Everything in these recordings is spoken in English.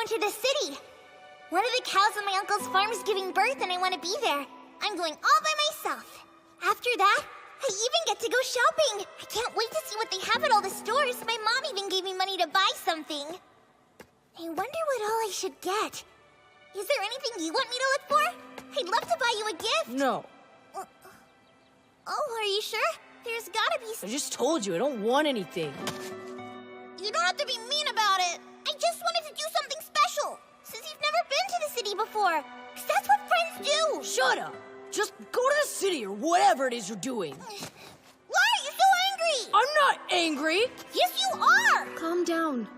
going to the city. One of the cows on my uncle's farm is giving birth and I want to be there. I'm going all by myself. After that, I even get to go shopping. I can't wait to see what they have at all the stores. My mom even gave me money to buy something. I wonder what all I should get. Is there anything you want me to look for? I'd love to buy you a gift. No. Oh, are you sure? There's gotta be I just told you, I don't want anything. You don't have to be mean about it. I just wanted to do something special, since you've never been to the city before. 'Cause that's what friends do. Shut up! Just go to the city or whatever it is you're doing. Why are you so angry? I'm not angry! Yes, you are! Calm down.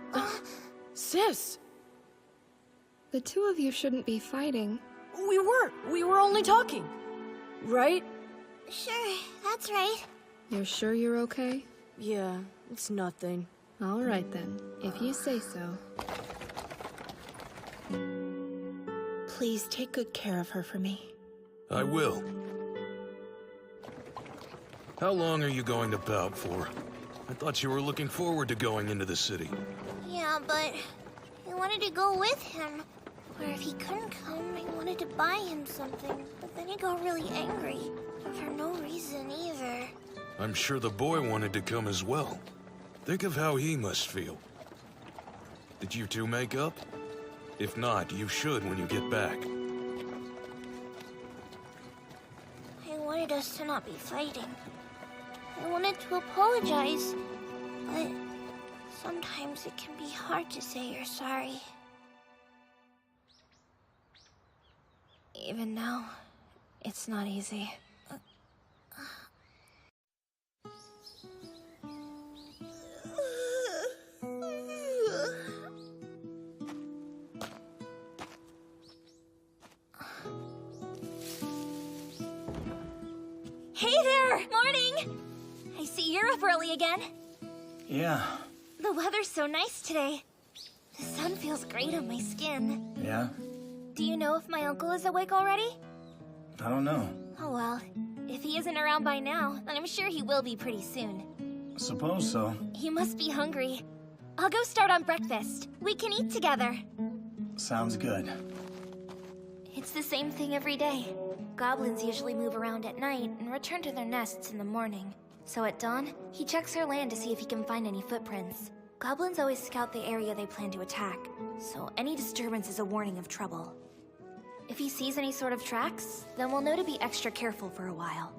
Sis, The two of you shouldn't be fighting. we were only talking. Right? Sure, that's right. You're sure you're okay? Yeah, it's nothing. All right then, if you say so. Please take good care of her for me. I will. How long are you going to Pout for? I thought you were looking forward to going into the city. Yeah, but I wanted to go with him. Or if he couldn't come, I wanted to buy him something. But then he got really angry. For no reason either. I'm sure the boy wanted to come as well. Think of how he must feel. Did you two make up? If not, you should when you get back. I wanted us to not be fighting. I wanted to apologize. But sometimes it can be hard to say you're sorry. Even now, it's not easy. Hey there! Morning! I see you're up early again. Yeah. The weather's so nice today. The sun feels great on my skin. Yeah? Do you know if my uncle is awake already? I don't know. Oh well, if he isn't around by now, then I'm sure he will be pretty soon. Suppose so. He must be hungry. I'll go start on breakfast. We can eat together. Sounds good. It's the same thing every day. Goblins usually move around at night and return to their nests in the morning. So at dawn, he checks her land to see if he can find any footprints. Goblins always scout the area they plan to attack, so any disturbance is a warning of trouble. If he sees any sort of tracks, then we'll know to be extra careful for a while.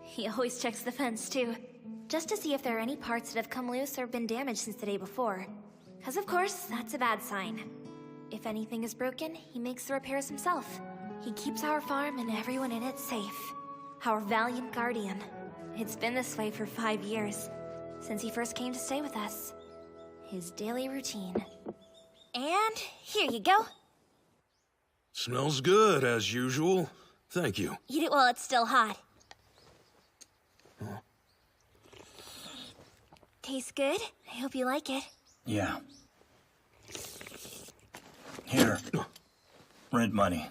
He always checks the fence too, just to see if there are any parts that have come loose or been damaged since the day before. 'Cause of course, that's a bad sign. If anything is broken, he makes the repairs himself. He keeps our farm and everyone in it safe. Our valiant guardian. It's been this way for 5 years, since he first came to stay with us. His daily routine. And here you go. Smells good, as usual. Thank you. Eat it while it's still hot. Tastes good. I hope you like it. Yeah. Here. Rent money.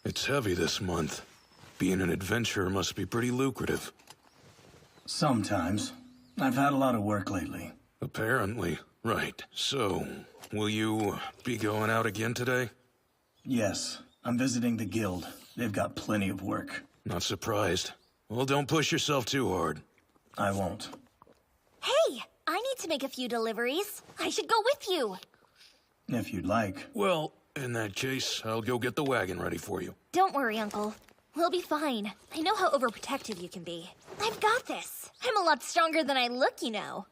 It's heavy this month. Being an adventurer must be pretty lucrative. Sometimes. I've had a lot of work lately. Apparently. Right. So, will you be going out again today? Yes. I'm visiting the guild. They've got plenty of work. Not surprised. Well, don't push yourself too hard. I won't. Hey, I need to make a few deliveries. I should go with you. If you'd like. Well, in that case, I'll go get the wagon ready for you. Don't worry, Uncle. We'll be fine. I know how overprotective you can be. I've got this. I'm a lot stronger than I look, you know.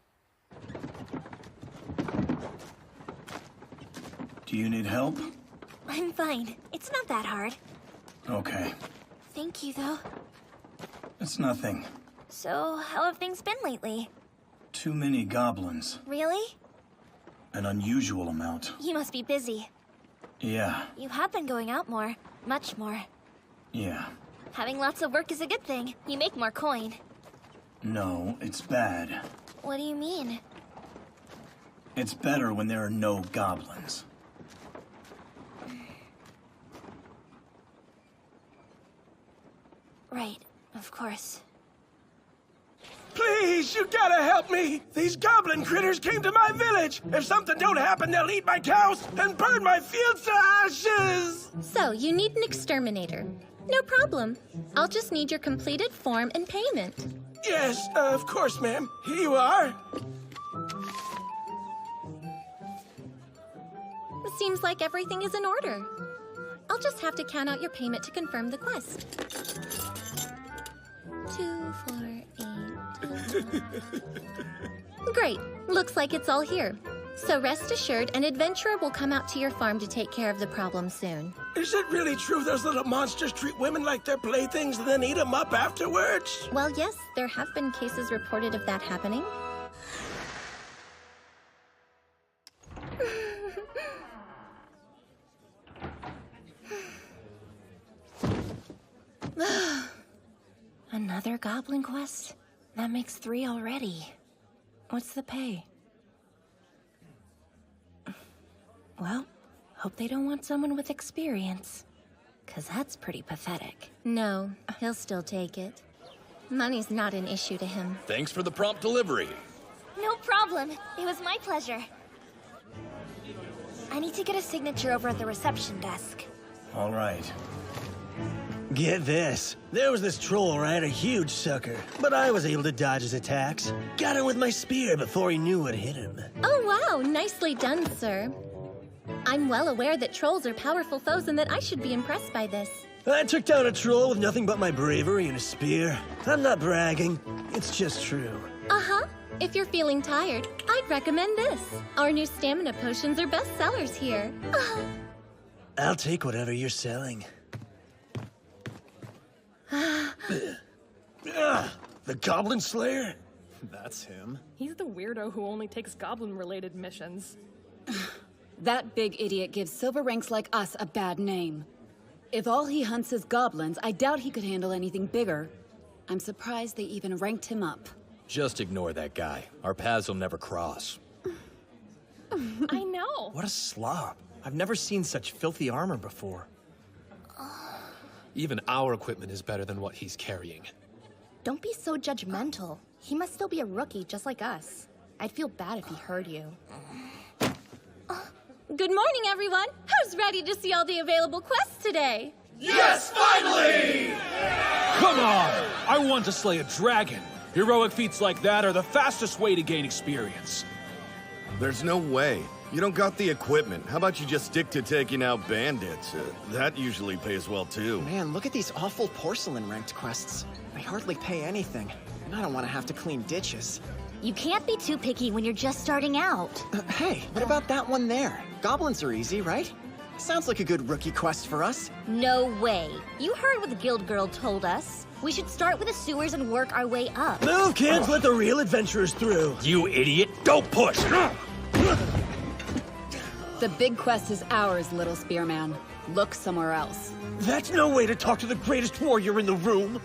Do you need help? I'm fine. It's not that hard. Okay. Thank you, though. It's nothing. So, how have things been lately? Too many goblins. Really? An unusual amount. You must be busy. Yeah. You have been going out more. Much more. Yeah. Having lots of work is a good thing. You make more coin. No, it's bad. What do you mean? It's better when there are no goblins. Right, of course. Please! Please, you gotta help me! These goblin critters came to my village! If something don't happen, they'll eat my cows and burn my fields to ashes! So, you need an exterminator. No problem. I'll just need your completed form and payment. Yes, of course, ma'am. Here you are. Seems like everything is in order. I'll just have to count out your payment to confirm the quest. 2, 4, 8. Great. Looks like it's all here. So rest assured, an adventurer will come out to your farm to take care of the problem soon. Is it really true those little monsters treat women like their playthings and then eat them up afterwards? Well, yes, there have been cases reported of that happening. Another goblin quest? That makes 3 already. What's the pay? Well, hope they don't want someone with experience. 'Cause that's pretty pathetic. No, he'll still take it. Money's not an issue to him. Thanks for the prompt delivery. No problem. It was my pleasure. I need to get a signature over at the reception desk. All right. Get this. There was this troll, right? A huge sucker. But I was able to dodge his attacks. Got him with my spear before he knew what hit him. Oh, wow. Nicely done, sir. I'm well aware that trolls are powerful foes and that I should be impressed by this. I took down a troll with nothing but my bravery and a spear. I'm not bragging. It's just true. Uh-huh. If you're feeling tired, I'd recommend this. Our new stamina potions are best sellers here. I'll take whatever you're selling. The Goblin Slayer? That's him. He's the weirdo who only takes goblin-related missions. That big idiot gives silver ranks like us a bad name. If all he hunts is goblins, I doubt he could handle anything bigger. I'm surprised they even ranked him up. Just ignore that guy. Our paths will never cross. I know. What a slob. I've never seen such filthy armor before. Even our equipment is better than what he's carrying. Don't be so judgmental. He must still be a rookie, just like us. I'd feel bad if he heard you. Good morning, everyone. Who's ready to see all the available quests today? Yes, finally! Come on! I want to slay a dragon. Heroic feats like that are the fastest way to gain experience. There's no way. You don't got the equipment. How about you just stick to taking out bandits? That usually pays well, too. Man, look at these awful porcelain-ranked quests. They hardly pay anything, and I don't want to have to clean ditches. You can't be too picky when you're just starting out. Hey, what about that one there? Goblins are easy, right? Sounds like a good rookie quest for us. No way. You heard what the guild girl told us. We should start with the sewers and work our way up. Move, kids! Let the real adventurers through! You idiot! Don't push! The big quest is ours, little spearman. Look somewhere else. That's no way to talk to the greatest warrior in the room!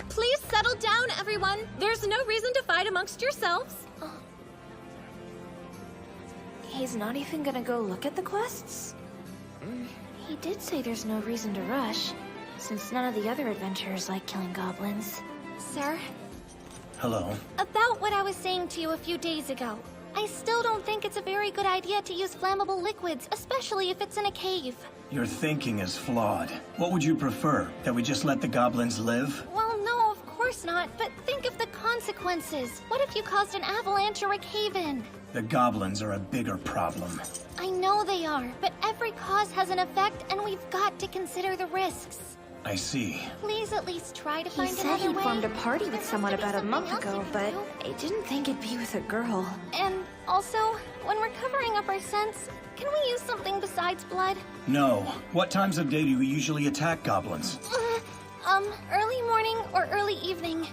Please settle down, everyone. There's no reason to fight amongst yourselves. He's not even gonna go look at the quests? He did say there's no reason to rush, since none of the other adventurers like killing goblins. Sir? Hello. About what I was saying to you a few days ago. I still don't think it's a very good idea to use flammable liquids, especially if it's in a cave. Your thinking is flawed. What would you prefer? That we just let the goblins live? Well, no, of course not, but think of the consequences. What if you caused an avalanche or a cave-in? The goblins are a bigger problem. I know they are, but every cause has an effect, and we've got to consider the risks. I see. Please at least try to find another way. He said he'd formed a party with someone about a month ago, but I didn't think it'd be with a girl. And also, when we're covering up our scents, can we use something besides blood? No. What times of day do you usually attack goblins? Early morning or early evening.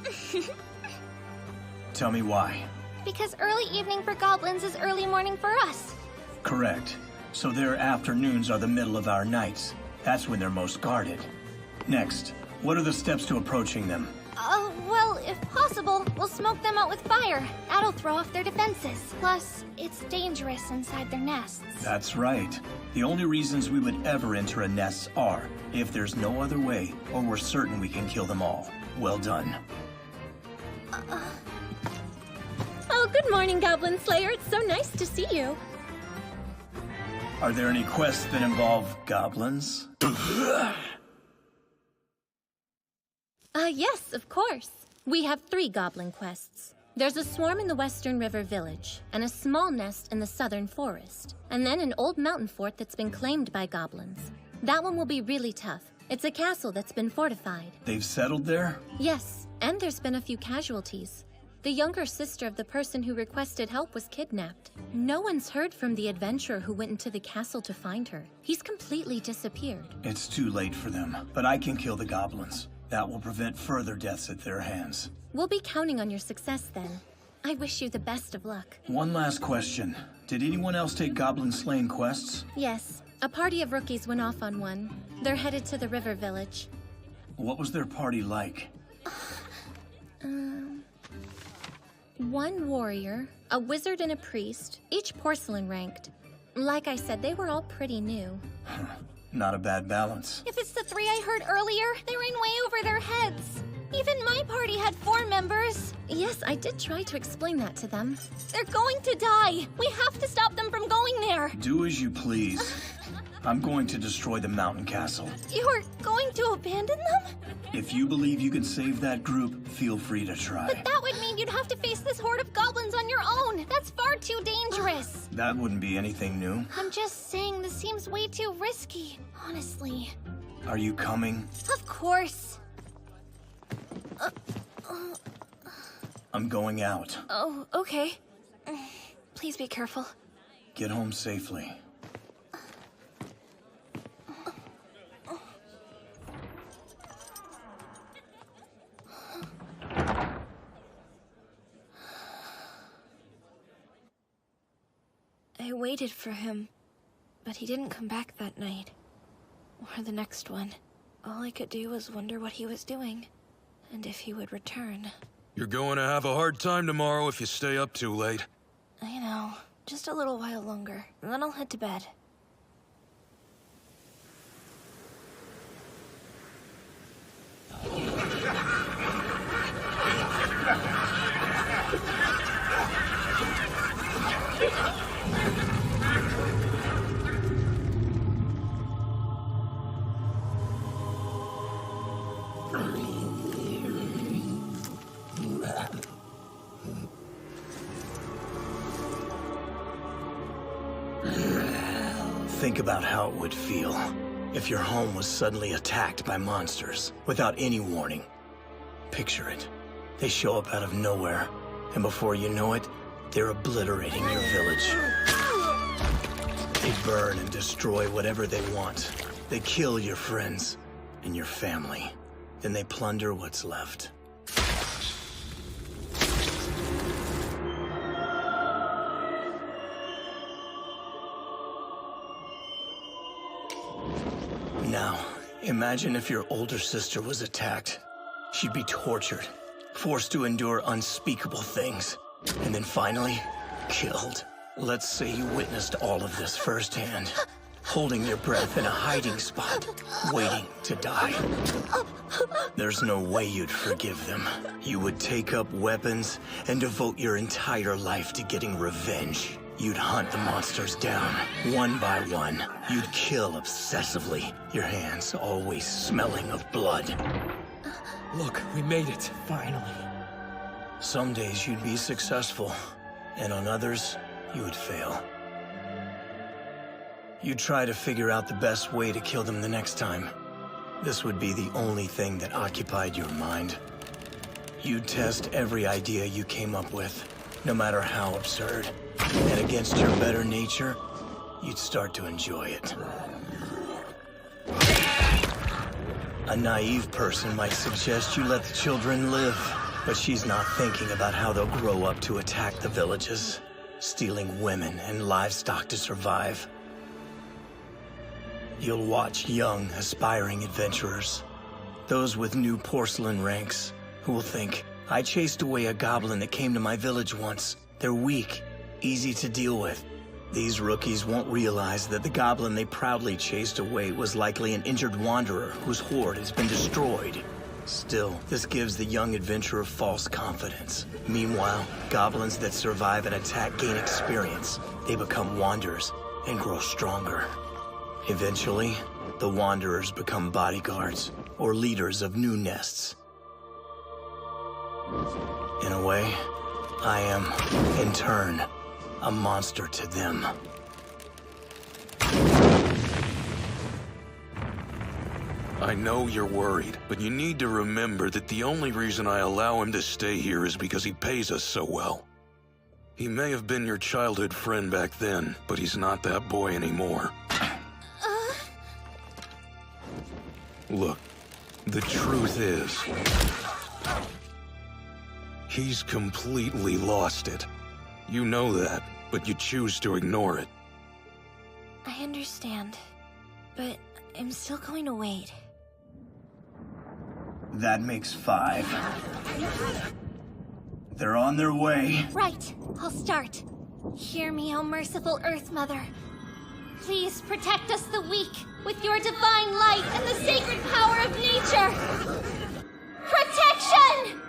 Tell me why. Because early evening for goblins is early morning for us. Correct. So their afternoons are the middle of our nights. That's when they're most guarded. Next, what are the steps to approaching them? Well, if possible, we'll smoke them out with fire. That'll throw off their defenses. Plus, it's dangerous inside their nests. That's right. The only reasons we would ever enter a nest are if there's no other way, or we're certain we can kill them all. Well done. Oh, good morning, Goblin Slayer. It's so nice to see you. Are there any quests that involve goblins? Yes, of course. We have 3 goblin quests. There's a swarm in the Western River Village, and a small nest in the Southern Forest, and then an old mountain fort that's been claimed by goblins. That one will be really tough. It's a castle that's been fortified. They've settled there? Yes, and there's been a few casualties. The younger sister of the person who requested help was kidnapped. No one's heard from the adventurer who went into the castle to find her. He's completely disappeared. It's too late for them, but I can kill the goblins. That will prevent further deaths at their hands. We'll be counting on your success then. I wish you the best of luck. One last question. Did anyone else take goblin slaying quests? Yes, a party of rookies went off on one. They're headed to the river village. What was their party like? One warrior, a wizard and a priest, each porcelain ranked. Like I said, they were all pretty new. Not a bad balance. If it's the 3 I heard earlier, they ran way over their heads. Even my party had 4 members. Yes, I did try to explain that to them. They're going to die. We have to stop them from going there. Do as you please. I'm going to destroy the mountain castle. You're going to abandon them? If you believe you can save that group, feel free to try. But that would mean you'd have to face this horde of goblins on your own. That's far too dangerous. That wouldn't be anything new. I'm just saying this seems way too risky, honestly. Are you coming? Of course. I'm going out. Oh, okay. Please be careful. Get home safely. I waited for him, but he didn't come back that night. Or the next one. All I could do was wonder what he was doing, and if he would return. You're going to have a hard time tomorrow if you stay up too late. I know. Just a little while longer, and then I'll head to bed. Think about how it would feel if your home was suddenly attacked by monsters without any warning. Picture it. They show up out of nowhere, and before you know it, they're obliterating your village. They burn and destroy whatever they want. They kill your friends and your family. Then they plunder what's left. Now, imagine if your older sister was attacked. She'd be tortured, forced to endure unspeakable things, and then finally, killed. Let's say you witnessed all of this firsthand, holding your breath in a hiding spot, waiting to die. There's no way you'd forgive them. You would take up weapons and devote your entire life to getting revenge. You'd hunt the monsters down, one by one. You'd kill obsessively, your hands always smelling of blood. Look, we made it. Finally. Some days you'd be successful, and on others, you would fail. You'd try to figure out the best way to kill them the next time. This would be the only thing that occupied your mind. You'd test every idea you came up with, no matter how absurd. And against your better nature, you'd start to enjoy it. A naive person might suggest you let the children live, but she's not thinking about how they'll grow up to attack the villages, stealing women and livestock to survive. You'll watch young, aspiring adventurers, those with new porcelain ranks, who will think, I chased away a goblin that came to my village once. They're weak, easy to deal with. These rookies won't realize that the goblin they proudly chased away was likely an injured wanderer whose horde has been destroyed. Still, this gives the young adventurer false confidence. Meanwhile, goblins that survive an attack gain experience. They become wanderers and grow stronger. Eventually, the wanderers become bodyguards or leaders of new nests. In a way, I am, in turn, a monster to them. I know you're worried, but you need to remember that the only reason I allow him to stay here is because he pays us so well. He may have been your childhood friend back then, but he's not that boy anymore. Look, the truth is, he's completely lost it. You know that, but you choose to ignore it. I understand, but I'm still going to wait. That makes 5. They're on their way. Right, I'll start. Hear me, O merciful Earth Mother. Please protect us the weak with your divine light and the sacred power of nature. Protection!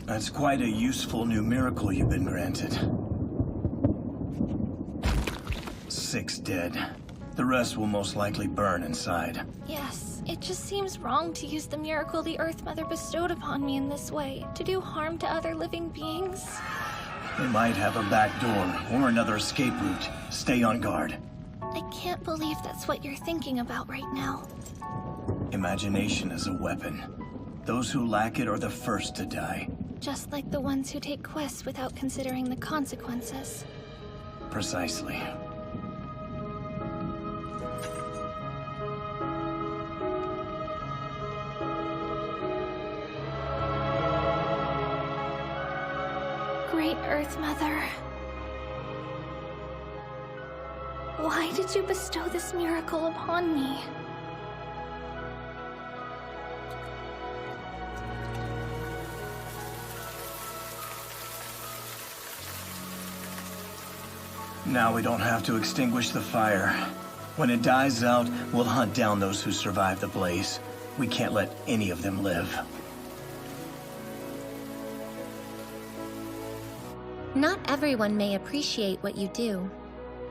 That's quite a useful new miracle you've been granted. 6 dead. The rest will most likely burn inside. Yes, it just seems wrong to use the miracle the Earth Mother bestowed upon me in this way, to do harm to other living beings. They might have a back door or another escape route. Stay on guard. I can't believe that's what you're thinking about right now. Imagination is a weapon. Those who lack it are the first to die. Just like the ones who take quests without considering the consequences. Precisely. Great Earth Mother. Why did you bestow this miracle upon me? Now we don't have to extinguish the fire. When it dies out, we'll hunt down those who survive the blaze. We can't let any of them live. Not everyone may appreciate what you do,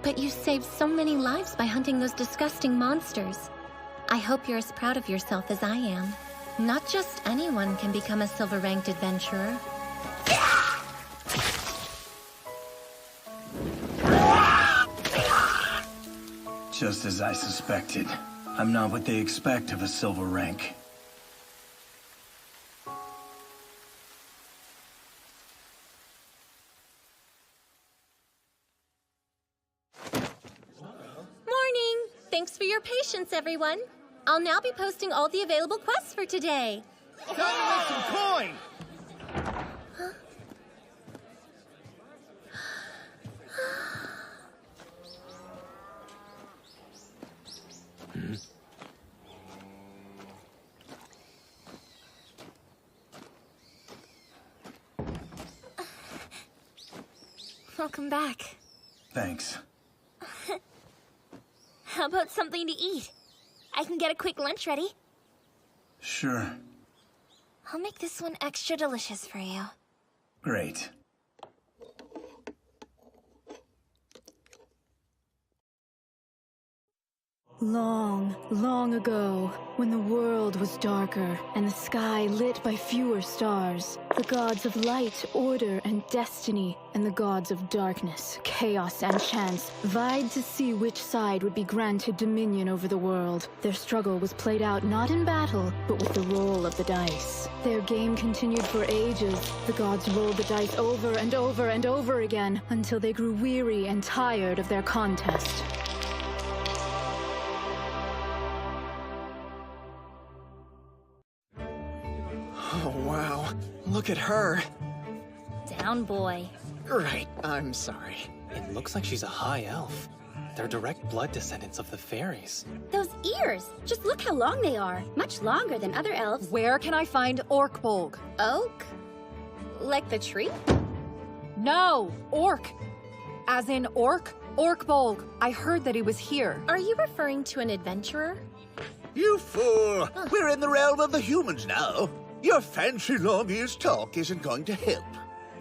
but you saved so many lives by hunting those disgusting monsters. I hope you're as proud of yourself as I am. Not just anyone can become a silver-ranked adventurer. Just as I suspected. I'm not what they expect of a silver rank. Morning! Thanks for your patience, everyone. I'll now be posting all the available quests for today. Gotta make some coin! Welcome back. Thanks. How about something to eat? I can get a quick lunch ready. Sure. I'll make this one extra delicious for you. Great. Long, long ago, when the world was darker and the sky lit by fewer stars, the gods of light, order, and destiny, and the gods of darkness, chaos, and chance vied to see which side would be granted dominion over the world. Their struggle was played out not in battle, but with the roll of the dice. Their game continued for ages. The gods rolled the dice over and over and over again, until they grew weary and tired of their contest. Oh, wow. Look at her. Down, boy. Right, I'm sorry. It looks like she's a high elf. They're direct blood descendants of the fairies. Those ears! Just look how long they are. Much longer than other elves. Where can I find Orkbolg? Oak? Like the tree? No! Orc! As in Orc? Orc-Bolg. I heard that he was here. Are you referring to an adventurer? You fool! We're in the realm of the humans now. Your fancy long-ears talk isn't going to help.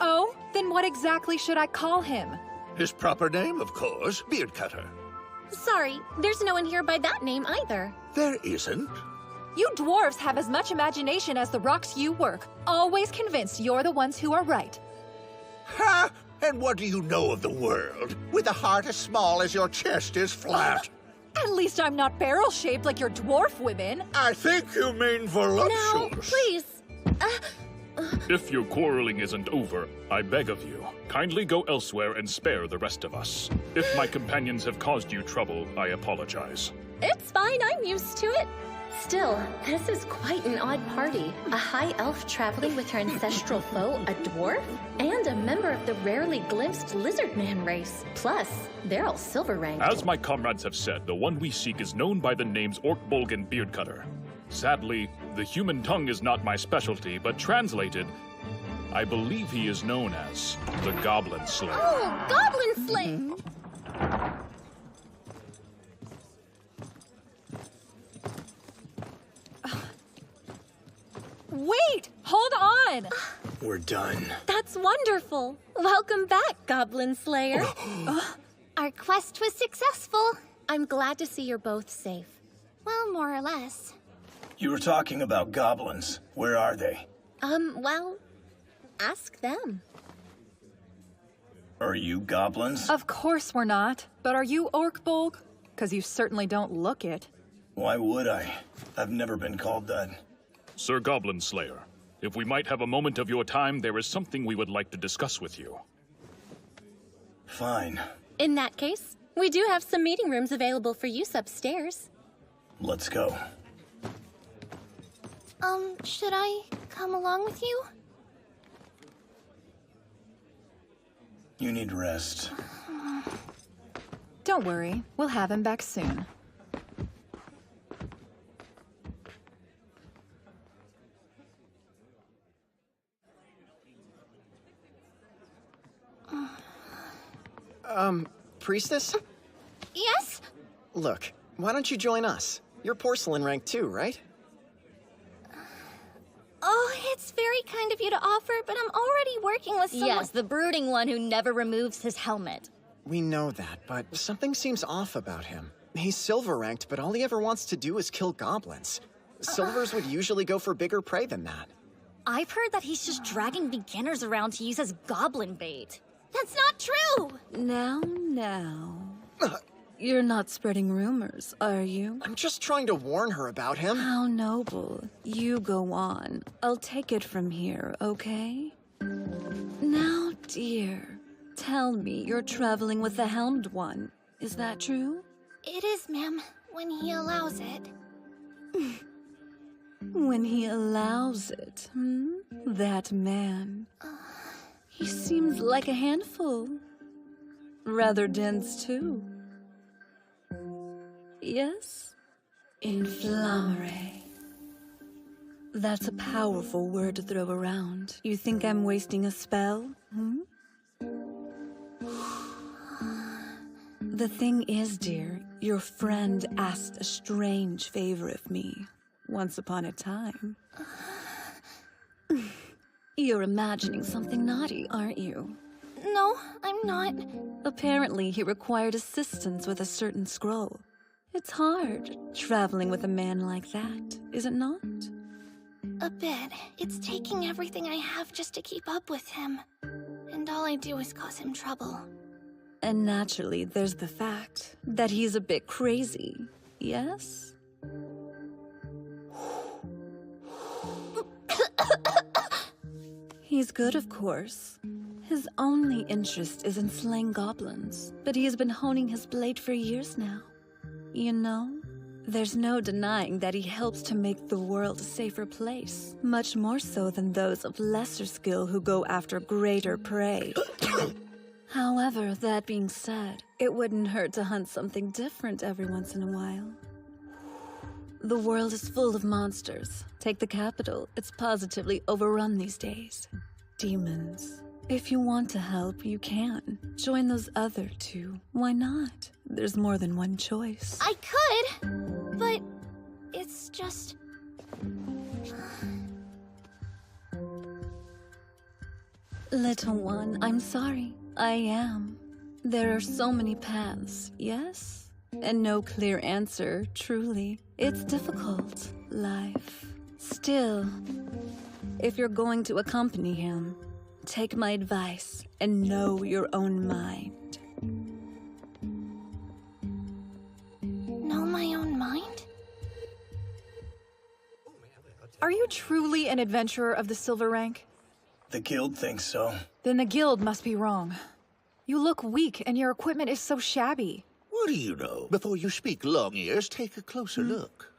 Oh? Then what exactly should I call him? His proper name, of course, Beardcutter. Sorry, there's no one here by that name either. There isn't. You dwarves have as much imagination as the rocks you work. Always convinced you're the ones who are right. Ha! And what do you know of the world? With a heart as small as your chest is flat. At least I'm not barrel-shaped like your dwarf women. I think you mean voluptuous. Now, please. If your quarreling isn't over, I beg of you, kindly go elsewhere and spare the rest of us. If my companions have caused you trouble, I apologize. It's fine, I'm used to it. Still, this is quite an odd party. A high elf traveling with her ancestral foe, a dwarf, and a member of the rarely glimpsed lizard man race. Plus, they're all silver ranked. As my comrades have said, the one we seek is known by the names Orc-Bolg and Beardcutter. Sadly, the human tongue is not my specialty, but translated, I believe he is known as the Goblin Slayer. Oh, Goblin Slayer! Wait! Hold on! We're done. That's wonderful. Welcome back, Goblin Slayer. Our quest was successful. I'm glad to see you're both safe. Well, more or less. You were talking about goblins. Where are they? Well, ask them. Are you goblins? Of course we're not. But are you Orc-Bolg? Because you certainly don't look it. Why would I? I've never been called that. Sir Goblin Slayer, if we might have a moment of your time, there is something we would like to discuss with you. Fine. In that case, we do have some meeting rooms available for use upstairs. Let's go. Should I come along with you? You need rest. Don't worry, we'll have him back soon. Priestess? Yes? Look, why don't you join us? You're porcelain rank too, right? Oh, it's very kind of you to offer, but I'm already working with someone— Yes, the brooding one who never removes his helmet. We know that, but something seems off about him. He's silver ranked, but all he ever wants to do is kill goblins. Silvers would usually go for bigger prey than that. I've heard that he's just dragging beginners around to use as goblin bait. That's not true! Now. You're not spreading rumors, are you? I'm just trying to warn her about him. How noble. You go on. I'll take it from here, okay? Now, dear, tell me you're traveling with the Helmed One. Is that true? It is, ma'am, when he allows it. When he allows it, That man. He seems like a handful. Rather dense, too. Yes? Inflammare. That's a powerful word to throw around. You think I'm wasting a spell? The thing is, dear, your friend asked a strange favor of me once upon a time. You're imagining something naughty, aren't you? No, I'm not. Apparently, he required assistance with a certain scroll. It's hard, traveling with a man like that, is it not? A bit. It's taking everything I have just to keep up with him. And all I do is cause him trouble. And naturally, there's the fact that he's a bit crazy, yes? He's good, of course. His only interest is in slaying goblins, but he has been honing his blade for years now. You know, there's no denying that he helps to make the world a safer place, much more so than those of lesser skill who go after greater prey. However, that being said, it wouldn't hurt to hunt something different every once in a while. The world is full of monsters. Take the capital, it's positively overrun these days. Demons, If you want to help, you can. Join those other two. Why not? There's more than one choice. I could, but it's just... Little one, I'm sorry. I am. There are so many paths, yes? And no clear answer, truly. It's difficult, life. Still, if you're going to accompany him, take my advice and know your own mind. Know my own mind? Are you truly an adventurer of the silver rank? The guild thinks so. Then the guild must be wrong. You look weak and your equipment is so shabby. What do you know? Before you speak, Long Ears, take a closer look.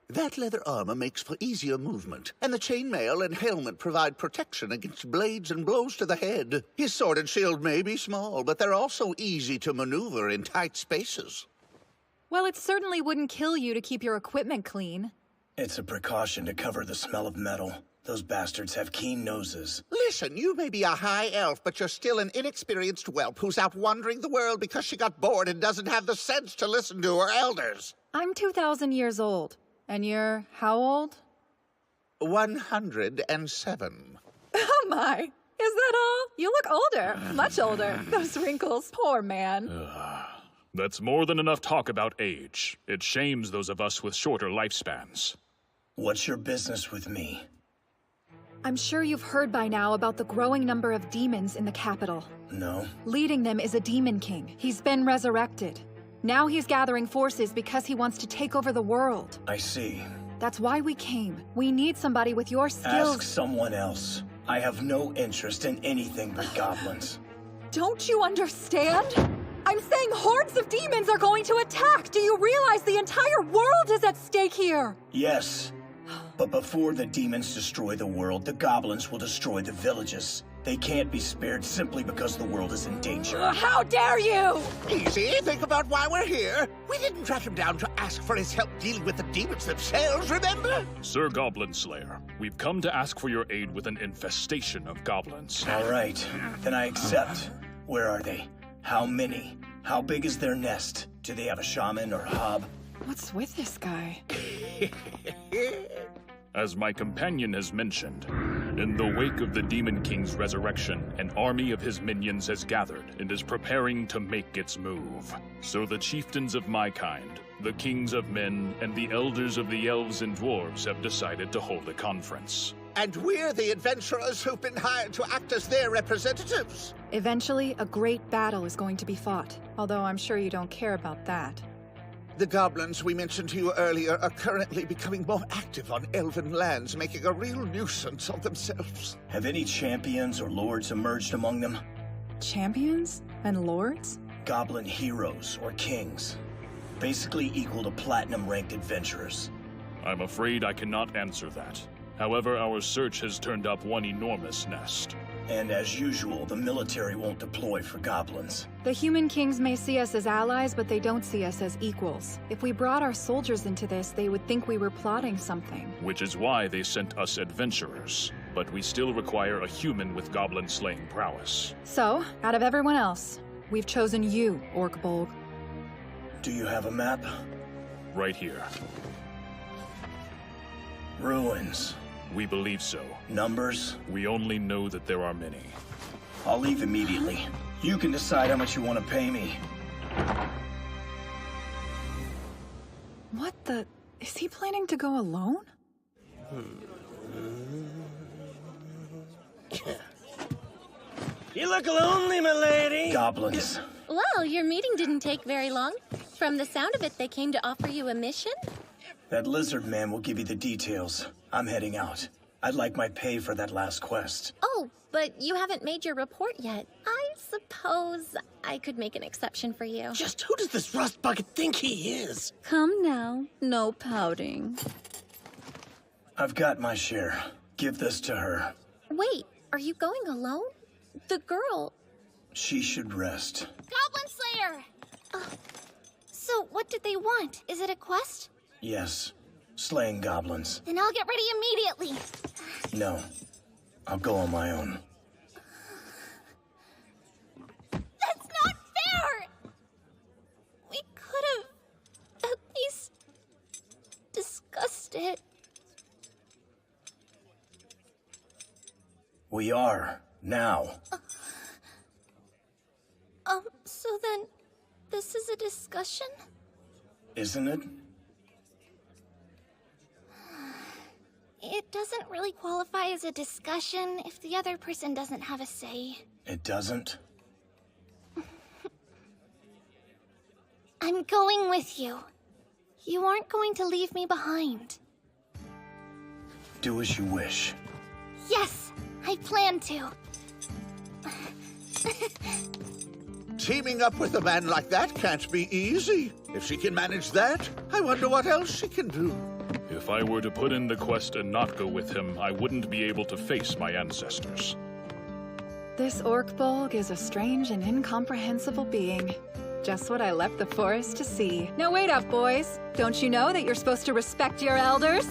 That leather armor makes for easier movement, and the chainmail and helmet provide protection against blades and blows to the head. His sword and shield may be small, but they're also easy to maneuver in tight spaces. Well, it certainly wouldn't kill you to keep your equipment clean. It's a precaution to cover the smell of metal. Those bastards have keen noses. Listen, you may be a high elf, but you're still an inexperienced whelp who's out wandering the world because she got bored and doesn't have the sense to listen to her elders. I'm 2,000 years old. And you're how old? 107. Oh my! Is that all? You look older. Much older. Those wrinkles. Poor man. That's more than enough talk about age. It shames those of us with shorter lifespans. What's your business with me? I'm sure you've heard by now about the growing number of demons in the capital. No. Leading them is a demon king. He's been resurrected. Now he's gathering forces because he wants to take over the world. I see. That's why we came. We need somebody with your skills. Ask someone else. I have no interest in anything but goblins. Don't you understand? I'm saying hordes of demons are going to attack! Do you realize the entire world is at stake here? Yes. But before the demons destroy the world, the goblins will destroy the villages. They can't be spared simply because the world is in danger. How dare you! Easy, think about why we're here. We didn't track him down to ask for his help dealing with the demons themselves, remember? Sir Goblin Slayer, we've come to ask for your aid with an infestation of goblins. All right, then I accept. Where are they? How many? How big is their nest? Do they have a shaman or hob? What's with this guy? As my companion has mentioned, in the wake of the Demon King's resurrection, an army of his minions has gathered and is preparing to make its move. So the chieftains of my kind, the kings of men, and the elders of the elves and dwarves have decided to hold a conference. And we're the adventurers who've been hired to act as their representatives. Eventually, a great battle is going to be fought, although I'm sure you don't care about that. The goblins we mentioned to you earlier are currently becoming more active on elven lands, making a real nuisance of themselves. Have any champions or lords emerged among them? Champions? And lords? Goblin heroes or kings. Basically equal to platinum-ranked adventurers. I'm afraid I cannot answer that. However, our search has turned up one enormous nest. And as usual, the military won't deploy for goblins. The human kings may see us as allies, but they don't see us as equals. If we brought our soldiers into this, they would think we were plotting something. Which is why they sent us adventurers. But we still require a human with goblin-slaying prowess. So, out of everyone else, we've chosen you, Orkbolg. Do you have a map? Right here. Ruins. We believe so. Numbers? We only know that there are many. I'll leave immediately. You can decide how much you want to pay me. What the... Is he planning to go alone? You look lonely, my lady. Goblins. Well, your meeting didn't take very long. From the sound of it, they came to offer you a mission? That lizard man will give you the details. I'm heading out. I'd like my pay for that last quest. Oh, but you haven't made your report yet. I suppose I could make an exception for you. Just who does this rust bucket think he is? Come now, no pouting. I've got my share. Give this to her. Wait, are you going alone? The girl... She should rest. Goblin Slayer! So, what did they want? Is it a quest? Yes. Slaying goblins. Then I'll get ready immediately. No. I'll go on my own. We are, now. So then, this is a discussion? Isn't it? It doesn't really qualify as a discussion if the other person doesn't have a say. It doesn't? I'm going with you. You aren't going to leave me behind. Do as you wish. Yes, I plan to. Teaming up with a man like that can't be easy. If she can manage that, I wonder what else she can do. If I were to put in the quest and not go with him, I wouldn't be able to face my ancestors. This Orkbolg is a strange and incomprehensible being. Just what I left the forest to see. Now wait up, boys. Don't you know that you're supposed to respect your elders?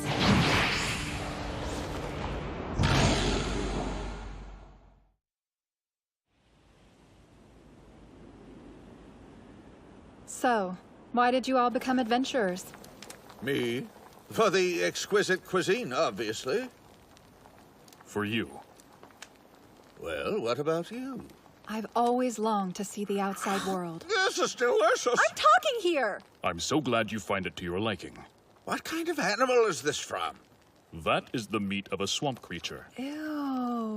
So, why did you all become adventurers? Me? For the exquisite cuisine, obviously. For you. Well, what about you? I've always longed to see the outside world. This is delicious! I'm talking here! I'm so glad you find it to your liking. What kind of animal is this from? That is the meat of a swamp creature. Ew.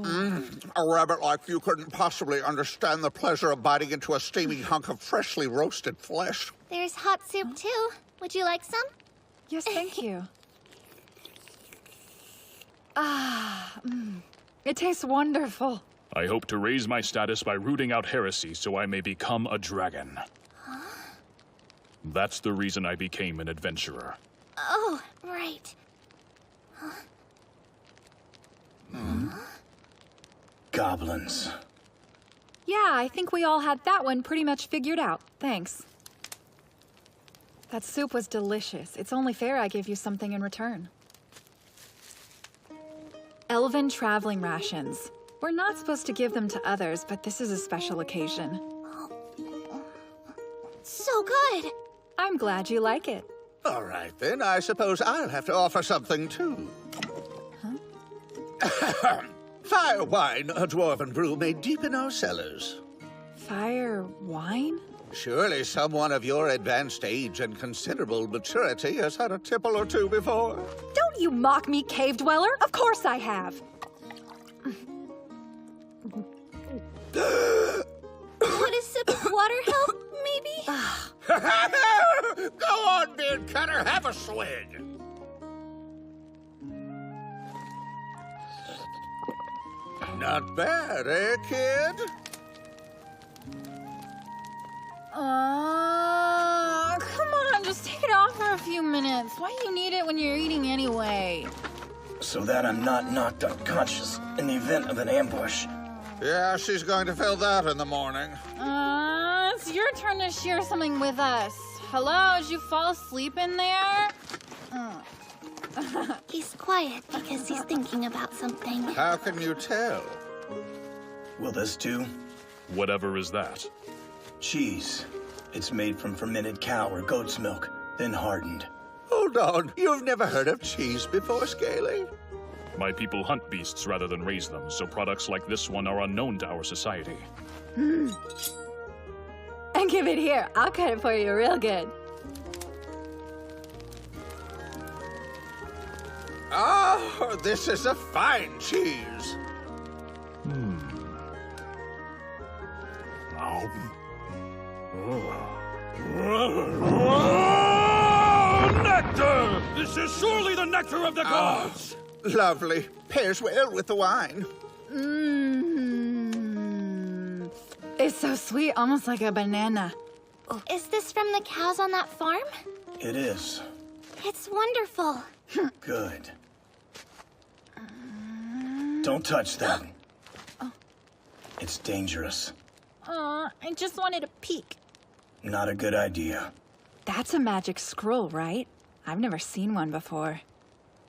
A rabbit like you couldn't possibly understand the pleasure of biting into a steaming hunk of freshly roasted flesh. There's hot soup too. Would you like some? Yes, thank you. It tastes wonderful. I hope to raise my status by rooting out heresy so I may become a dragon. Huh? That's the reason I became an adventurer. Oh, right. Huh? Goblins. Yeah, I think we all had that one pretty much figured out. Thanks. That soup was delicious. It's only fair I give you something in return. Elven traveling rations. We're not supposed to give them to others, but this is a special occasion. So good! I'm glad you like it. All right, then. I suppose I'll have to offer something, too. Huh? Fire wine, a dwarven brew made deep in our cellars. Fire wine? Surely someone of your advanced age and considerable maturity has had a tipple or two before. Don't you mock me, cave dweller! Of course I have! Would a sip of water help, maybe? Go on, beard cutter, have a swig. Not bad, eh, kid? Come on, just take it off for a few minutes. Why do you need it when you're eating anyway? So that I'm not knocked unconscious in the event of an ambush. Yeah, she's going to feel that in the morning. It's your turn to share something with us. Hello, did you fall asleep in there? He's quiet because he's thinking about something. How can you tell? Will this do? Whatever is that? Cheese. It's made from fermented cow or goat's milk, then hardened. Hold on, you've never heard of cheese before, Scaly? My people hunt beasts rather than raise them, so products like this one are unknown to our society. And give it here. I'll cut it for you real good. Oh, this is a fine cheese. Nectar! This is surely the nectar of the gods! Lovely. Pairs well with the wine. It's so sweet, almost like a banana. Is this from the cows on that farm? It is. It's wonderful. Good. Don't touch that. It's dangerous. I just wanted a peek. Not a good idea. That's a magic scroll, right? I've never seen one before.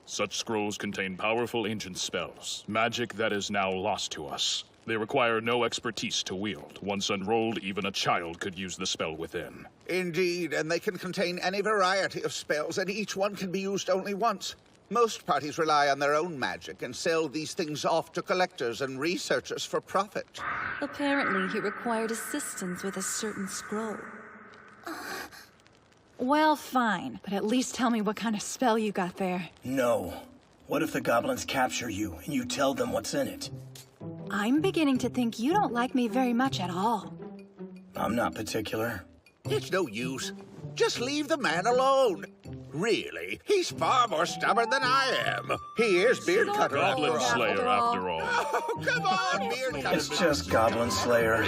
Such scrolls contain powerful ancient spells, magic that is now lost to us. They require no expertise to wield. Once unrolled, even a child could use the spell within. Indeed, and they can contain any variety of spells, and each one can be used only once. Most parties rely on their own magic and sell these things off to collectors and researchers for profit. Apparently, he required assistance with a certain scroll. Well, fine, but at least tell me what kind of spell you got there. No. What if the goblins capture you and you tell them what's in it? I'm beginning to think you don't like me very much at all. I'm not particular. It's no use. Just leave the man alone. Really, he's far more stubborn than I am. He is Beard Cutter Goblin Slayer, after all. Oh, come on, Beard Cutter. It's just Goblin Slayer.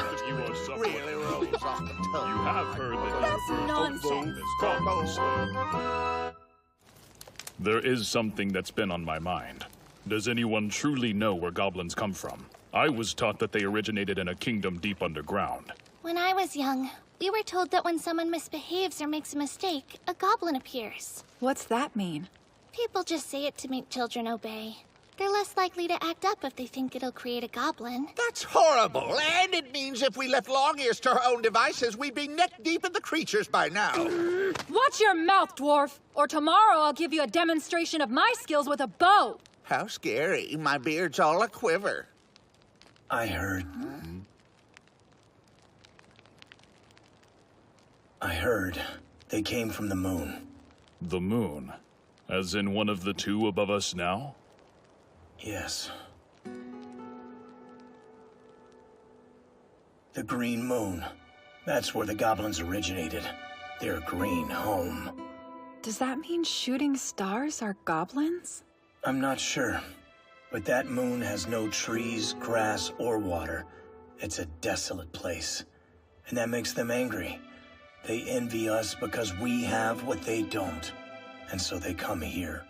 Really rolls off the tongue. You have heard that That's nonsense. Goblin Slayer. There is something that's been on my mind. Does anyone truly know where goblins come from? I was taught that they originated in a kingdom deep underground. When I was young, we were told that when someone misbehaves or makes a mistake, a goblin appears. What's that mean? People just say it to make children obey. They're less likely to act up if they think it'll create a goblin. That's horrible, and it means if we left Long Ears to our own devices, we'd be neck-deep in the creatures by now. Watch your mouth, dwarf, or tomorrow I'll give you a demonstration of my skills with a bow. How scary. My beard's all a quiver. I heard. I heard they came from the moon. The moon? As in one of the two above us now? Yes. The green moon. That's where the goblins originated. Their green home. Does that mean shooting stars are goblins? I'm not sure. But that moon has no trees, grass, or water. It's a desolate place. And that makes them angry. They envy us because we have what they don't. And so they come here.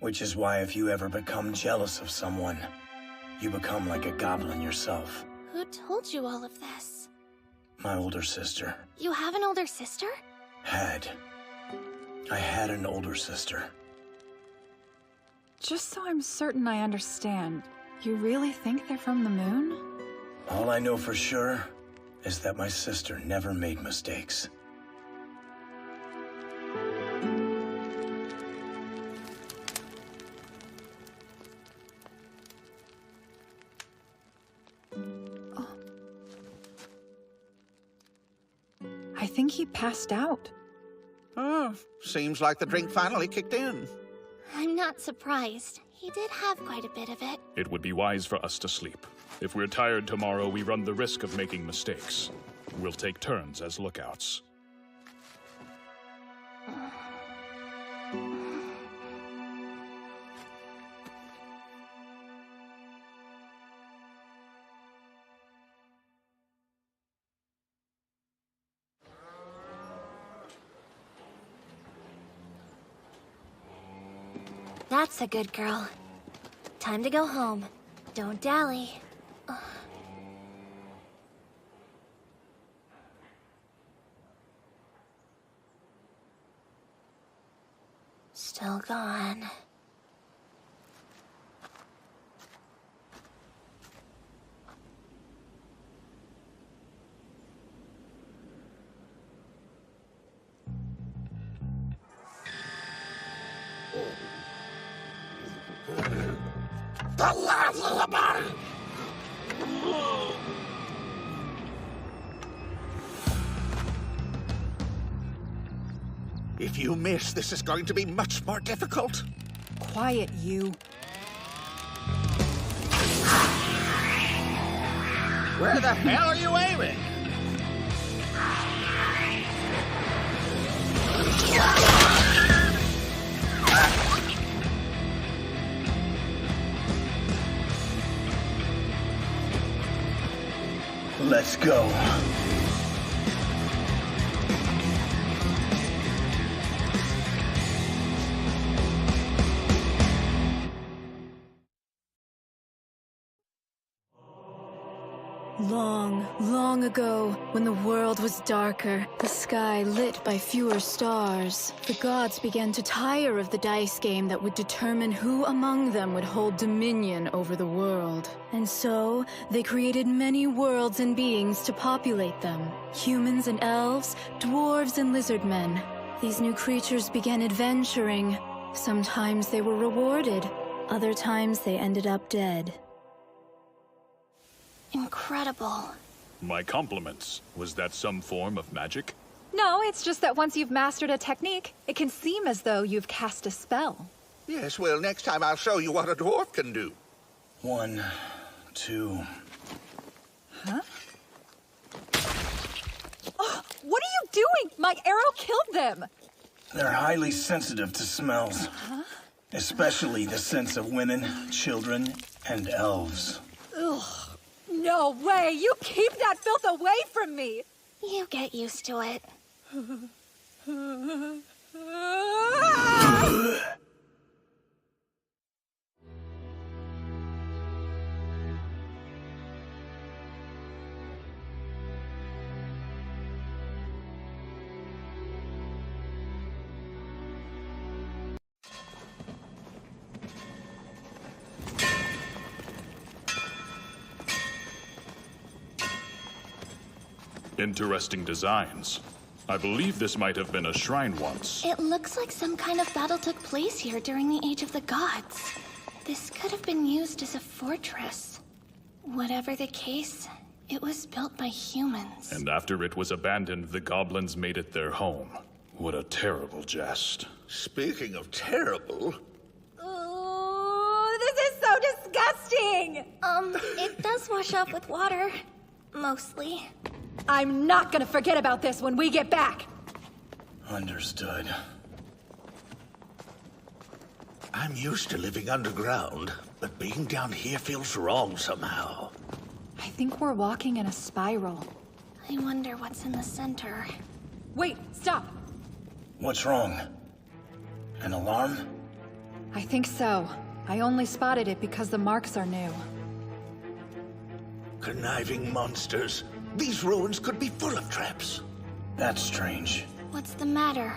Which is why if you ever become jealous of someone, you become like a goblin yourself. Who told you all of this? My older sister. You have an older sister? I had an older sister. Just so I'm certain I understand, you really think they're from the moon? All I know for sure is that my sister never made mistakes. I think he passed out. Oh, seems like the drink finally kicked in. I'm not surprised. He did have quite a bit of it. It would be wise for us to sleep. If we're tired tomorrow, we run the risk of making mistakes. We'll take turns as lookouts. That's a good girl. Time to go home. Don't dally. Still gone. The last lullaby! If you miss, this is going to be much more difficult. Quiet, you. Where the hell are you aiming? Let's go. Long, long ago, when the world was darker, the sky lit by fewer stars, the gods began to tire of the dice game that would determine who among them would hold dominion over the world. And so, they created many worlds and beings to populate them. Humans and elves, dwarves and lizard men. These new creatures began adventuring, Sometimes they were rewarded, other times they ended up dead. Incredible. My compliments. Was that some form of magic? No, it's just that once you've mastered a technique, it can seem as though you've cast a spell. Yes, well, next time I'll show you what a dwarf can do. 1, 2... Huh? Oh, what are you doing? My arrow killed them! They're highly sensitive to smells. Huh? Especially the scents of women, children, and elves. Ugh. No way! You keep that filth away from me! You get used to it. Interesting designs. I believe this might have been a shrine once. It looks like some kind of battle took place here during the Age of the Gods. This could have been used as a fortress. Whatever the case, it was built by humans. And after it was abandoned, the goblins made it their home. What a terrible jest. Speaking of terrible... Oh, this is so disgusting! It does wash off with water. Mostly. I'm not gonna forget about this when we get back! Understood. I'm used to living underground, but being down here feels wrong somehow. I think we're walking in a spiral. I wonder what's in the center. Wait, stop! What's wrong? An alarm? I think so. I only spotted it because the marks are new. Conniving monsters. These ruins could be full of traps. That's strange. What's the matter?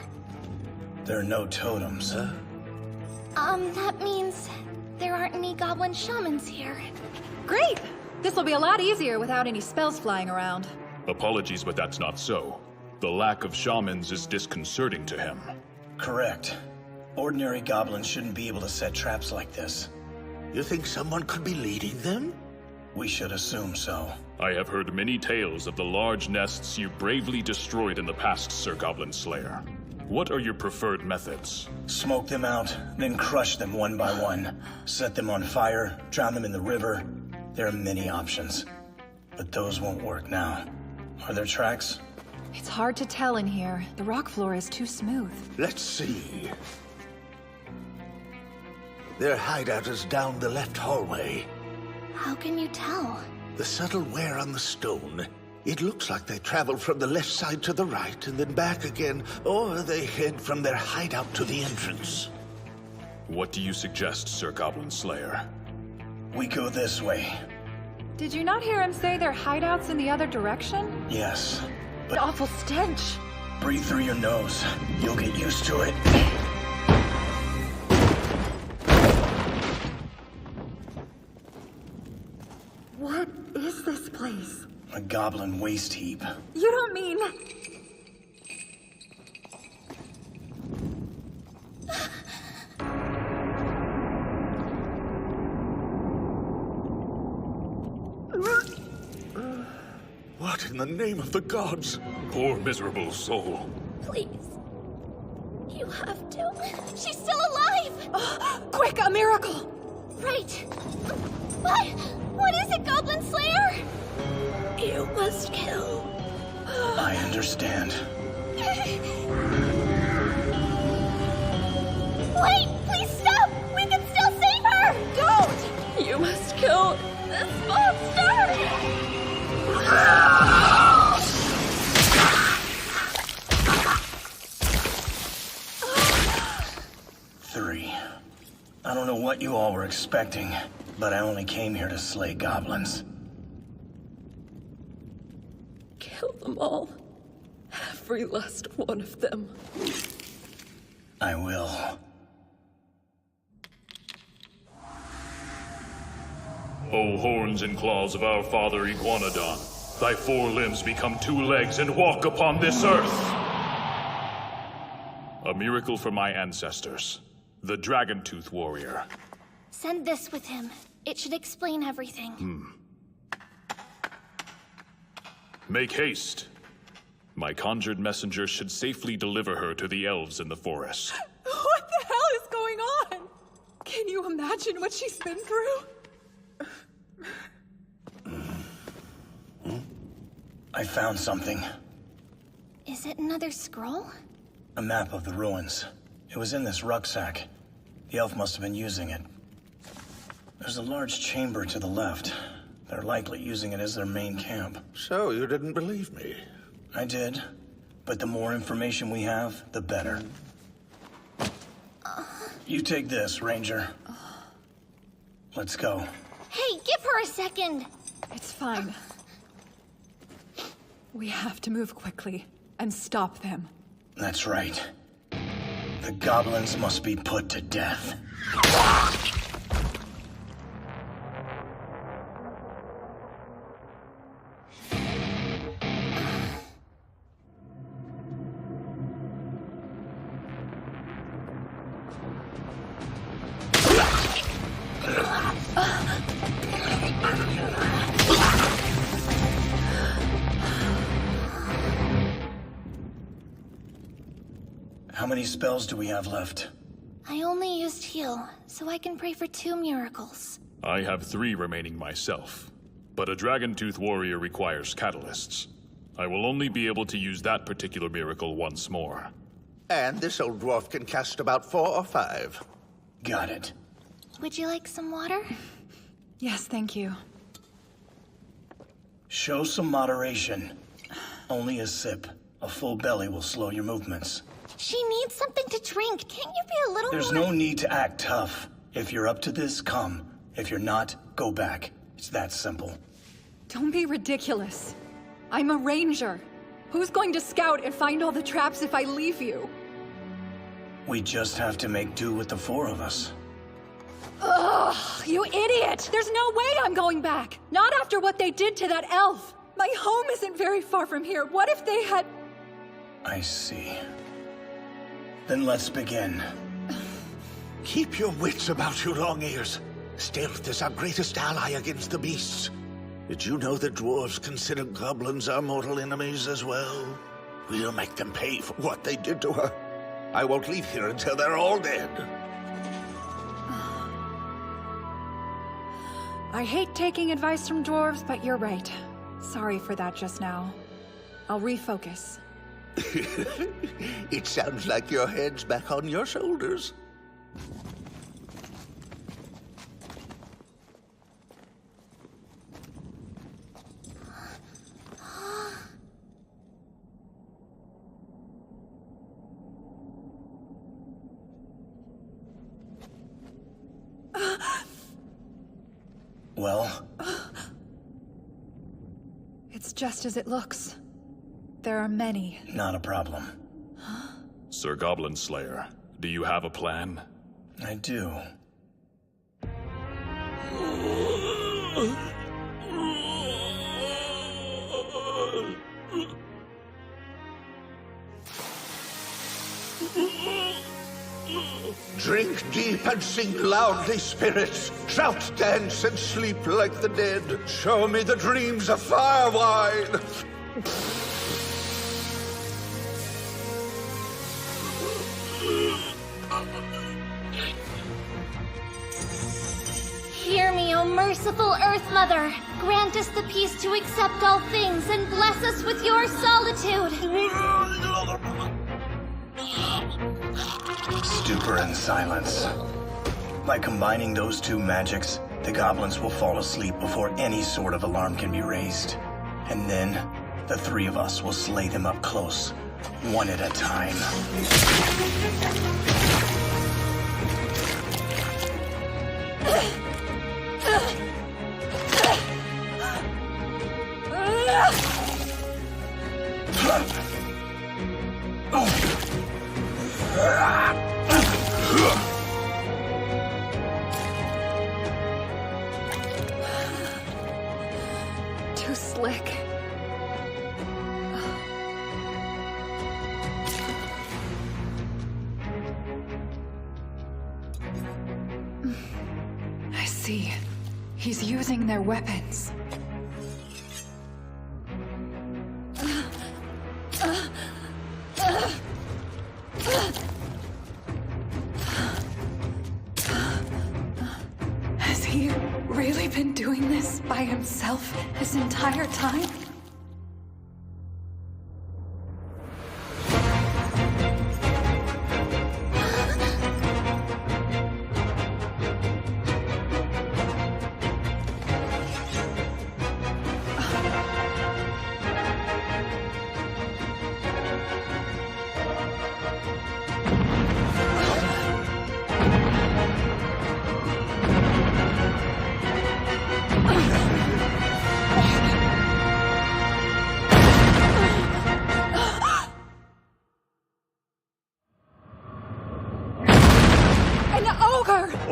There are no totems. That means there aren't any goblin shamans here. Great! This will be a lot easier without any spells flying around. Apologies, but that's not so. The lack of shamans is disconcerting to him. Correct. Ordinary goblins shouldn't be able to set traps like this. You think someone could be leading them? We should assume so. I have heard many tales of the large nests you bravely destroyed in the past, Sir Goblin Slayer. What are your preferred methods? Smoke them out, then crush them one by one. Set them on fire, drown them in the river. There are many options. But those won't work now. Are there tracks? It's hard to tell in here. The rock floor is too smooth. Let's see. Their hideout is down the left hallway. How can you tell? The subtle wear on the stone. It looks like they travel from the left side to the right and then back again, or they head from their hideout to the entrance. What do you suggest, Sir Goblin Slayer? We go this way. Did you not hear him say their hideouts in the other direction? Yes, but... The awful stench! Breathe through your nose. You'll get used to it. What is this place? A goblin waste heap. You don't mean... What in the name of the gods? Poor miserable soul. Please. You have to. She's still alive! Oh, quick, a miracle! Right. What is it, Goblin Slayer? You must kill. I understand. Wait, please stop! We can still save her! Don't! You must kill this monster! 3. I don't know what you all were expecting, but I only came here to slay goblins. Kill them all. Every last one of them. I will. O horns and claws of our father Iguanodon, thy 4 limbs become 2 legs and walk upon this earth! A miracle for my ancestors. The Dragon-Tooth Warrior. Send this with him. It should explain everything. Make haste. My conjured messenger should safely deliver her to the elves in the forest. What the hell is going on? Can you imagine what she's been through? I found something. Is it another scroll? A map of the ruins. It was in this rucksack. The elf must have been using it. There's a large chamber to the left. They're likely using it as their main camp. So you didn't believe me? I did. But the more information we have, the better. You take this, Ranger. Let's go. Hey, give her a second! It's fine. We have to move quickly and stop them. That's right. The goblins must be put to death. How many spells do we have left? I only used heal, so I can pray for 2 miracles. I have 3 remaining myself. But a Dragon-Tooth Warrior requires catalysts. I will only be able to use that particular miracle once more. And this old dwarf can cast about 4 or 5. Got it. Would you like some water? Yes, thank you. Show some moderation. Only a sip. A full belly will slow your movements. She needs something to drink. Can't you be a little There's more... no need to act tough. If you're up to this, come. If you're not, go back. It's that simple. Don't be ridiculous. I'm a ranger. Who's going to scout and find all the traps if I leave you? We just have to make do with the 4 of us. Ugh, you idiot! There's no way I'm going back! Not after what they did to that elf! My home isn't very far from here. What if they had... I see. Then let's begin. Keep your wits about you, Long Ears. Stealth is our greatest ally against the beasts. Did you know that dwarves consider goblins our mortal enemies as well? We'll make them pay for what they did to her. I won't leave here until they're all dead. I hate taking advice from dwarves, but you're right. Sorry for that just now. I'll refocus. It sounds like your head's back on your shoulders. Well? It's just as it looks. There are many. Not a problem. Sir Goblin Slayer, do you have a plan? I do. Drink deep and sing loudly, spirits. Shout, dance, and sleep like the dead. Show me the dreams of fire wine. Hear me, O merciful Earth Mother. Grant us the peace to accept all things and bless us with your solitude. Stupor and silence. By combining those 2 magics, the goblins will fall asleep before any sort of alarm can be raised. And then, the 3 of us will slay them up close, one at a time. Too slick. see. He's using their weapons. Has he really been doing this by himself this entire time?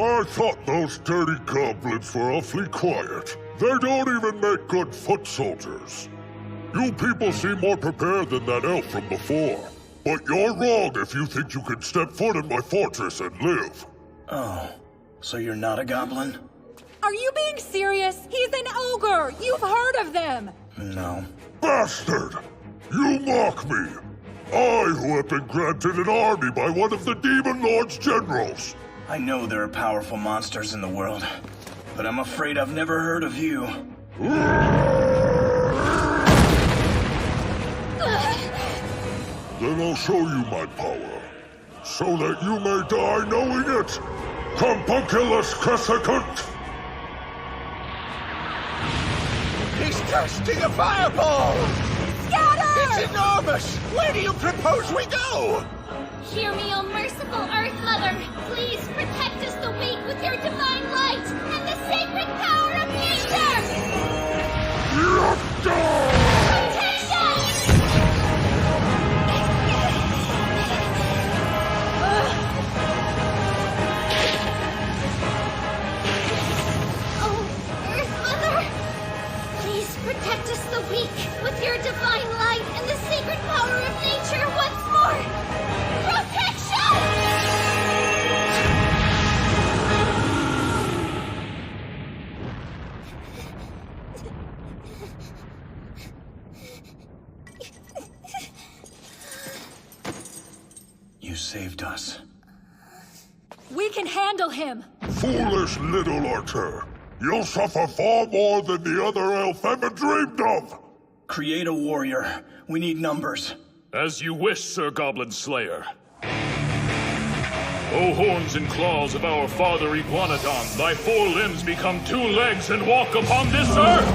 I thought those dirty goblins were awfully quiet. They don't even make good foot soldiers. You people seem more prepared than that elf from before. But you're wrong if you think you can step foot in my fortress and live. Oh, so you're not a goblin? Are you being serious? He's an ogre! You've heard of them! No. Bastard! You mock me! I, who have been granted an army by one of the Demon Lord's generals! I know there are powerful monsters in the world, but I'm afraid I've never heard of you. Then I'll show you my power, so that you may die knowing it! Compunculus Crescicant! He's casting a fireball! Scatter! It's enormous! Where do you propose we go? Hear me, O merciful Earth Mother! Please protect us the weak with your divine light and the sacred power of nature! Protection! Oh, Earth Mother! Please protect us the weak with your divine light and the sacred power of nature once more! You saved us. We can handle him! Foolish little Archer! You'll suffer far more than the other elf ever dreamed of! Create a warrior. We need numbers. As you wish, Sir Goblin Slayer. O horns and claws of our father Iguanodon, thy 4 limbs become 2 legs and walk upon this earth!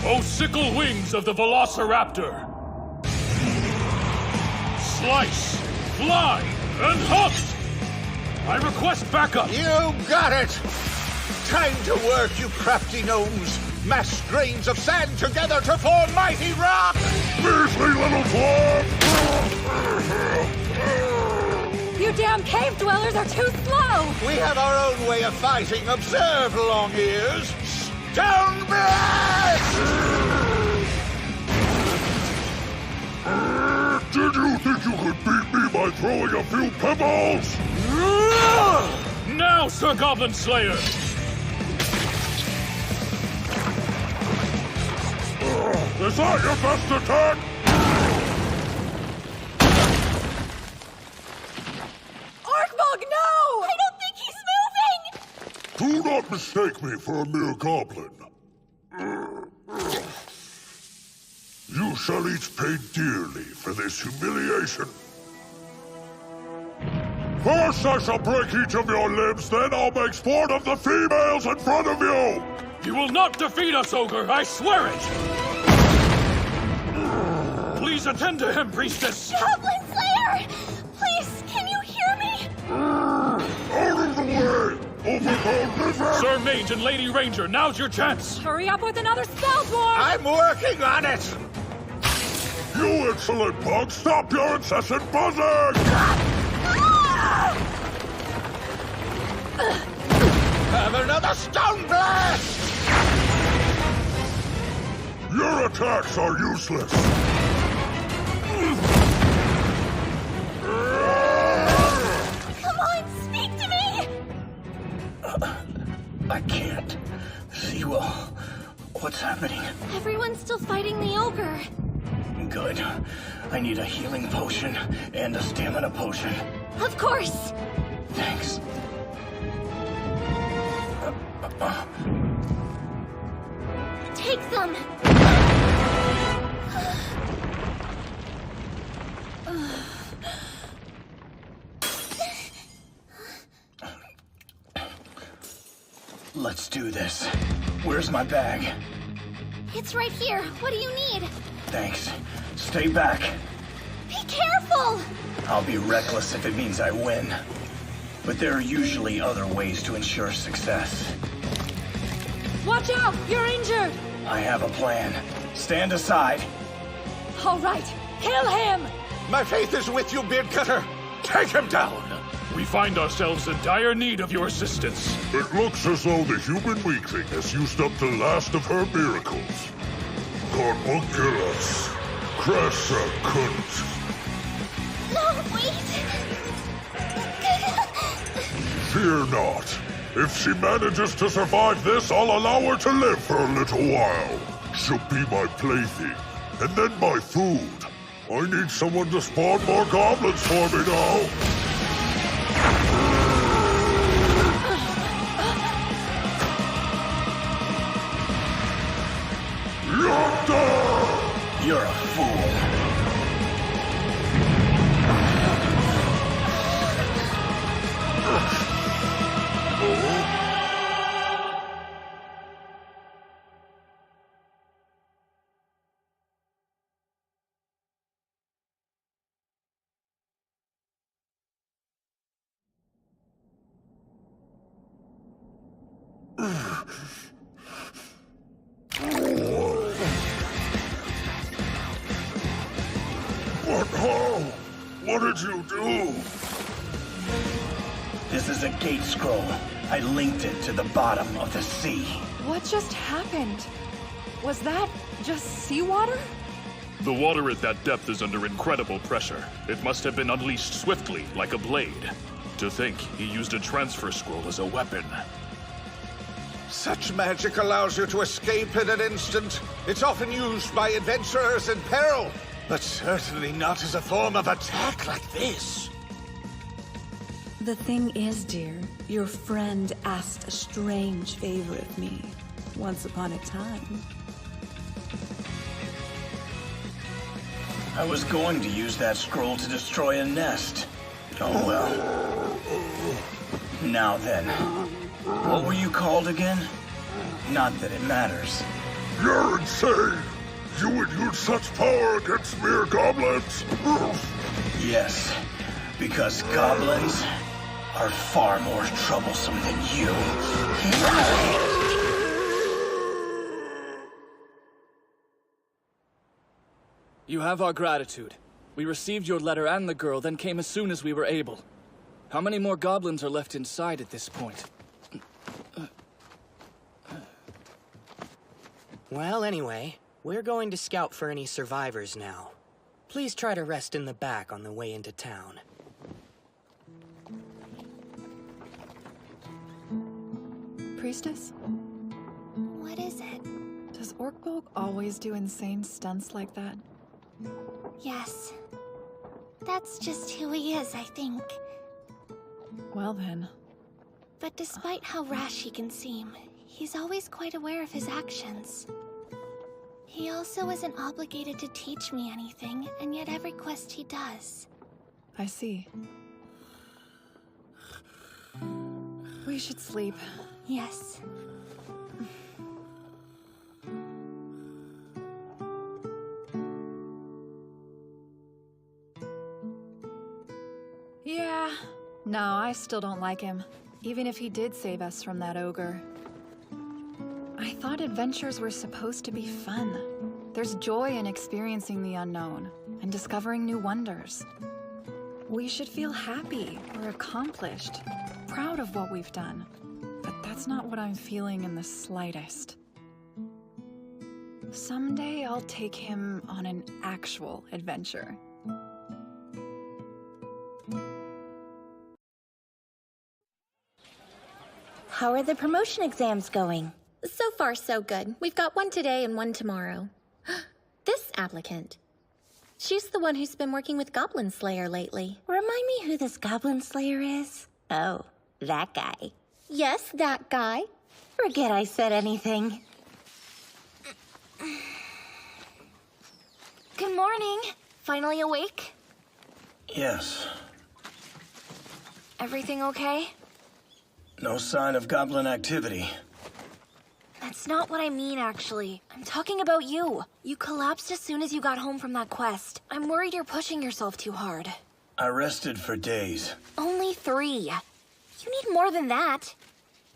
O sickle wings of the Velociraptor! Slice, fly, and hunt! I request backup! You got it! Time to work, you crafty gnomes! Mass grains of sand together to form mighty rock! Measly little dwarf! You damn cave dwellers are too slow! We have our own way of fighting. Observe, long ears! Stone blast! Did you think you could beat me by throwing a few pebbles? Now, Sir Goblin Slayer! Is that your best attack? Arkbog, no! I don't think he's moving! Do not mistake me for a mere goblin. You shall each pay dearly for this humiliation. First I shall break each of your limbs, then I'll make sport of the females in front of you! You will not defeat us, Ogre, I swear it! Please attend to him, Priestess! Goblin Slayer! Please, can you hear me? Out of the way! Over the river! Sir Mage and Lady Ranger, now's your chance! Hurry up with another spell, dwarf! I'm working on it! You insolent pug, stop your incessant buzzing! Have another stone blast! Your attacks are useless! Come on, speak to me! I can't. See, well, what's happening? Everyone's still fighting the ogre. Good. I need a healing potion and a stamina potion. Of course. Thanks. Take them. Let's do this. Where's my bag? It's right here. What do you need? Thanks. Stay back. Be careful! I'll be reckless if it means I win. But there are usually other ways to ensure success. Watch out! You're injured! I have a plan. Stand aside. All right, kill him! My faith is with you, Beard Cutter. Take him down! We find ourselves in dire need of your assistance. It looks as though the human weakling has used up the last of her miracles. Carbunculus. Cressa cunt. No, wait! Fear not. If she manages to survive this, I'll allow her to live for a little while. She'll be my plaything, and then my food. I need someone to spawn more goblins for me now. You're a fool. What did you do? This is a gate scroll. I linked it to the bottom of the sea. What just happened? Was that just seawater? The water at that depth is under incredible pressure. It must have been unleashed swiftly, like a blade. To think he used a transfer scroll as a weapon. Such magic allows you to escape in an instant. It's often used by adventurers in peril, but certainly not as a form of attack like this. The thing is, dear, your friend asked a strange favor of me once upon a time. I was going to use that scroll to destroy a nest. Oh well. Now then, what were you called again? Not that it matters. You're insane! You would use such power against mere goblins? Yes, because goblins are far more troublesome than you. You have our gratitude. We received your letter and the girl, then came as soon as we were able. How many more goblins are left inside at this point? Well, anyway, we're going to scout for any survivors now. Please try to rest in the back on the way into town. Priestess? What is it? Does Orkbolg always do insane stunts like that? Yes. That's just who he is, I think. Well then. But despite how rash he can seem, he's always quite aware of his actions. He also isn't obligated to teach me anything, and yet every quest he does. I see. We should sleep. Yes. Yeah. No, I still don't like him. Even if he did save us from that ogre. I thought adventures were supposed to be fun. There's joy in experiencing the unknown and discovering new wonders. We should feel happy or accomplished, proud of what we've done. But that's not what I'm feeling in the slightest. Someday I'll take him on an actual adventure. How are the promotion exams going? So far, so good. We've got one today and one tomorrow. This applicant. She's the one who's been working with Goblin Slayer lately. Remind me who this Goblin Slayer is? Oh, that guy. Yes, that guy. Forget I said anything. Good morning. Finally awake? Yes. Everything okay? No sign of goblin activity. That's not what I mean, actually. I'm talking about you. You collapsed as soon as you got home from that quest. I'm worried you're pushing yourself too hard. I rested for days. Only 3. You need more than that.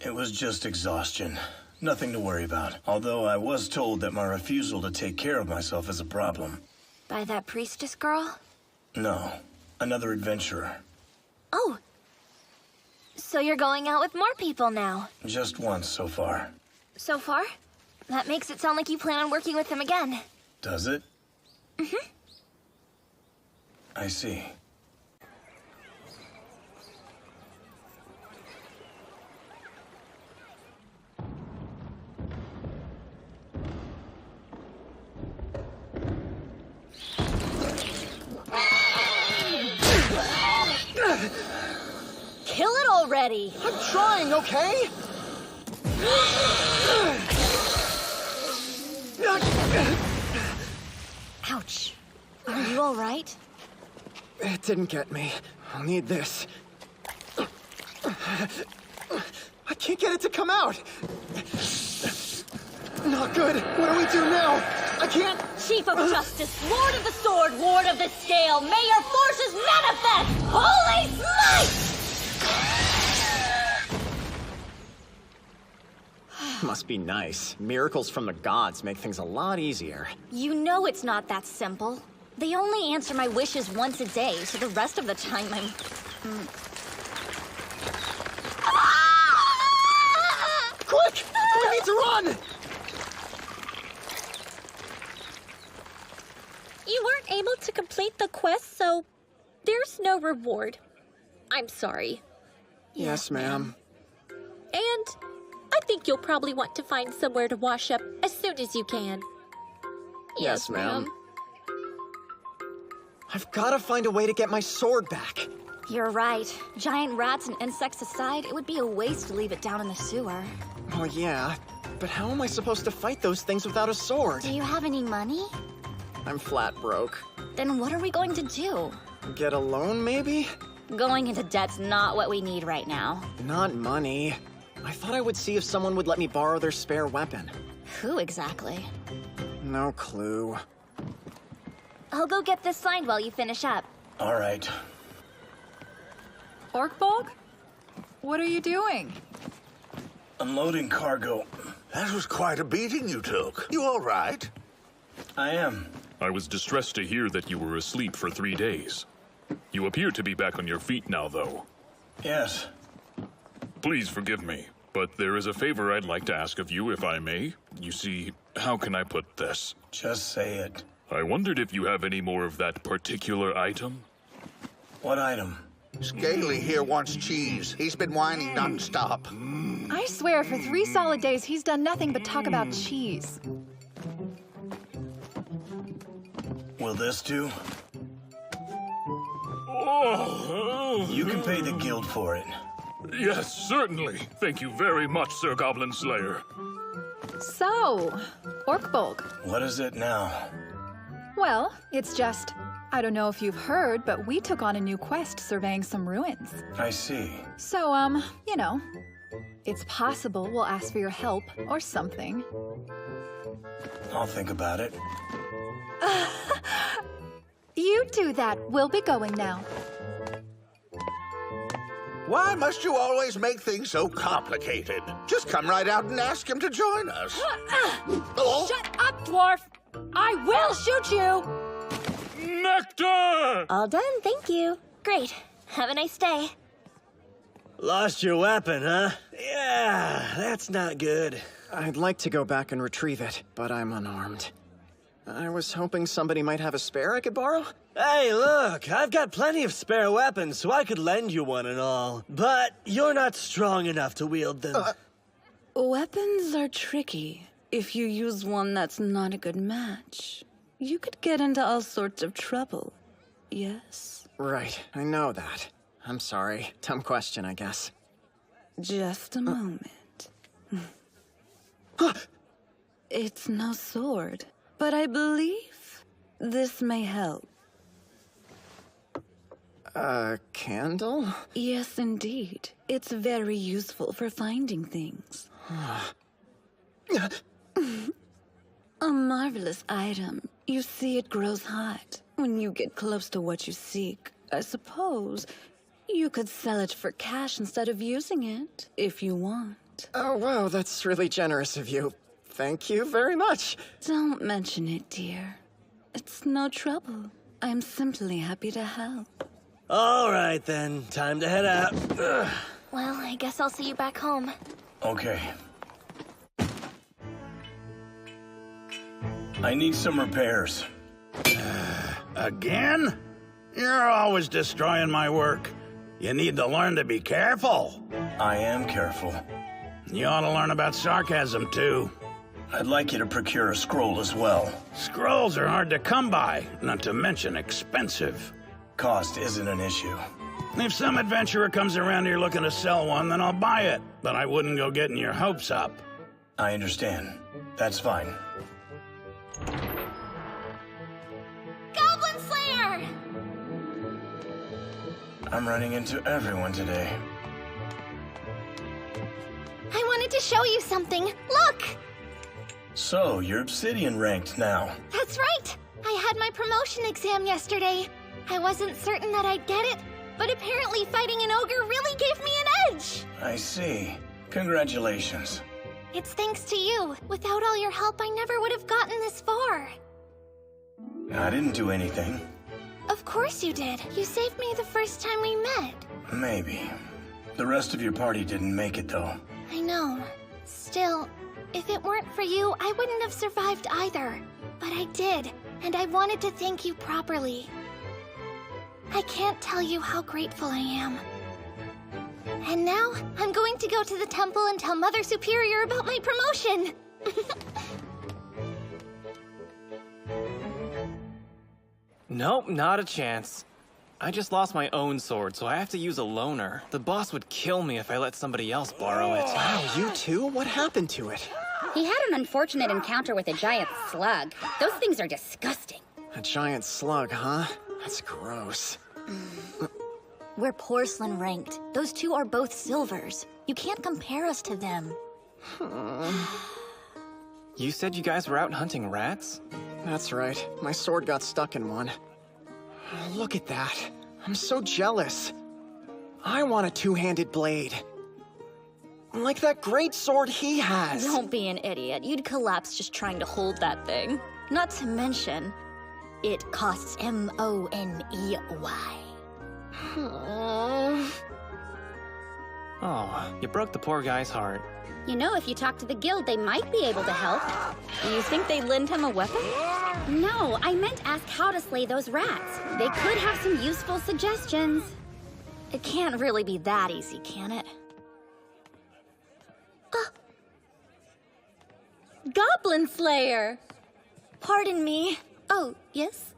It was just exhaustion. Nothing to worry about. Although I was told that my refusal to take care of myself is a problem. By that priestess girl? No, another adventurer. Oh. So you're going out with more people now? Just once so far. So far? That makes it sound like you plan on working with them again. Does it? Mm-hmm. I see. Kill it already! I'm trying, okay? Ouch. Are you alright? It didn't get me. I'll need this. I can't get it to come out! Not good. What do we do now? I can't... Chief of Justice, Lord of the Sword, Lord of the Scale, may your forces manifest! Holy smite! Must be nice. Miracles from the gods make things a lot easier. You know it's not that simple. They only answer my wishes once a day, so the rest of the time I'm... Quick! We need to run! You weren't able to complete the quest, so there's no reward. I'm sorry. Yes, ma'am. And I think you'll probably want to find somewhere to wash up as soon as you can. Yes, ma'am. I've got to find a way to get my sword back. You're right. Giant rats and insects aside, it would be a waste to leave it down in the sewer. Well, yeah, but how am I supposed to fight those things without a sword? Do you have any money? I'm flat broke. Then what are we going to do? Get a loan, maybe? Going into debt's not what we need right now. Not money. I thought I would see if someone would let me borrow their spare weapon. Who exactly? No clue. I'll go get this signed while you finish up. All right. Orkbolg? What are you doing? Unloading cargo. That was quite a beating you took. You all right? I am. I was distressed to hear that you were asleep for 3 days. You appear to be back on your feet now, though. Yes. Please forgive me, but there is a favor I'd like to ask of you, if I may. You see, how can I put this? Just say it. I wondered if you have any more of that particular item? What item? Scaly here wants cheese. He's been whining non-stop. I swear, for 3 solid days, he's done nothing but talk about cheese. Will this do? Oh. You can pay the guild for it. Yes, certainly. Thank you very much, Sir Goblin Slayer. So, Orkbolg. What is it now? Well, it's just... I don't know if you've heard, but we took on a new quest surveying some ruins. I see. So, you know, it's possible we'll ask for your help or something. I'll think about it. You do that. We'll be going now. Why must you always make things so complicated? Just come right out and ask him to join us. Oh. Shut up, dwarf! I will shoot you! Nectar! All done, thank you. Great. Have a nice day. Lost your weapon, huh? Yeah, that's not good. I'd like to go back and retrieve it, but I'm unarmed. I was hoping somebody might have a spare I could borrow. Hey, look, I've got plenty of spare weapons, so I could lend you one and all. But you're not strong enough to wield them. Weapons are tricky. If you use one that's not a good match, you could get into all sorts of trouble. Yes? Right, I know that. I'm sorry. Dumb question, I guess. Just a moment. It's no sword, but I believe this may help. A candle? Yes, indeed. It's very useful for finding things. A marvelous item. You see, it grows hot. When you get close to what you seek, I suppose you could sell it for cash instead of using it, if you want. Oh, wow, that's really generous of you. Thank you very much. Don't mention it, dear. It's no trouble. I'm simply happy to help. All right, then. Time to head out. Ugh. Well, I guess I'll see you back home. Okay. I need some repairs. Again? You're always destroying my work. You need to learn to be careful. I am careful. You ought to learn about sarcasm, too. I'd like you to procure a scroll as well. Scrolls are hard to come by, not to mention expensive. Cost isn't an issue. If some adventurer comes around here looking to sell one, then I'll buy it. But I wouldn't go getting your hopes up. I understand. That's fine. Goblin Slayer! I'm running into everyone today. I wanted to show you something. Look! So, you're Obsidian ranked now. That's right! I had my promotion exam yesterday. I wasn't certain that I'd get it, but apparently fighting an ogre really gave me an edge! I see. Congratulations. It's thanks to you. Without all your help, I never would have gotten this far. I didn't do anything. Of course you did. You saved me the first time we met. Maybe. The rest of your party didn't make it, though. I know. Still, if it weren't for you, I wouldn't have survived either. But I did, and I wanted to thank you properly. I can't tell you how grateful I am. And now, I'm going to go to the temple and tell Mother Superior about my promotion! Nope, not a chance. I just lost my own sword, so I have to use a loaner. The boss would kill me if I let somebody else borrow it. Wow, you too? What happened to it? He had an unfortunate encounter with a giant slug. Those things are disgusting. A giant slug, huh? That's gross. We're porcelain ranked. Those two are both silvers. You can't compare us to them. You said you guys were out hunting rats? That's right. My sword got stuck in one. Look at that. I'm so jealous. I want a two-handed blade. Like that great sword he has. Don't be an idiot. You'd collapse just trying to hold that thing. Not to mention, it costs M-O-N-E-Y. Oh, you broke the poor guy's heart. You know, if you talk to the guild, they might be able to help. You think they'd lend him a weapon? No, I meant ask how to slay those rats. They could have some useful suggestions. It can't really be that easy, can it? Goblin Slayer! Pardon me. Oh, yes?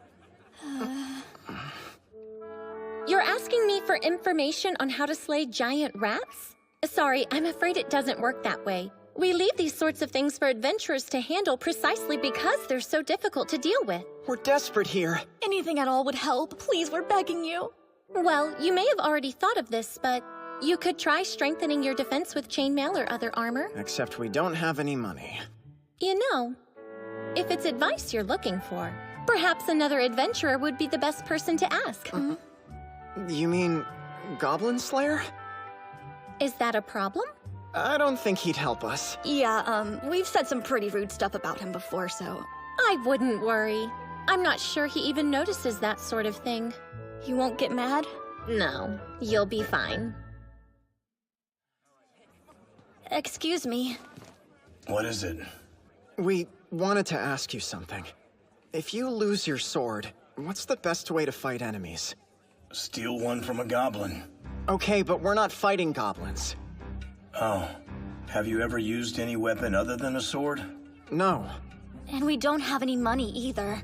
You're asking me for information on how to slay giant rats? Sorry, I'm afraid it doesn't work that way. We leave these sorts of things for adventurers to handle precisely because they're so difficult to deal with. We're desperate here. Anything at all would help. Please, we're begging you. Well, you may have already thought of this, but you could try strengthening your defense with chainmail or other armor. Except we don't have any money. You know, if it's advice you're looking for, perhaps another adventurer would be the best person to ask. You mean Goblin Slayer? Is that a problem? I don't think he'd help us. Yeah, we've said some pretty rude stuff about him before, so... I wouldn't worry. I'm not sure he even notices that sort of thing. He won't get mad? No, you'll be fine. Excuse me. What is it? We wanted to ask you something. If you lose your sword, what's the best way to fight enemies? Steal one from a goblin. Okay, but we're not fighting goblins. Oh. Have you ever used any weapon other than a sword? No. And we don't have any money either.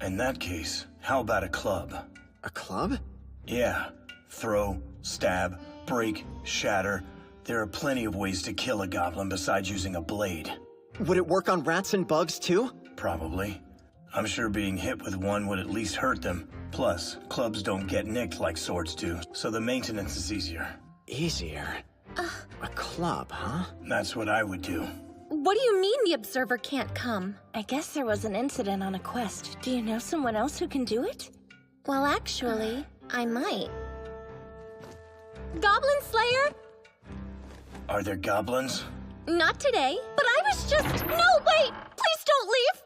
In that case, how about a club? A club? Yeah. Throw, stab, break, shatter. There are plenty of ways to kill a goblin besides using a blade. Would it work on rats and bugs too? Probably. I'm sure being hit with one would at least hurt them. Plus, clubs don't get nicked like swords do, so the maintenance is easier. Easier? A club, huh? That's what I would do. What do you mean the Observer can't come? I guess there was an incident on a quest. Do you know someone else who can do it? Well, actually, I might. Goblin Slayer? Are there goblins? Not today, but I was just... No, wait! Please don't leave!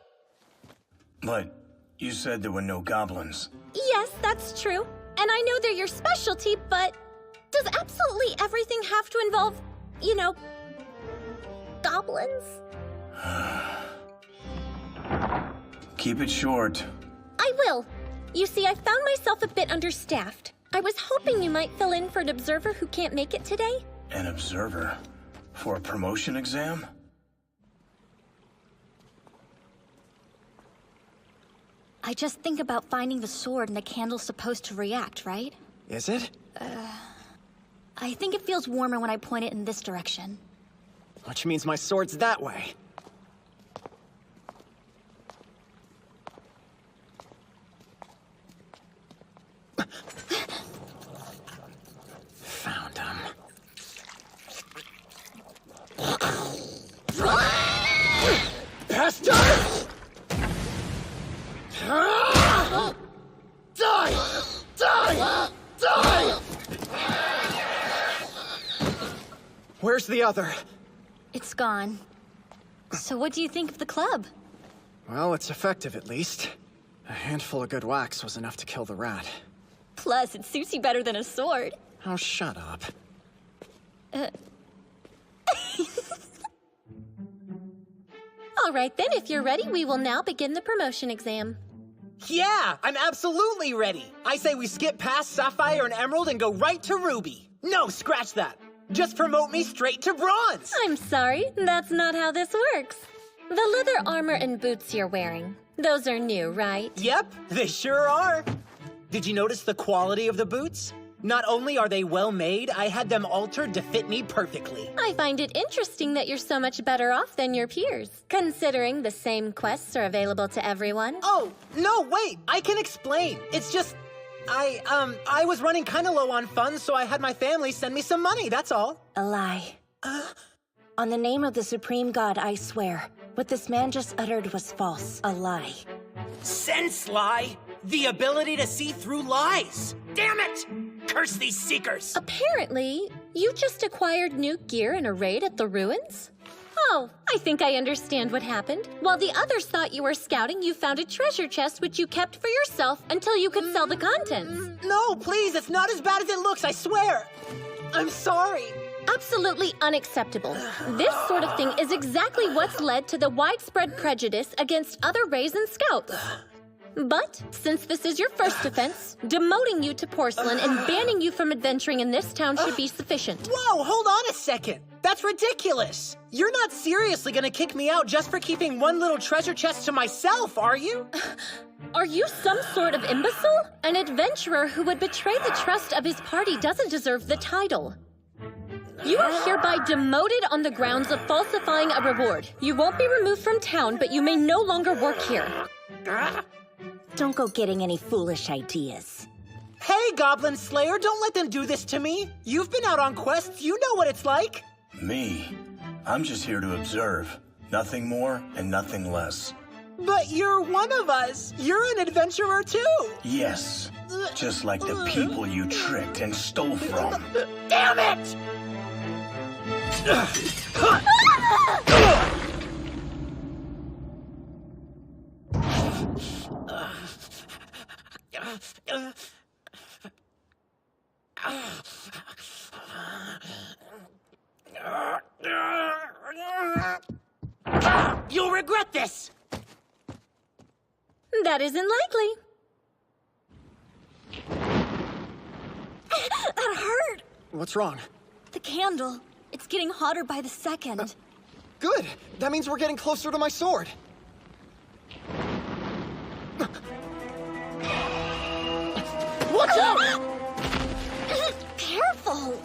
But you said there were no goblins. Yes, that's true. And I know they're your specialty, but... Does absolutely everything have to involve, you know, goblins? Keep it short. I will. You see, I found myself a bit understaffed. I was hoping you might fill in for an observer who can't make it today. An observer? For a promotion exam? I just think about finding the sword and the candle's supposed to react, right? Is it? I think it feels warmer when I point it in this direction. Which means my sword's that way. Found him. Bastard! Die! Die! Die! Where's the other? It's gone. So what do you think of the club? Well, it's effective at least. A handful of good whacks was enough to kill the rat. Plus, it suits you better than a sword. Oh, shut up. All right then, if you're ready, we will now begin the promotion exam. Yeah, I'm absolutely ready. I say we skip past Sapphire and Emerald and go right to Ruby. No, scratch that. Just promote me straight to Bronze. I'm sorry, that's not how this works. The leather armor and boots you're wearing, those are new, right? Yep, they sure are. Did you notice the quality of the boots? Not only are they well made, I had them altered to fit me perfectly. I find it interesting that you're so much better off than your peers, considering the same quests are available to everyone. Oh, no, wait, I can explain. It's just, I was running kind of low on funds, so I had my family send me some money, that's all. A lie. On the name of the Supreme God, I swear. What this man just uttered was false. A lie. Sense lie? The ability to see through lies. Damn it! Curse these seekers! Apparently, you just acquired new gear in a raid at the ruins? Oh, I think I understand what happened. While the others thought you were scouting, you found a treasure chest which you kept for yourself until you could sell the contents. No, please, it's not as bad as it looks, I swear! I'm sorry. Absolutely unacceptable. This sort of thing is exactly what's led to the widespread prejudice against other raids and scouts. But, since this is your first offense, demoting you to porcelain and banning you from adventuring in this town should be sufficient. Whoa, hold on a second. That's ridiculous. You're not seriously gonna kick me out just for keeping one little treasure chest to myself, are you? Are you some sort of imbecile? An adventurer who would betray the trust of his party doesn't deserve the title. You are hereby demoted on the grounds of falsifying a reward. You won't be removed from town, but you may no longer work here. Don't go getting any foolish ideas. Hey, Goblin Slayer, don't let them do this to me. You've been out on quests, you know what it's like. Me? I'm just here to observe. Nothing more and nothing less. But you're one of us. You're an adventurer too. Yes, just like the people you tricked and stole from. Damn it! You'll regret this! That isn't likely. That hurt! What's wrong? The candle. It's getting hotter by the second. Good! That means we're getting closer to my sword. Watch out! Careful!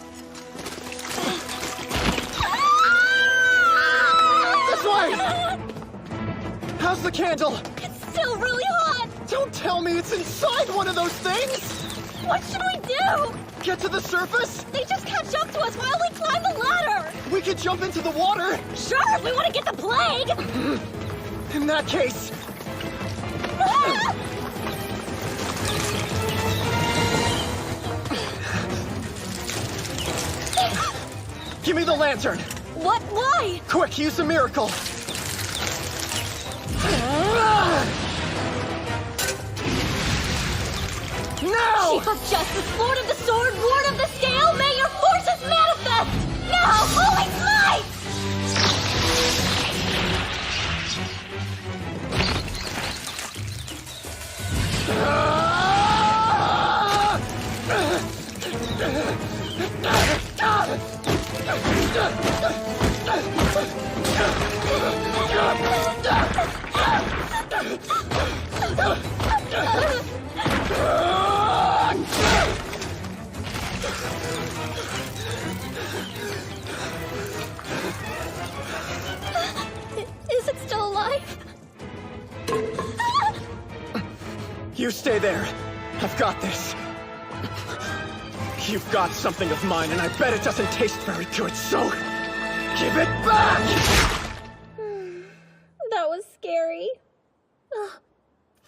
This way! How's the candle? It's still really hot! Don't tell me it's inside one of those things! What should we do? Get to the surface? They just catch up to us while we climb the ladder! We could jump into the water! Sure, if we want to get the plague! In that case... Give me the lantern! What? Why? Quick, use a miracle! Now! Chief of Justice, Lord of the Sword, Ward of the Scale, may your forces manifest! Now, holy smite! Is it still alive? You stay there. I've got this. You've got something of mine, and I bet it doesn't taste very good, so... give it back! That was scary.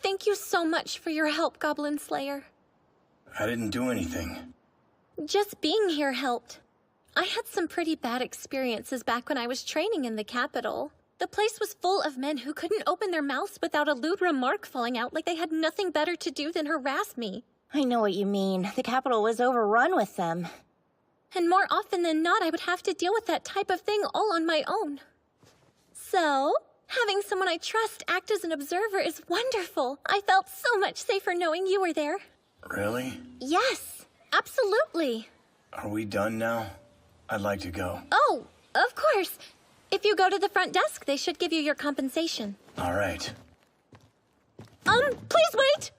Thank you so much for your help, Goblin Slayer. I didn't do anything. Just being here helped. I had some pretty bad experiences back when I was training in the capital. The place was full of men who couldn't open their mouths without a lewd remark falling out like they had nothing better to do than harass me. I know what you mean. The capital was overrun with them. And more often than not, I would have to deal with that type of thing all on my own. So, having someone I trust act as an observer is wonderful. I felt so much safer knowing you were there. Really? Yes, absolutely. Are we done now? I'd like to go. Oh, of course. If you go to the front desk, they should give you your compensation. All right. Please wait!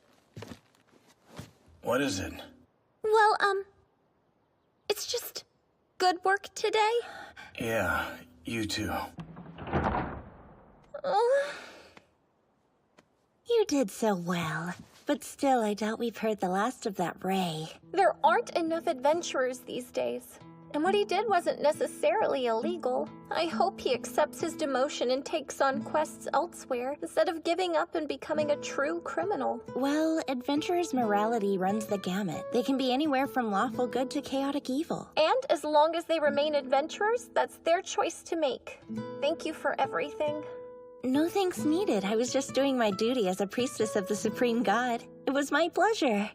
What is it? Well, it's just good work today. Yeah, you too. You did so well. But still, I doubt we've heard the last of that Ray. There aren't enough adventurers these days. And what he did wasn't necessarily illegal. I hope he accepts his demotion and takes on quests elsewhere, instead of giving up and becoming a true criminal. Well, adventurers' morality runs the gamut. They can be anywhere from lawful good to chaotic evil. And as long as they remain adventurers, that's their choice to make. Thank you for everything. No thanks needed. I was just doing my duty as a priestess of the Supreme God. It was my pleasure.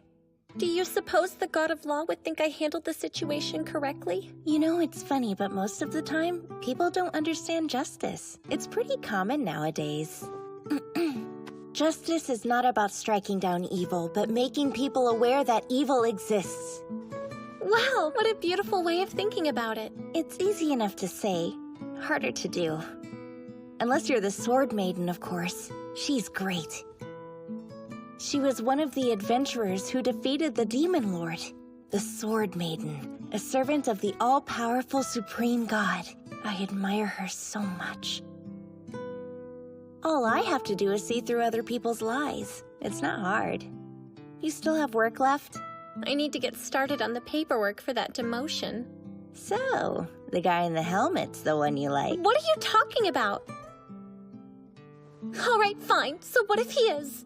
Do you suppose the God of Law would think I handled the situation correctly? You know, it's funny, but most of the time, people don't understand justice. It's pretty common nowadays. Justice is not about striking down evil, but making people aware that evil exists. Wow, what a beautiful way of thinking about it. It's easy enough to say, harder to do. Unless you're the Sword Maiden, of course. She's great. She was one of the adventurers who defeated the Demon Lord, the Sword Maiden, a servant of the all-powerful Supreme God. I admire her so much. All I have to do is see through other people's lies. It's not hard. You still have work left? I need to get started on the paperwork for that demotion. So, the guy in the helmet's the one you like. What are you talking about? All right, fine. So what if he is?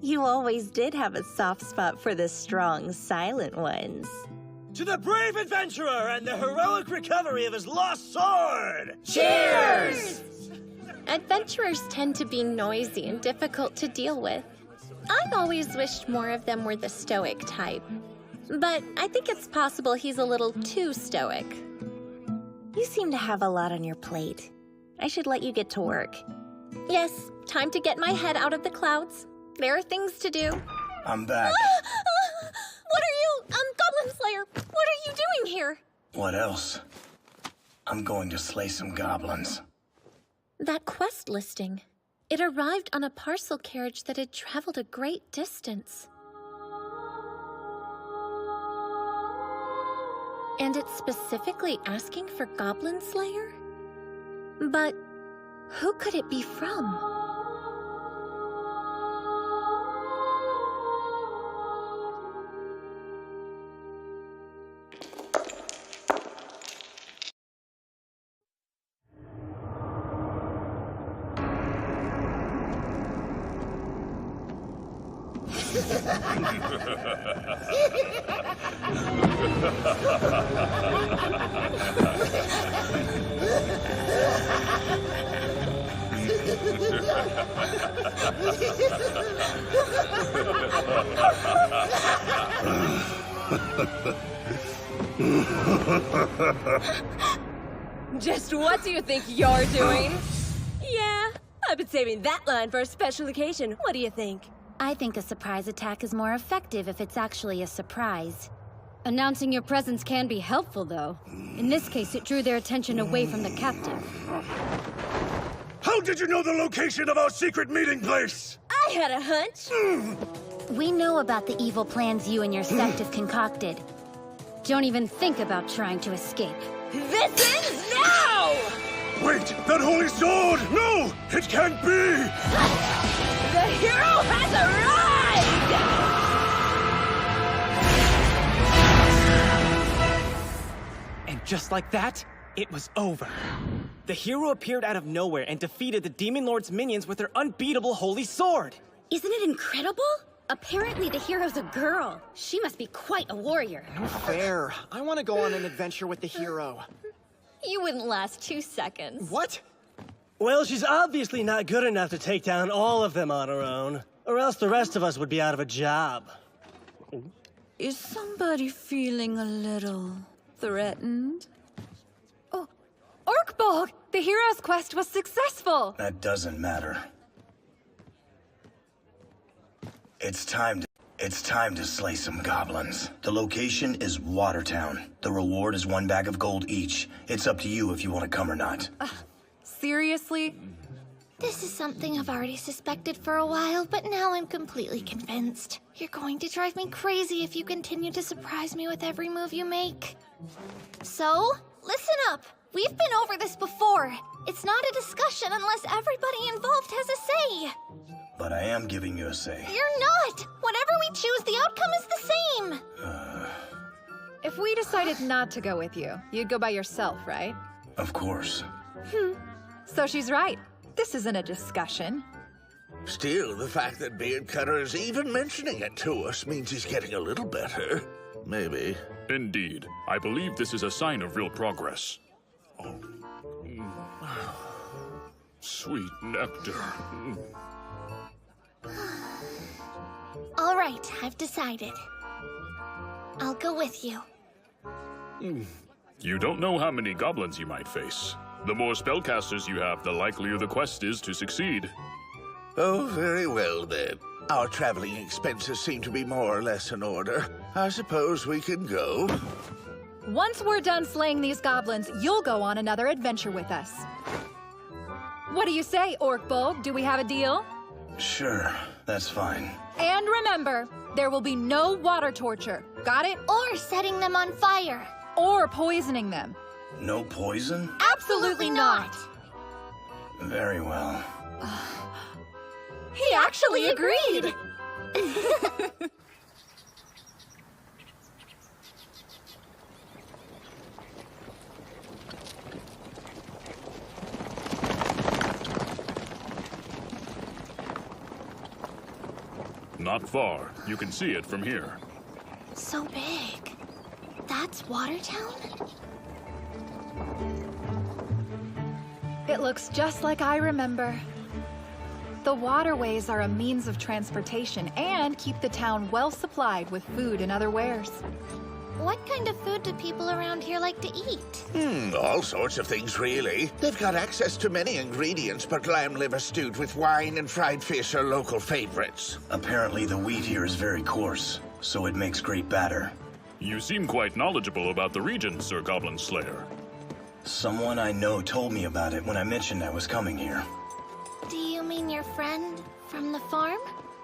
You always did have a soft spot for the strong, silent ones. To the brave adventurer and the heroic recovery of his lost sword! Cheers! Adventurers tend to be noisy and difficult to deal with. I've always wished more of them were the stoic type. But I think it's possible he's a little too stoic. You seem to have a lot on your plate. I should let you get to work. Yes, time to get my head out of the clouds. There are things to do. I'm back. What are you, Goblin Slayer? What are you doing here? What else? I'm going to slay some goblins. That quest listing. It arrived on a parcel carriage that had traveled a great distance. And it's specifically asking for Goblin Slayer? But who could it be from? Just what do you think you're doing? Yeah, I've been saving that line for a special occasion. What do you think? I think a surprise attack is more effective if it's actually a surprise. Announcing your presence can be helpful, though. In this case, it drew their attention away from the captive. How did you know the location of our secret meeting place? I had a hunch. We know about the evil plans you and your sect have concocted. Don't even think about trying to escape. This ends now! Wait! That holy sword! No! It can't be! The hero has arrived! And just like that, it was over. The hero appeared out of nowhere and defeated the Demon Lord's minions with her unbeatable holy sword. Isn't it incredible? Apparently the hero's a girl. She must be quite a warrior. No fair. I want to go on an adventure with the hero. You wouldn't last 2 seconds. What? Well, she's obviously not good enough to take down all of them on her own, or else the rest of us would be out of a job. Is somebody feeling a little threatened? Oh, Orkbog! The hero's quest was successful! That doesn't matter. It's time to slay some goblins. The location is Watertown. The reward is 1 bag of gold each. It's up to you if you want to come or not. Seriously? This is something I've already suspected for a while, but now I'm completely convinced. You're going to drive me crazy if you continue to surprise me with every move you make. So, listen up. We've been over this before. It's not a discussion unless everybody involved has a say. But I am giving you a say. You're not! Whatever we choose, the outcome is the same! If we decided not to go with you, you'd go by yourself, right? Of course. So she's right. This isn't a discussion. Still, the fact that Beardcutter is even mentioning it to us means he's getting a little better. Maybe. Indeed. I believe this is a sign of real progress. Sweet nectar. All right, I've decided. I'll go with you. You don't know how many goblins you might face. The more spellcasters you have, the likelier the quest is to succeed. Oh, very well then. Our traveling expenses seem to be more or less in order. I suppose we can go. Once we're done slaying these goblins, you'll go on another adventure with us. What do you say, Orkbog? Do we have a deal? Sure, that's fine. And remember, there will be no water torture. Got it? Or setting them on fire. Or poisoning them. No poison? Absolutely not. Very well. He actually agreed. Not far. You can see it from here. So big. That's Watertown? It looks just like I remember. The waterways are a means of transportation and keep the town well supplied with food and other wares. What kind of food do people around here like to eat? All sorts of things, really. They've got access to many ingredients, but lamb liver stewed with wine and fried fish are local favorites. Apparently the wheat here is very coarse, so it makes great batter. You seem quite knowledgeable about the region, Sir Goblin Slayer. Someone I know told me about it when I mentioned I was coming here. Do you mean your friend from the farm?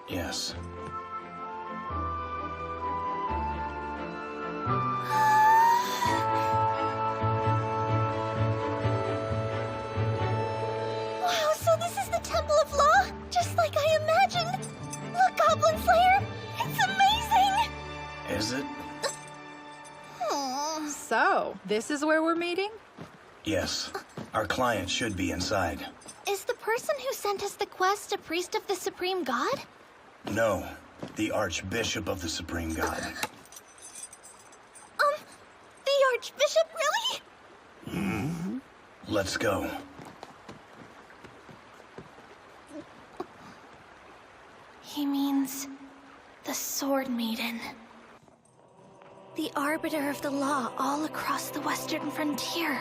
Yes. Wow, so this is the Temple of Law? Just like I imagined? Look, Goblin Slayer! It's amazing! Is it? So, this is where we're meeting? Yes. Our client should be inside. Is the person who sent us the quest a priest of the Supreme God? No, the Archbishop of the Supreme God. The Archbishop, really? Mm-hmm. Let's go. He means the Sword Maiden. The arbiter of the law all across the western frontier.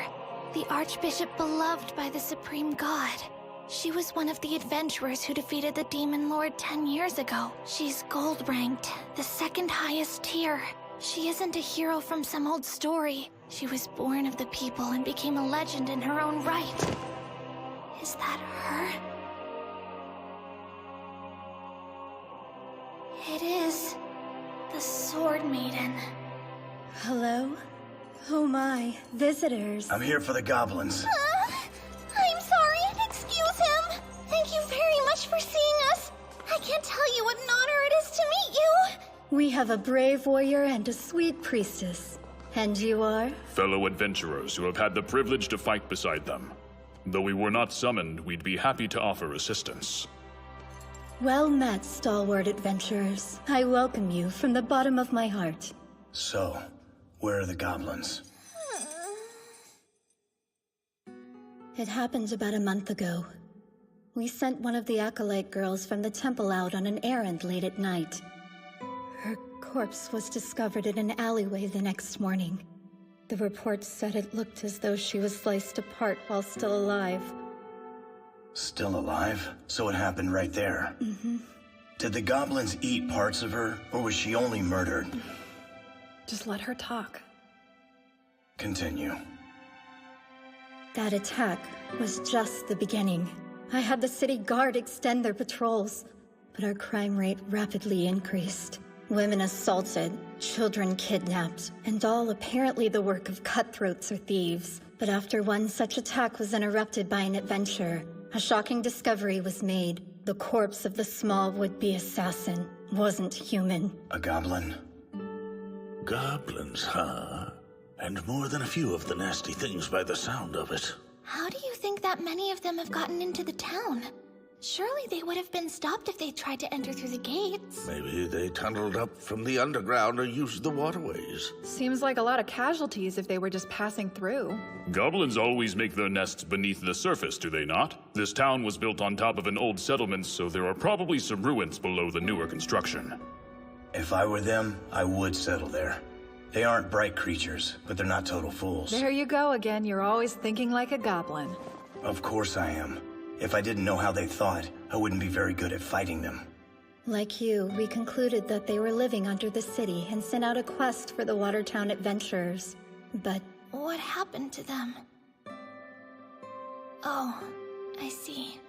The Archbishop beloved by the Supreme God. She was one of the adventurers who defeated the Demon Lord 10 years ago. She's gold ranked, the second highest tier. She isn't a hero from some old story. She was born of the people and became a legend in her own right. Is that her? It is the Sword Maiden. Hello? Oh my, visitors. I'm here for the goblins. I'm sorry. Excuse him. Thank you very much for seeing us. I can't tell you what an honor it is to meet you. We have a brave warrior and a sweet priestess. And you are? Fellow adventurers who have had the privilege to fight beside them. Though we were not summoned, we'd be happy to offer assistance. Well met, stalwart adventurers. I welcome you from the bottom of my heart. So, where are the goblins? It happened about a month ago. We sent one of the acolyte girls from the temple out on an errand late at night. Her corpse was discovered in an alleyway the next morning. The reports said it looked as though she was sliced apart while still alive. Still alive? So it happened right there. Mm-hmm. Did the goblins eat parts of her, or was she only murdered? Just let her talk. Continue. That attack was just the beginning. I had the city guard extend their patrols, but our crime rate rapidly increased. Women assaulted, children kidnapped, and all apparently the work of cutthroats or thieves. But after one such attack was interrupted by an adventurer, a shocking discovery was made. The corpse of the small would-be assassin wasn't human. A goblin? Goblins, huh? And more than a few of the nasty things by the sound of it. How do you think that many of them have gotten into the town? Surely they would have been stopped if they tried to enter through the gates. Maybe they tunneled up from the underground or used the waterways. Seems like a lot of casualties if they were just passing through. Goblins always make their nests beneath the surface, do they not? This town was built on top of an old settlement, so there are probably some ruins below the newer construction. If I were them, I would settle there. They aren't bright creatures, but they're not total fools. There you go again. You're always thinking like a goblin. Of course I am. If I didn't know how they thought, I wouldn't be very good at fighting them. Like you, we concluded that they were living under the city and sent out a quest for the Watertown adventurers. But what happened to them? Oh, I see.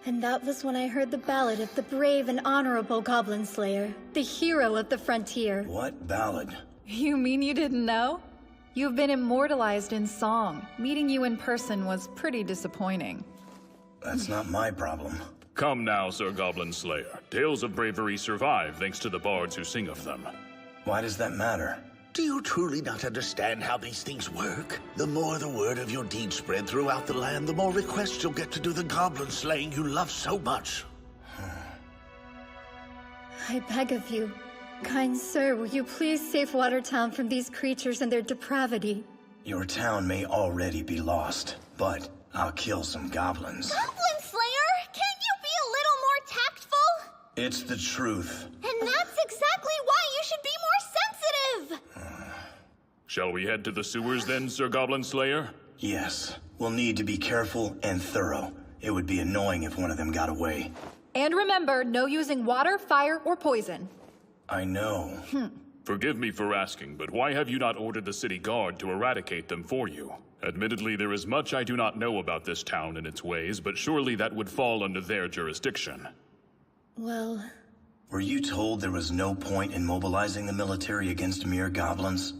And that was when I heard the ballad of the brave and honorable Goblin Slayer, the hero of the frontier. What ballad? You mean you didn't know? You've been immortalized in song. Meeting you in person was pretty disappointing. That's not my problem. Come now, Sir Goblin Slayer. Tales of bravery survive thanks to the bards who sing of them. Why does that matter? Do you truly not understand how these things work? The more the word of your deed spread throughout the land, the more requests you'll get to do the goblin slaying you love so much. I beg of you, kind sir, will you please save Watertown from these creatures and their depravity? Your town may already be lost, but I'll kill some goblins. Goblin Slayer, can't you be a little more tactful? It's the truth. And that's exactly why you should be more sensitive! Shall we head to the sewers then, Sir Goblin Slayer? Yes. We'll need to be careful and thorough. It would be annoying if one of them got away. And remember, no using water, fire, or poison. I know. Forgive me for asking, but why have you not ordered the city guard to eradicate them for you? Admittedly, there is much I do not know about this town and its ways, but surely that would fall under their jurisdiction. Well... Were you told there was no point in mobilizing the military against mere goblins?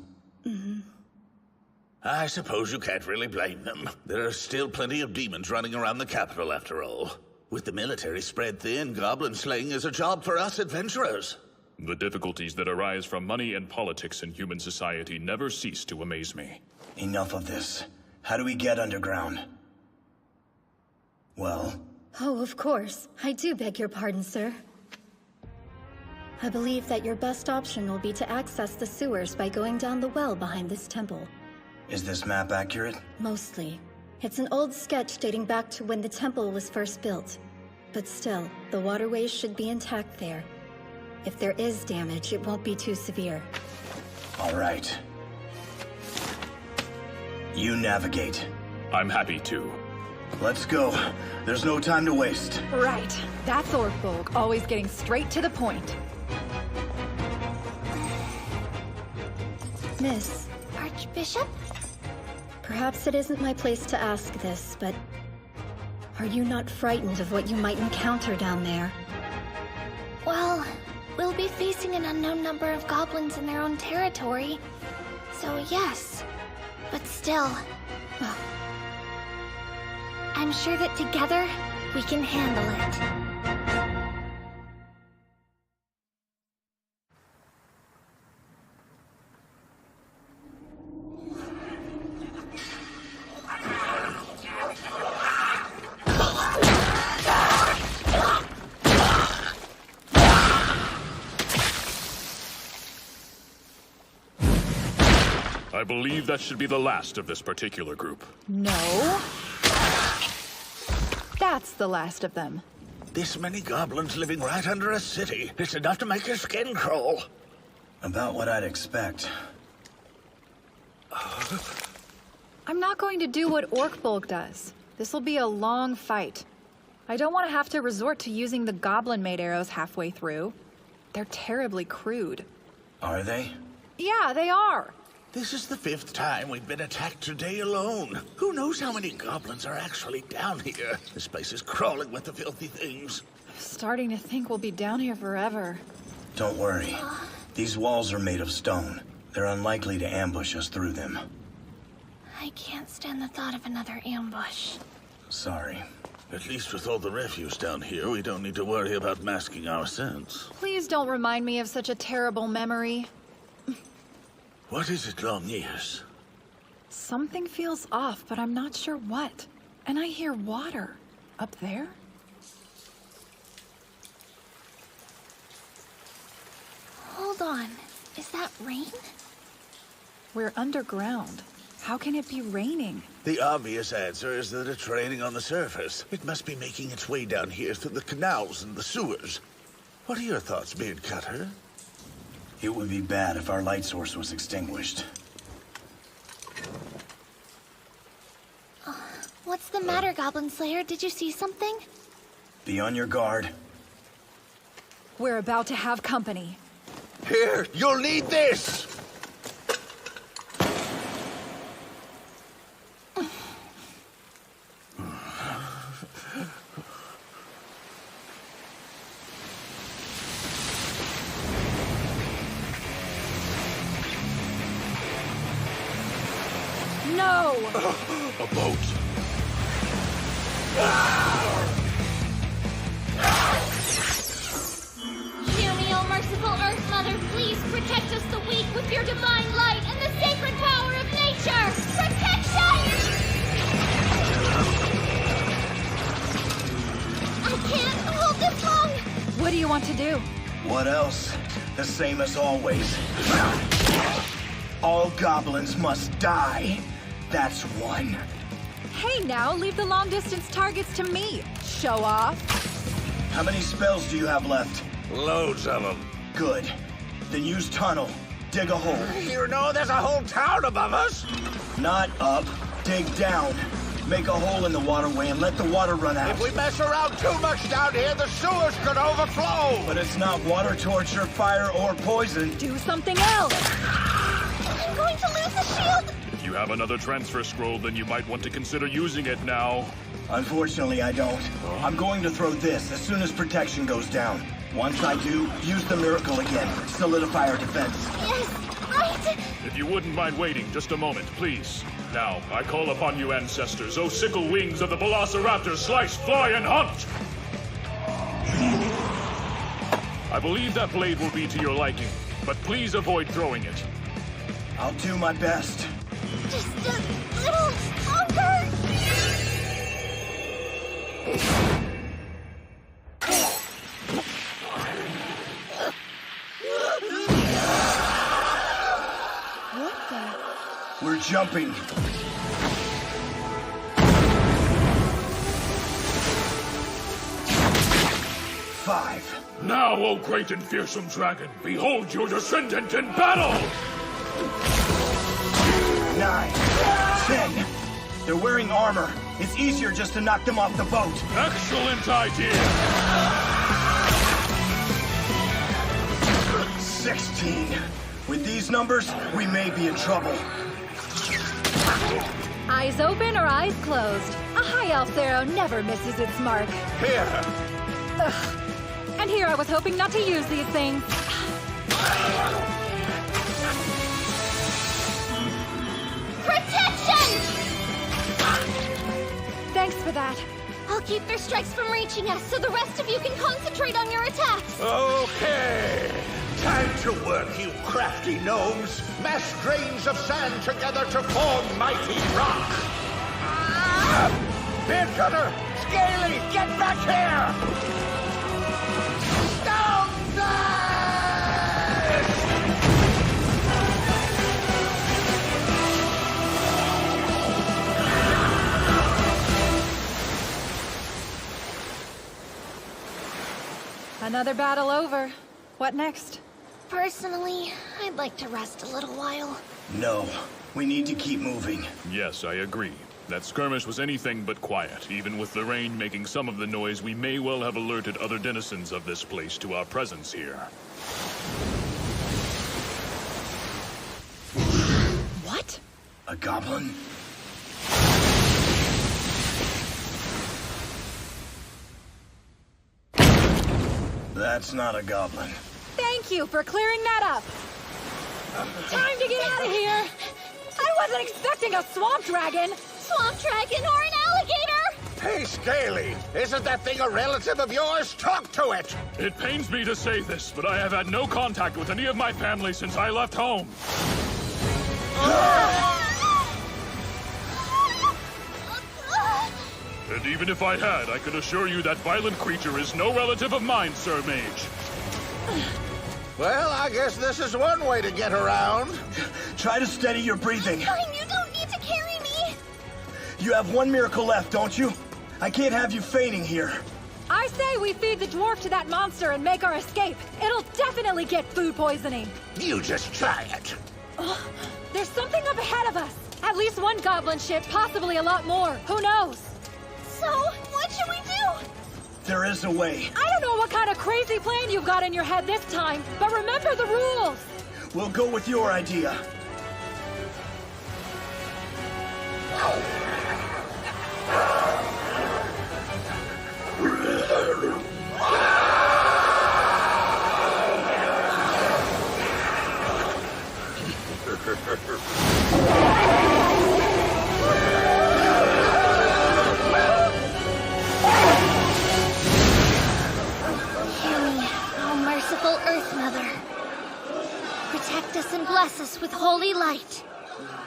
I suppose you can't really blame them. There are still plenty of demons running around the capital, after all. With the military spread thin, goblin slaying is a job for us adventurers. The difficulties that arise from money and politics in human society never cease to amaze me. Enough of this. How do we get underground? Well? Oh, of course. I do beg your pardon, sir. I believe that your best option will be to access the sewers by going down the well behind this temple. Is this map accurate? Mostly. It's an old sketch dating back to when the temple was first built. But still, the waterways should be intact there. If there is damage, it won't be too severe. All right. You navigate. I'm happy to. Let's go. There's no time to waste. Right. That's Orkbolg, always getting straight to the point. Miss. Archbishop? Perhaps it isn't my place to ask this, but... are you not frightened of what you might encounter down there? Well, we'll be facing an unknown number of goblins in their own territory. So yes. But still... I'm sure that together, we can handle it. I believe that should be the last of this particular group. No. That's the last of them. This many goblins living right under a city. It's enough to make your skin crawl. About what I'd expect. I'm not going to do what Orkbolg does. This'll be a long fight. I don't want to have to resort to using the goblin-made arrows halfway through. They're terribly crude. Are they? Yeah, they are. This is the 5th time we've been attacked today alone. Who knows how many goblins are actually down here? This place is crawling with the filthy things. Starting to think we'll be down here forever. Don't worry. These walls are made of stone. They're unlikely to ambush us through them. I can't stand the thought of another ambush. Sorry. At least with all the refuse down here, we don't need to worry about masking our scents. Please don't remind me of such a terrible memory. What is it, long ears? Something feels off, but I'm not sure what. And I hear water. Up there? Hold on. Is that rain? We're underground. How can it be raining? The obvious answer is that it's raining on the surface. It must be making its way down here through the canals and the sewers. What are your thoughts, Beard Cutter? It would be bad if our light source was extinguished. What's the matter, Goblin Slayer? Did you see something? Be on your guard. We're about to have company. Here, you'll need this! No! A boat. Hear me, O merciful Earth Mother, please protect us the weak with your divine light and the sacred power of nature! Protection! I can't hold this long! What do you want to do? What else? The same as always. All goblins must die. That's one. Hey now, leave the long-distance targets to me. Show off. How many spells do you have left? Loads of them. Good. Then use tunnel. dig a hole. You know there's a whole town above us. Not up, dig down. Make a hole in the waterway and let the water run out. If we mess around too much down here, the sewers could overflow. But it's not water, torture, fire, or poison. Do something else! I'm going to lose the shield! If you have another transfer scroll, then you might want to consider using it now. Unfortunately, I don't. I'm going to throw this as soon as protection goes down. Once I do, use the miracle again. Solidify our defense. Yes, right! If you wouldn't mind waiting just a moment, please. Now, I call upon you ancestors, O sickle wings of the Velociraptor, slice, fly, and hunt! I believe that blade will be to your liking, but please avoid throwing it. I'll do my best. Just a little longer! What the? We're jumping. Five. Now, O great and fearsome dragon, behold your descendant in battle! 9, 10. They're wearing armor. It's easier just to knock them off the boat. Excellent idea! 16. With these numbers, we may be in trouble. Eyes open or eyes closed. A high elf's arrow never misses its mark. Here. Ugh. And here I was hoping not to use these things. Protection! Thanks for that. I'll keep their strikes from reaching us so the rest of you can concentrate on your attacks. Okay. Time to work, you crafty gnomes. Mash grains of sand together to form mighty rock. Beard Cutter! Scaly, get back here! Stone Dash! Another battle over. What next? Personally, I'd like to rest a little while. No, we need to keep moving. Yes, I agree. That skirmish was anything but quiet. Even with the rain making some of the noise, we may well have alerted other denizens of this place to our presence here. What? A goblin? That's not a goblin. Thank you for clearing that up. Time to get out of here. I wasn't expecting a swamp dragon. Swamp dragon or an alligator? Hey, Scaly, isn't that thing a relative of yours? Talk to it! It pains me to say this, but I have had no contact with any of my family since I left home. And even if I had, I could assure you that violent creature is no relative of mine, Sir Mage. Well, I guess this is one way to get around. Try to steady your breathing. Fine, you don't need to carry me. You have one miracle left, don't you? I can't have you fainting here. I say we feed the dwarf to that monster and make our escape. It'll definitely get food poisoning. You just try it. There's something up ahead of us. At least one goblin ship, possibly a lot more. Who knows? So, what should we do? There is a way. I don't know what kind of crazy plan you've got in your head this time, but remember the rules. We'll go with your idea. Merciful Earth Mother, protect us and bless us with holy light.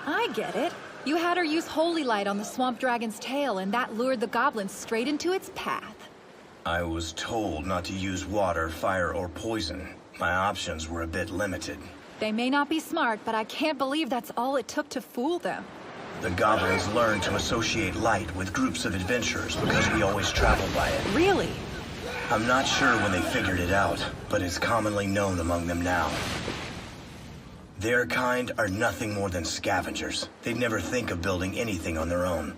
I get it. You had her use holy light on the swamp dragon's tail, and that lured the goblins straight into its path. I was told not to use water, fire, or poison. My options were a bit limited. They may not be smart, but I can't believe that's all it took to fool them. The goblins learned to associate light with groups of adventurers because we always travel by it. Really? I'm not sure when they figured it out, but it's commonly known among them now. Their kind are nothing more than scavengers. They'd never think of building anything on their own.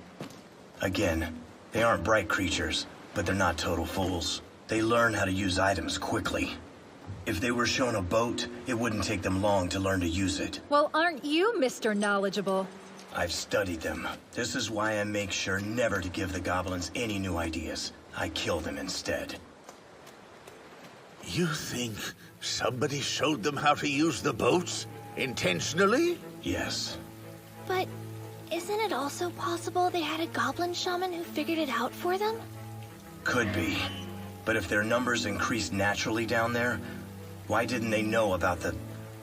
Again, they aren't bright creatures, but they're not total fools. They learn how to use items quickly. If they were shown a boat, it wouldn't take them long to learn to use it. Well, aren't you Mr. Knowledgeable? I've studied them. This is why I make sure never to give the goblins any new ideas. I kill them instead. You think somebody showed them how to use the boats? Intentionally? Yes. But isn't it also possible they had a goblin shaman who figured it out for them? Could be. But if their numbers increased naturally down there, why didn't they know about the...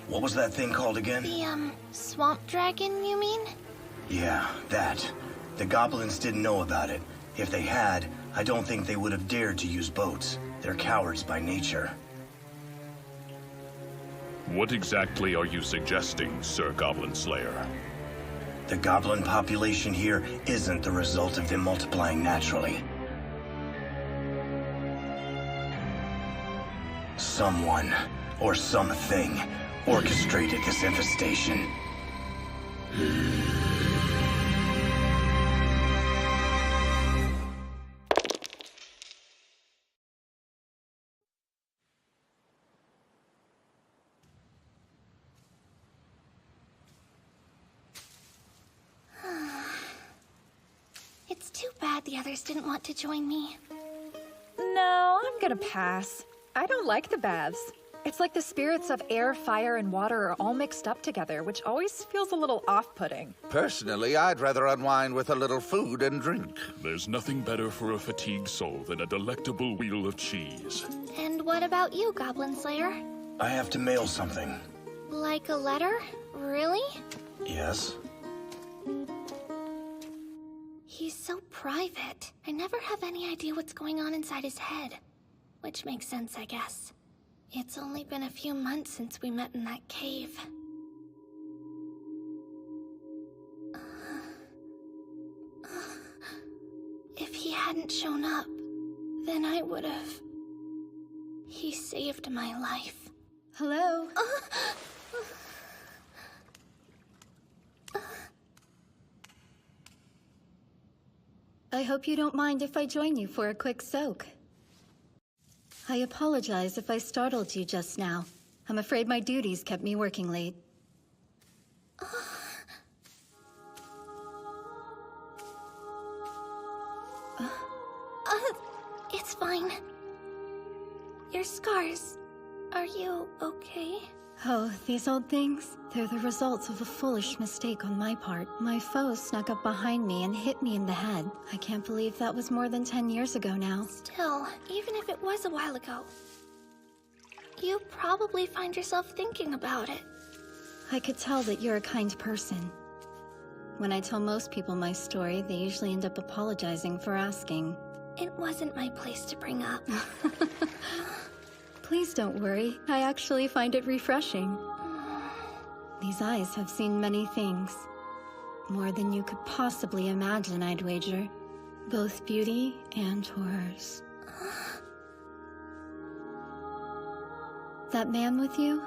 What was that thing called again? The, swamp dragon, you mean? Yeah, that. The goblins didn't know about it. If they had, I don't think they would have dared to use boats. They're cowards by nature. What exactly are you suggesting, Sir Goblin Slayer? The goblin population here isn't the result of them multiplying naturally. Someone, or something, orchestrated this infestation. It's too bad the others didn't want to join me. No, I'm gonna pass. I don't like the baths. It's like the spirits of air, fire, and water are all mixed up together, which always feels a little off-putting. Personally, I'd rather unwind with a little food and drink. There's nothing better for a fatigued soul than a delectable wheel of cheese. And what about you, Goblin Slayer? I have to mail something. Like a letter? Really? Yes? He's so private. I never have any idea what's going on inside his head. Which makes sense, I guess. It's only been a few months since we met in that cave. If he hadn't shown up, then I would have... He saved my life. Hello? I hope you don't mind if I join you for a quick soak. I apologize if I startled you just now. I'm afraid my duties kept me working late. It's fine. Your scars. Are you okay? Oh, these old things? They're the results of a foolish mistake on my part. My foe snuck up behind me and hit me in the head. I can't believe that was more than 10 years ago now. Still, even if it was a while ago, you probably find yourself thinking about it. I could tell that you're a kind person. When I tell most people my story, they usually end up apologizing for asking. It wasn't my place to bring up. Please don't worry. I actually find it refreshing. These eyes have seen many things. More than you could possibly imagine, I'd wager. Both beauty and horrors. That man with you?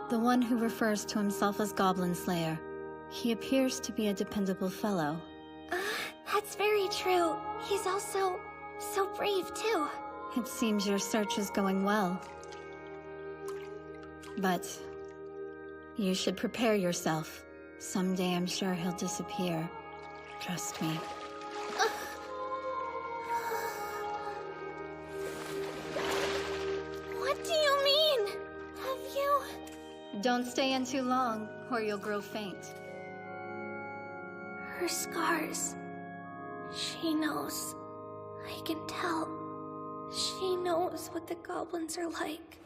The one who refers to himself as Goblin Slayer. He appears to be a dependable fellow. That's very true. He's also so brave, too. It seems your search is going well. But you should prepare yourself. Someday I'm sure he'll disappear. Trust me. What do you mean? Have you... Don't stay in too long, or you'll grow faint. Her scars. She knows. I can tell. She knows what the goblins are like.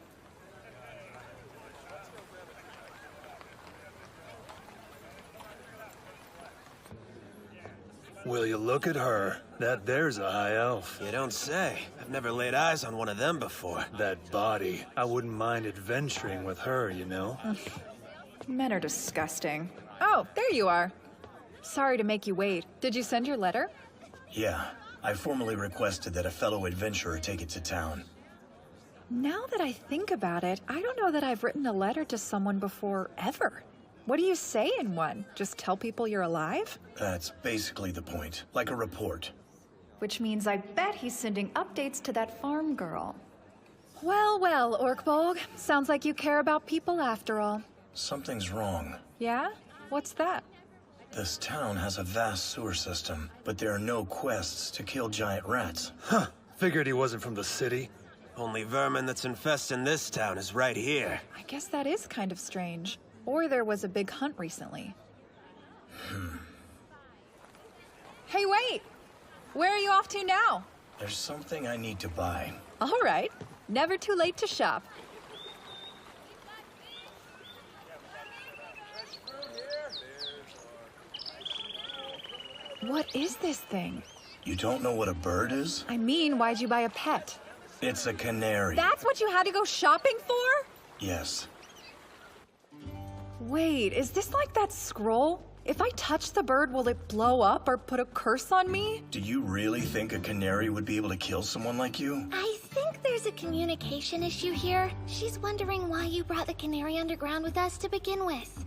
Will you look at her? That there's a high elf. You don't say. I've never laid eyes on one of them before. That body. I wouldn't mind adventuring with her, you know? Men are disgusting. Oh, there you are. Sorry to make you wait. Did you send your letter? Yeah. I formally requested that a fellow adventurer take it to town. Now that I think about it, I don't know that I've written a letter to someone before, ever. What do you say in one? Just tell people you're alive? That's basically the point. Like a report. Which means I bet he's sending updates to that farm girl. Well, well, Orkbolg. Sounds like you care about people after all. Something's wrong. Yeah? What's that? This town has a vast sewer system, but there are no quests to kill giant rats. Huh. Figured he wasn't from the city. Only vermin that's infesting this town is right here. I guess that is kind of strange. Or there was a big hunt recently. Hey, wait! Where are you off to now? There's something I need to buy. All right. Never too late to shop. What is this thing? You don't know what a bird is? I mean, why'd you buy a pet? It's a canary. That's what you had to go shopping for? Yes. Wait, is this like that scroll? If I touch the bird, will it blow up or put a curse on me? Do you really think a canary would be able to kill someone like you? I think there's a communication issue here. She's wondering why you brought the canary underground with us to begin with.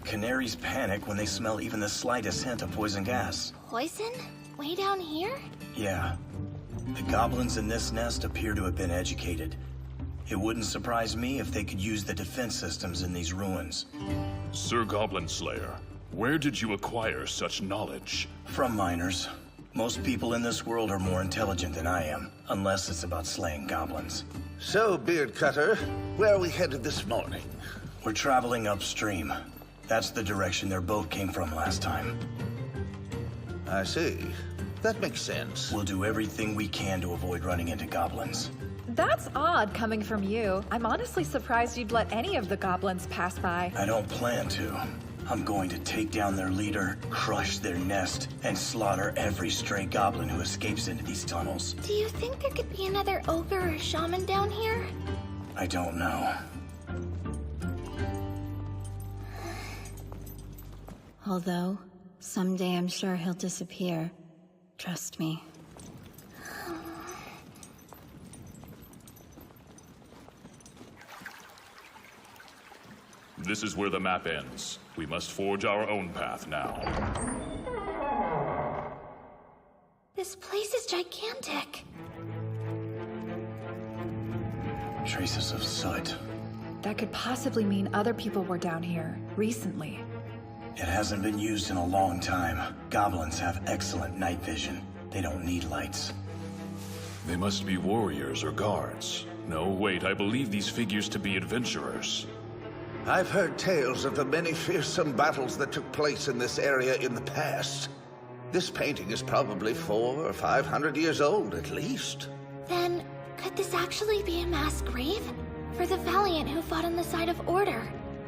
Canaries panic when they smell even the slightest hint of poison gas. Poison? Way down here? Yeah. The goblins in this nest appear to have been educated. It wouldn't surprise me if they could use the defense systems in these ruins. Sir Goblin Slayer, where did you acquire such knowledge? From miners. Most people in this world are more intelligent than I am, unless it's about slaying goblins. So, Beard Cutter, where are we headed this morning? We're traveling upstream. That's the direction their boat came from last time. I see. That makes sense. We'll do everything we can to avoid running into goblins. That's odd coming from you. I'm honestly surprised you'd let any of the goblins pass by. I don't plan to. I'm going to take down their leader, crush their nest, and slaughter every stray goblin who escapes into these tunnels. Do you think there could be another ogre or shaman down here? I don't know. Although, someday I'm sure he'll disappear. Trust me. This is where the map ends. We must forge our own path now. This place is gigantic. Traces of soot. That could possibly mean other people were down here, recently. It hasn't been used in a long time. Goblins have excellent night vision. They don't need lights. They must be warriors or guards. No, wait, I believe these figures to be adventurers. I've heard tales of the many fearsome battles that took place in this area in the past. This painting is probably 400 or 500 years old, at least. Then, could this actually be a mass grave? For the valiant who fought on the side of order.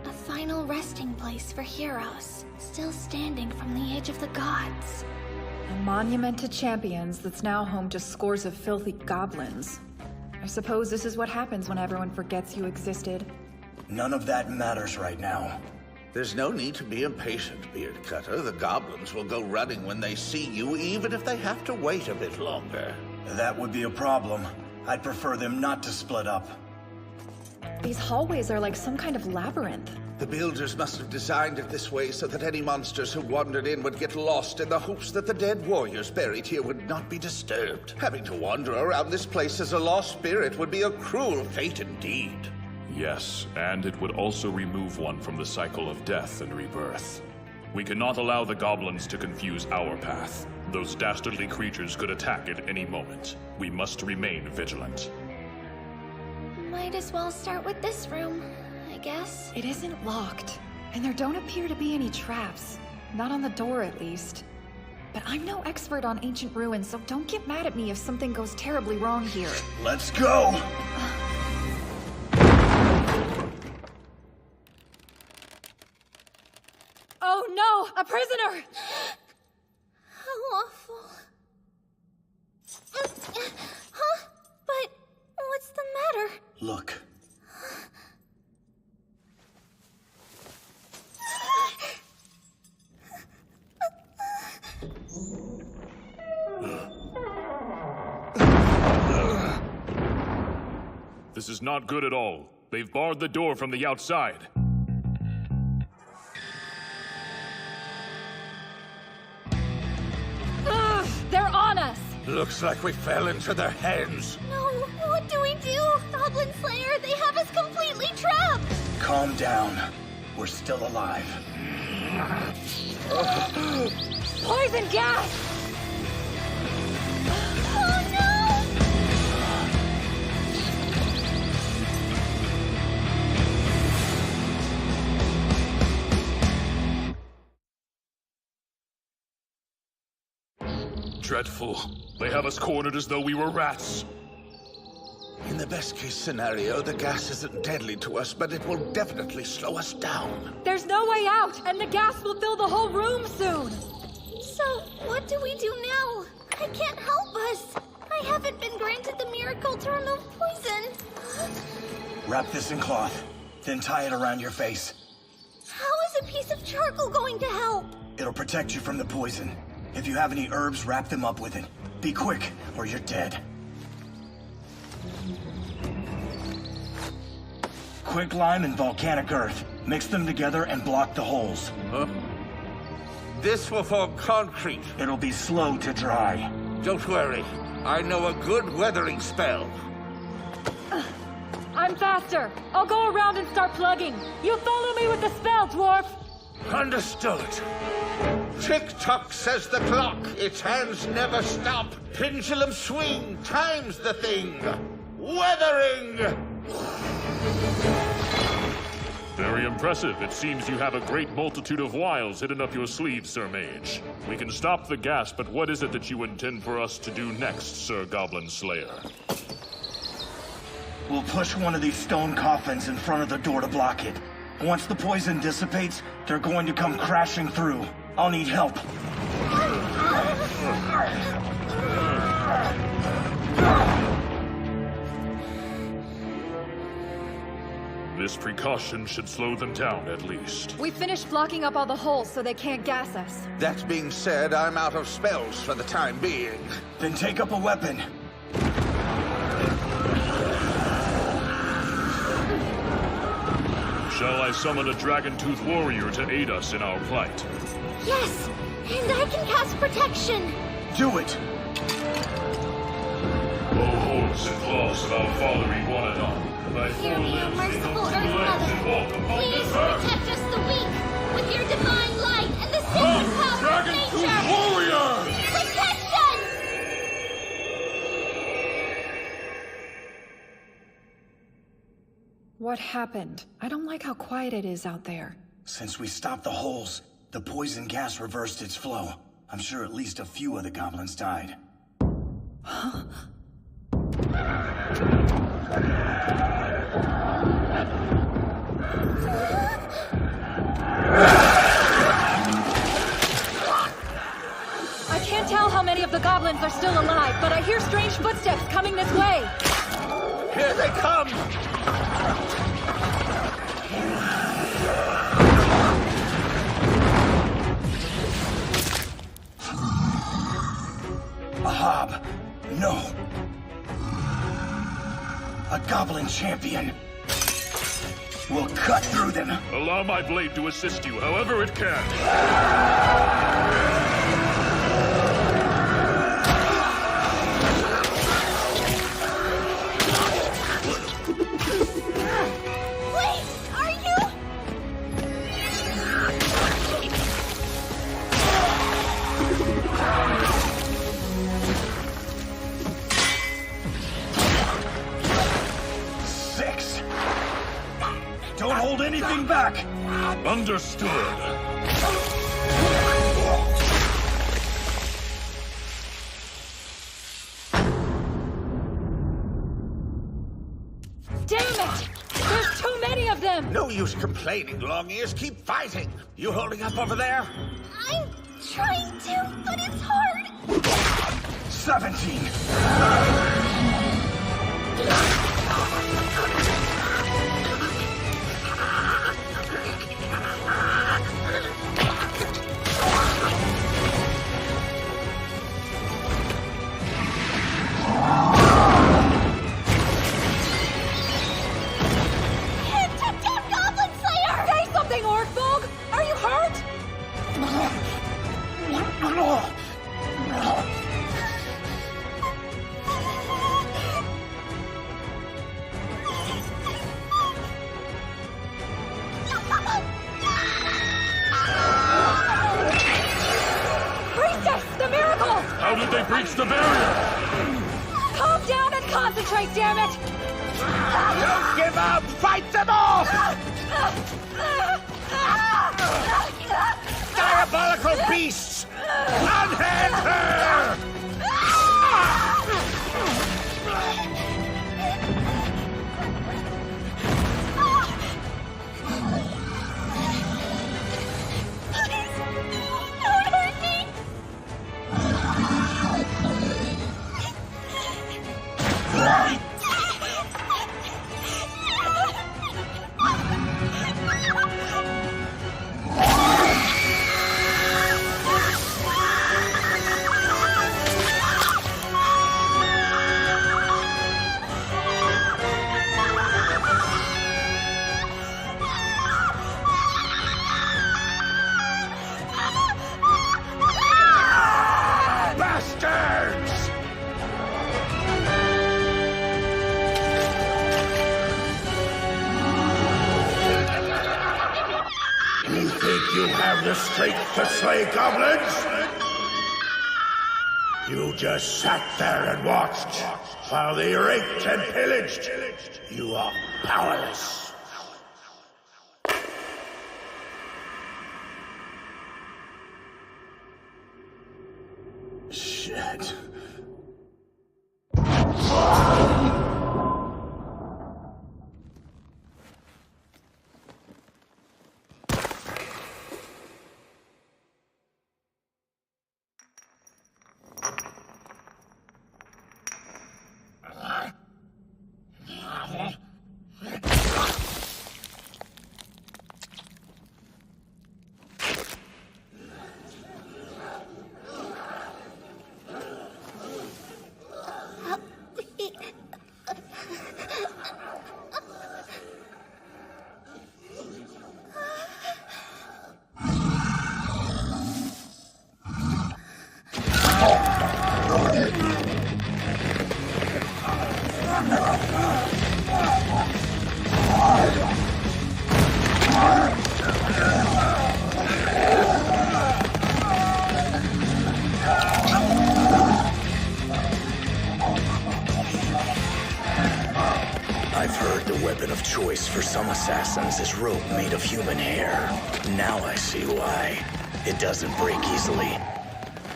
A final resting place for heroes, still standing from the age of the gods. A monument to champions that's now home to scores of filthy goblins. I suppose this is what happens when everyone forgets you existed. None of that matters right now. There's no need to be impatient, Beard Cutter. The goblins will go running when they see you, even if they have to wait a bit longer. That would be a problem. I'd prefer them not to split up. These hallways are like some kind of labyrinth. The builders must have designed it this way so that any monsters who wandered in would get lost in the hopes that the dead warriors buried here would not be disturbed. Having to wander around this place as a lost spirit would be a cruel fate indeed. Yes, and it would also remove one from the cycle of death and rebirth. We cannot allow the goblins to confuse our path. Those dastardly creatures could attack at any moment. We must remain vigilant. Might as well start with this room, I guess. It isn't locked, and there don't appear to be any traps. Not on the door, at least. But I'm no expert on ancient ruins, so don't get mad at me if something goes terribly wrong here. Let's go! Oh no! A prisoner! How awful. Huh? But what's the matter? Look. The This is not good at all. They've barred the door from the outside. Ugh, they're on us! Looks like we fell into their hands. No, what do we do? Goblin Slayer, they have us completely trapped! Calm down. We're still alive. Poison gas! Oh no! Dreadful. They have us cornered as though we were rats. In the best case scenario, the gas isn't deadly to us, but it will definitely slow us down. There's no way out, and the gas will fill the whole room soon! So, what do we do now? I can't help us. I haven't been granted the miracle to remove poison. Wrap this in cloth, then tie it around your face. How is a piece of charcoal going to help? It'll protect you from the poison. If you have any herbs, wrap them up with it. Be quick, or you're dead. Quick lime and volcanic earth. Mix them together and block the holes. Huh? This will form concrete. It'll be slow to dry. Don't worry. I know a good weathering spell. I'm faster. I'll go around and start plugging. You follow me with the spell, dwarf. Understood. Tick-tock, says the clock. Its hands never stop. Pendulum swing, time's the thing. Weathering! Very impressive. It seems you have a great multitude of wiles hidden up your sleeve, Sir Mage. We can stop the gas, but what is it that you intend for us to do next, Sir Goblin Slayer? We'll push one of these stone coffins in front of the door to block it. Once the poison dissipates, they're going to come crashing through. I'll need help. This precaution should slow them down, at least. We finished blocking up all the holes so they can't gas us. That being said, I'm out of spells for the time being. Then take up a weapon. Shall I summon a dragon-tooth warrior to aid us in our plight? Yes, and I can cast protection. Do it. O horns and claws of our father Iguanodon, thy Hear me, O merciful Earth Mother. Please protect us the weak with your divine light and the sacred power of nature. Warrior! Protection! What happened? I don't like how quiet it is out there. Since we stopped the holes, the poison gas reversed its flow. I'm sure at least a few of the goblins died. Huh? I can't tell how many of the goblins are still alive, but I hear strange footsteps coming this way. Here they come! A hob. No. A goblin champion. We'll cut through them. Allow my blade to assist you, however it can. Wait, are you? Six. Don't hold anything back. Understood. Damn it! There's too many of them! No use complaining, Long Ears. Keep fighting. You holding up over there? I'm trying to, but it's hard. 17. Breach the barrier! Calm down and concentrate, damn it! Don't give up! Fight them off! Diabolical beasts! Unhand her! Don't hurt me! Bastards! You think you have the strength to slay goblins? You just sat there and watched while they raped and pillaged. You are powerless. Shit. I've heard the weapon of choice for some assassins is rope made of human hair. Now I see why. It doesn't break easily.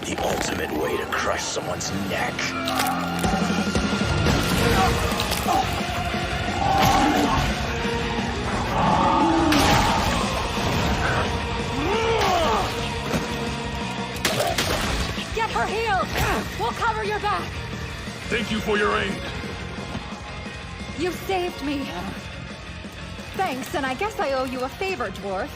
The ultimate way to crush someone's neck. Get her healed! We'll cover your back! Thank you for your aid. You saved me. Thanks, and I guess I owe you a favor, dwarf.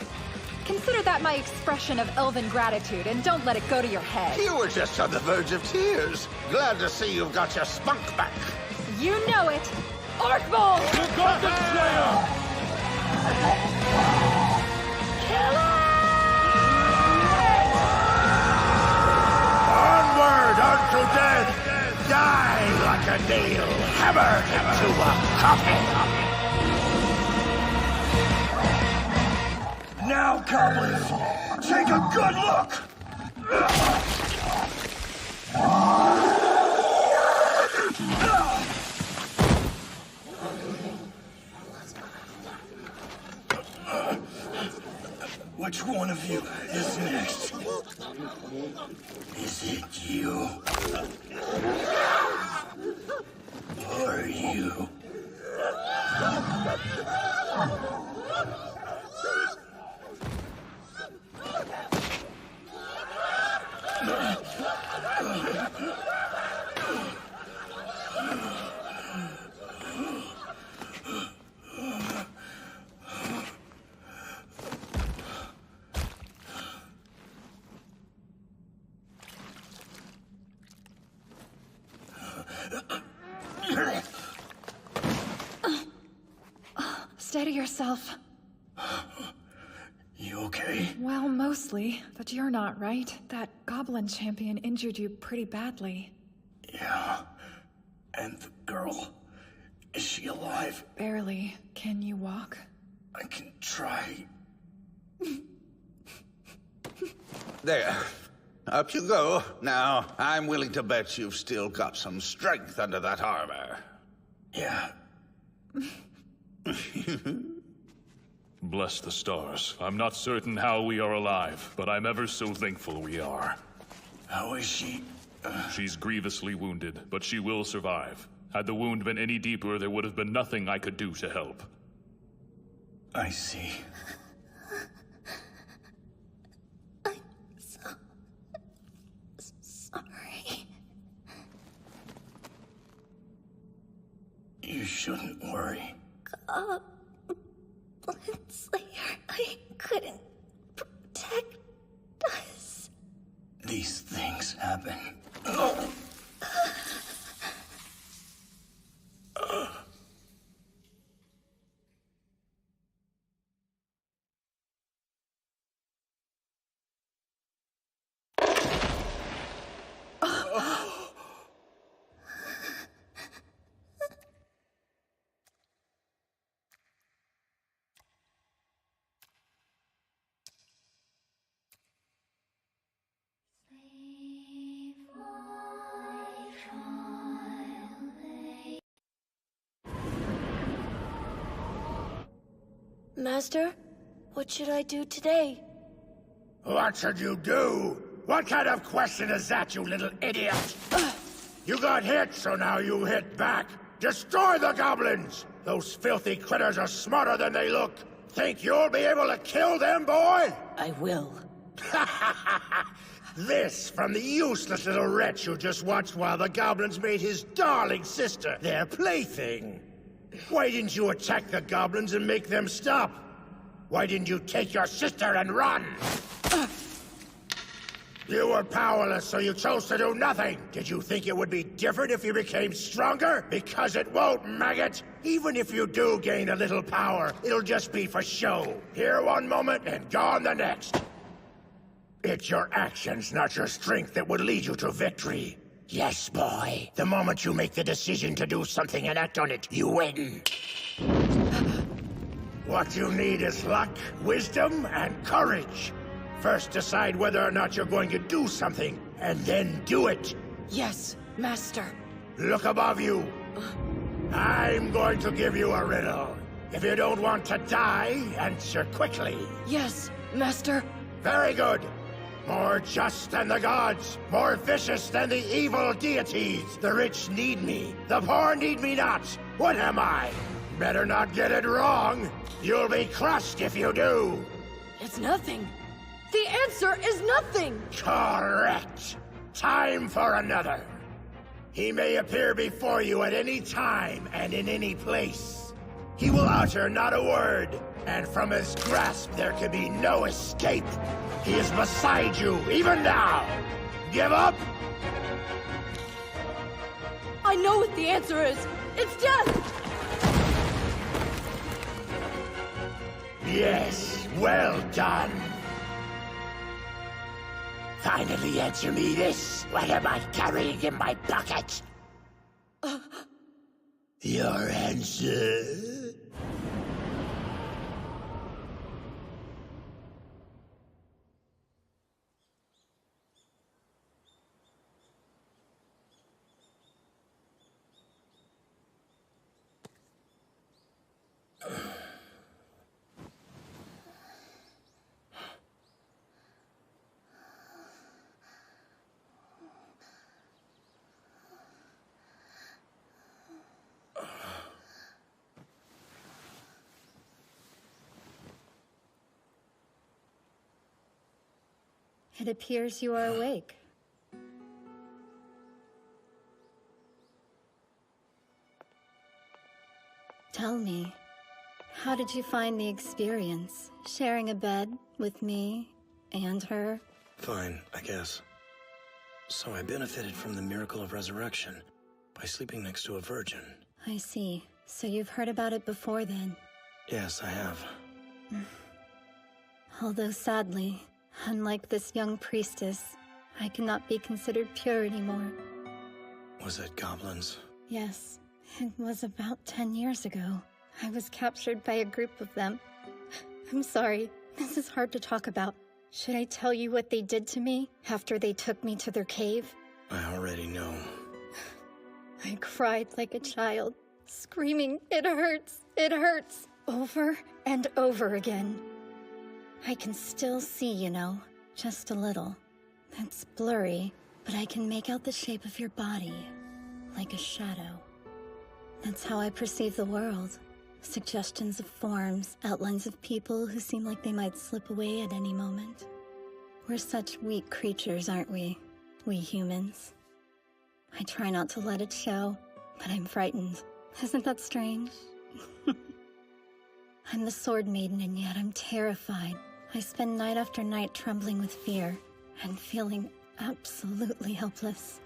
Consider that my expression of elven gratitude, and don't let it go to your head. You were just on the verge of tears. Glad to see you've got your spunk back. You know it! Orc Bolt! The Goblin Slayer! Kill it! Onward unto death! Die like a nail hammered into a coffin! Now, goblins, take a good look! Which one of you is next? Is it you? Or you? Steady yourself. You okay? Well, mostly, but you're not, right? That goblin champion injured you pretty badly. Yeah. And the girl, is she alive? Barely. Can you walk? I can try. There. Up you go. Now, I'm willing to bet you've still got some strength under that armor. Yeah. Bless the stars. I'm not certain how we are alive, but I'm ever so thankful we are. How is she? She's grievously wounded, but she will survive. Had the wound been any deeper, there would have been nothing I could do to help. I see. I'm so sorry. You shouldn't worry. Goblin Slayer, I couldn't protect us. These things happen. Master, what should I do today? What should you do? What kind of question is that, you little idiot? You got hit, so now you hit back. Destroy the goblins! Those filthy critters are smarter than they look. Think you'll be able to kill them, boy? I will. This from the useless little wretch who just watched while the goblins made his darling sister their plaything. Why didn't you attack the goblins and make them stop? Why didn't you take your sister and run? You were powerless, so you chose to do nothing. Did you think it would be different if you became stronger? Because it won't, maggot. Even if you do gain a little power, it'll just be for show. Here one moment and gone the next. It's your actions, not your strength, that would lead you to victory. Yes, boy. The moment you make the decision to do something and act on it, you win. What you need is luck, wisdom, and courage. First decide whether or not you're going to do something, and then do it. Yes, Master. Look above you. I'm going to give you a riddle. If you don't want to die, answer quickly. Yes, Master. Very good. More just than the gods, more vicious than the evil deities. The rich need me, the poor need me not. What am I? Better not get it wrong. You'll be crushed if you do. It's nothing. The answer is nothing! Correct. Time for another. He may appear before you at any time and in any place. He will utter not a word, and from his grasp there can be no escape. He is beside you, even now. Give up? I know what the answer is. It's death! Yes, well done. Finally answer me this. What am I carrying in my pocket? Your answer? It appears you are awake. Tell me, how did you find the experience, sharing a bed with me and her? Fine, I guess. So I benefited from the miracle of resurrection by sleeping next to a virgin. I see. So you've heard about it before then? Yes, I have. Although sadly, unlike this young priestess, I cannot be considered pure anymore. Was it goblins? Yes, it was about 10 years ago. I was captured by a group of them. I'm sorry, this is hard to talk about. Should I tell you what they did to me after they took me to their cave? I already know. I cried like a child, screaming, it hurts, over and over again. I can still see, you know, just a little. It's blurry, but I can make out the shape of your body, like a shadow. That's how I perceive the world. Suggestions of forms, outlines of people who seem like they might slip away at any moment. We're such weak creatures, aren't we? We humans. I try not to let it show, but I'm frightened. Isn't that strange? I'm the Sword Maiden, and yet I'm terrified. I spend night after night trembling with fear and feeling absolutely helpless.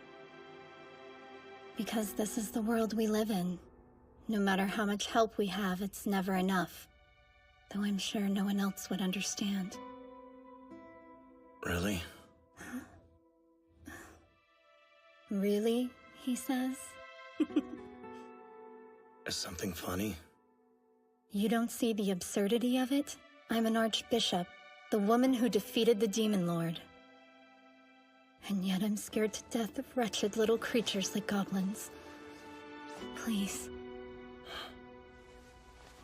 Because this is the world we live in. No matter how much help we have, it's never enough. Though I'm sure no one else would understand. Really? Really? He says. Is something funny? You don't see the absurdity of it? I'm an archbishop, the woman who defeated the demon lord. And yet I'm scared to death of wretched little creatures like goblins. Please.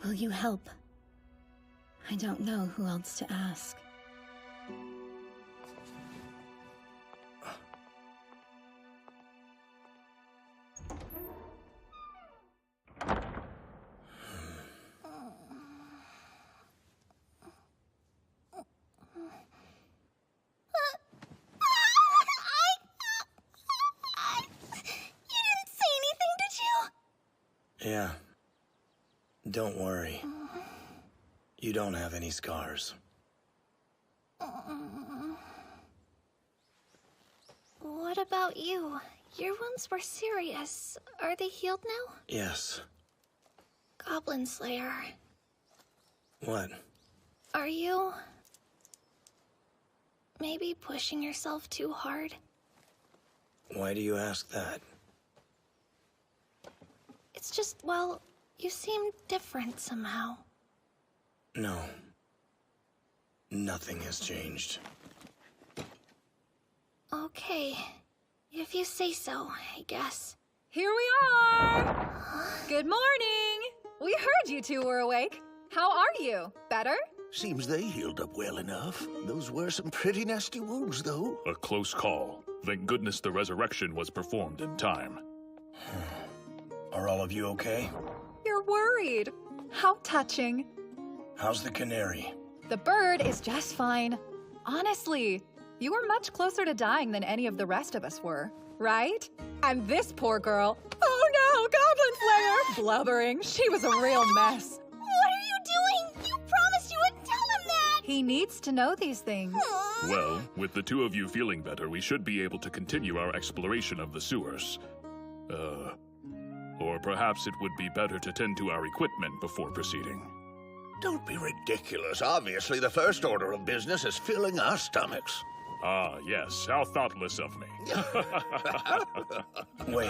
Will you help? I don't know who else to ask. Yeah. Don't worry. You don't have any scars. What about you? Your wounds were serious. Are they healed now? Yes. Goblin Slayer. What? Are you... maybe pushing yourself too hard? Why do you ask that? It's just, well, you seem different somehow. No. Nothing has changed. Okay. If you say so, I guess. Here we are! Good morning! We heard you two were awake. How are you? Better? Seems they healed up well enough. Those were some pretty nasty wounds, though. A close call. Thank goodness the resurrection was performed in time. Are all of you okay? You're worried. How touching. How's the canary? The bird is just fine. Honestly, you were much closer to dying than any of the rest of us were, right? And this poor girl, oh no, Goblin Slayer, blubbering. She was a real mess. What are you doing? You promised you wouldn't tell him that! He needs to know these things. Well, with the two of you feeling better, we should be able to continue our exploration of the sewers. Or perhaps it would be better to tend to our equipment before proceeding. Don't be ridiculous. Obviously, the first order of business is filling our stomachs. Ah, yes. How thoughtless of me. Wait,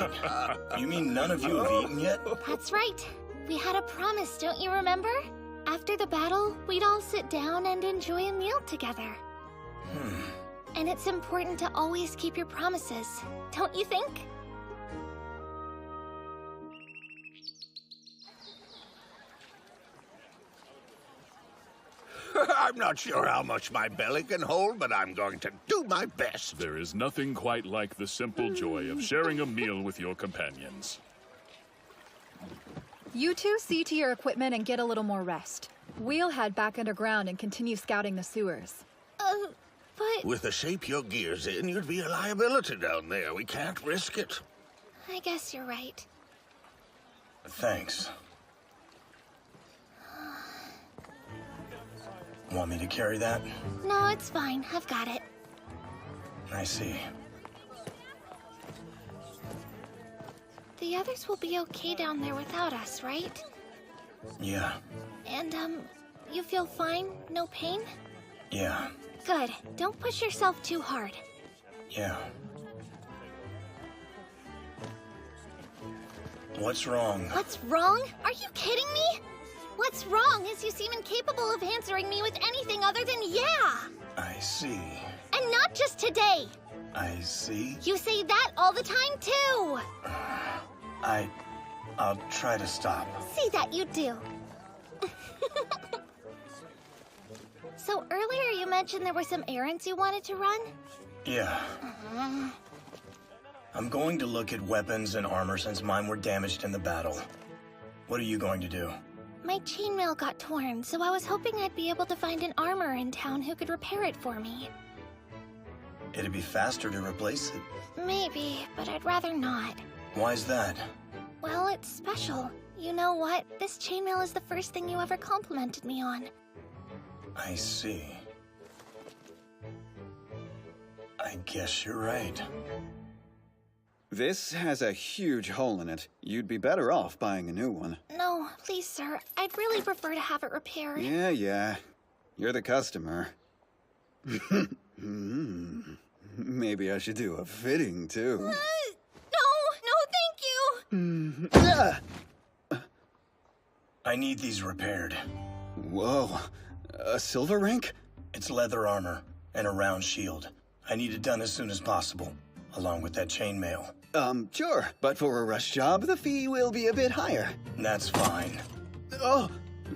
you mean none of you have eaten yet? That's right. We had a promise, don't you remember? After the battle, we'd all sit down and enjoy a meal together. And it's important to always keep your promises, don't you think? I'm not sure how much my belly can hold, but I'm going to do my best. There is nothing quite like the simple joy of sharing a meal with your companions. You two see to your equipment and get a little more rest. We'll head back underground and continue scouting the sewers. But... With the shape your gear's in, you'd be a liability down there. We can't risk it. I guess you're right. Thanks. Want me to carry that? No, it's fine. I've got it. I see. The others will be okay down there without us, right? Yeah. And, you feel fine? No pain? Yeah. Good. Don't push yourself too hard. Yeah. What's wrong? What's wrong? Are you kidding me? What's wrong is you seem incapable of answering me with anything other than yeah! I see. And not just today! I see. You say that all the time, too! I'll try to stop. See that you do. So earlier you mentioned there were some errands you wanted to run? Yeah. I'm going to look at weapons and armor since mine were damaged in the battle. What are you going to do? My chainmail got torn, so I was hoping I'd be able to find an armorer in town who could repair it for me. It'd be faster to replace it. Maybe, but I'd rather not. Why's that? Well, it's special. You know what? This chainmail is the first thing you ever complimented me on. I see. I guess you're right. This has a huge hole in it. You'd be better off buying a new one. No, please, sir. I'd really prefer to have it repaired. Yeah. You're the customer. Maybe I should do a fitting, too. No, thank you! I need these repaired. Whoa. A silver rank? It's leather armor and a round shield. I need it done as soon as possible, along with that chainmail. Sure. But for a rush job, the fee will be a bit higher. That's fine. Oh,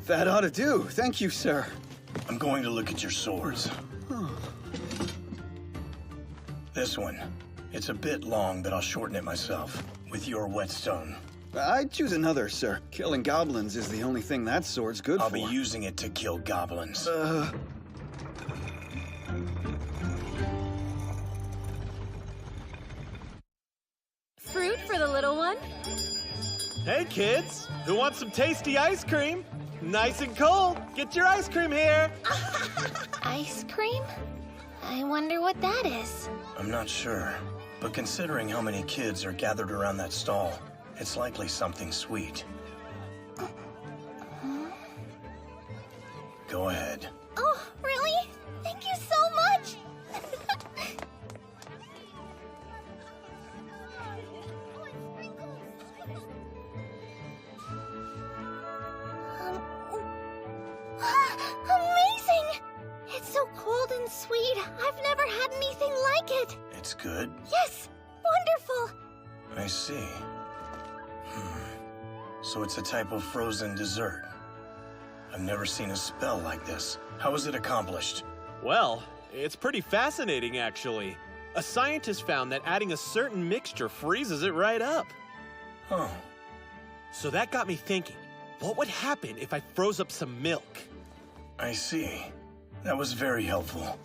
that ought to do. Thank you, sir. I'm going to look at your swords. This one. It's a bit long, but I'll shorten it myself, with your whetstone. I'd choose another, sir. Killing goblins is the only thing that sword's good for. I'll be using it to kill goblins. Fruit for the little one? Hey, kids! Who wants some tasty ice cream? Nice and cold! Get your ice cream here! Ice cream? I wonder what that is. I'm not sure, but considering how many kids are gathered around that stall, it's likely something sweet. Go ahead. Oh, really? Thank you so much! Amazing! It's so cold and sweet. I've never had anything like it. It's good? Yes! Wonderful! I see. So it's a type of frozen dessert. I've never seen a spell like this. How is it accomplished? Well, it's pretty fascinating, actually. A scientist found that adding a certain mixture freezes it right up. Oh. So that got me thinking, what would happen if I froze up some milk? I see. That was very helpful.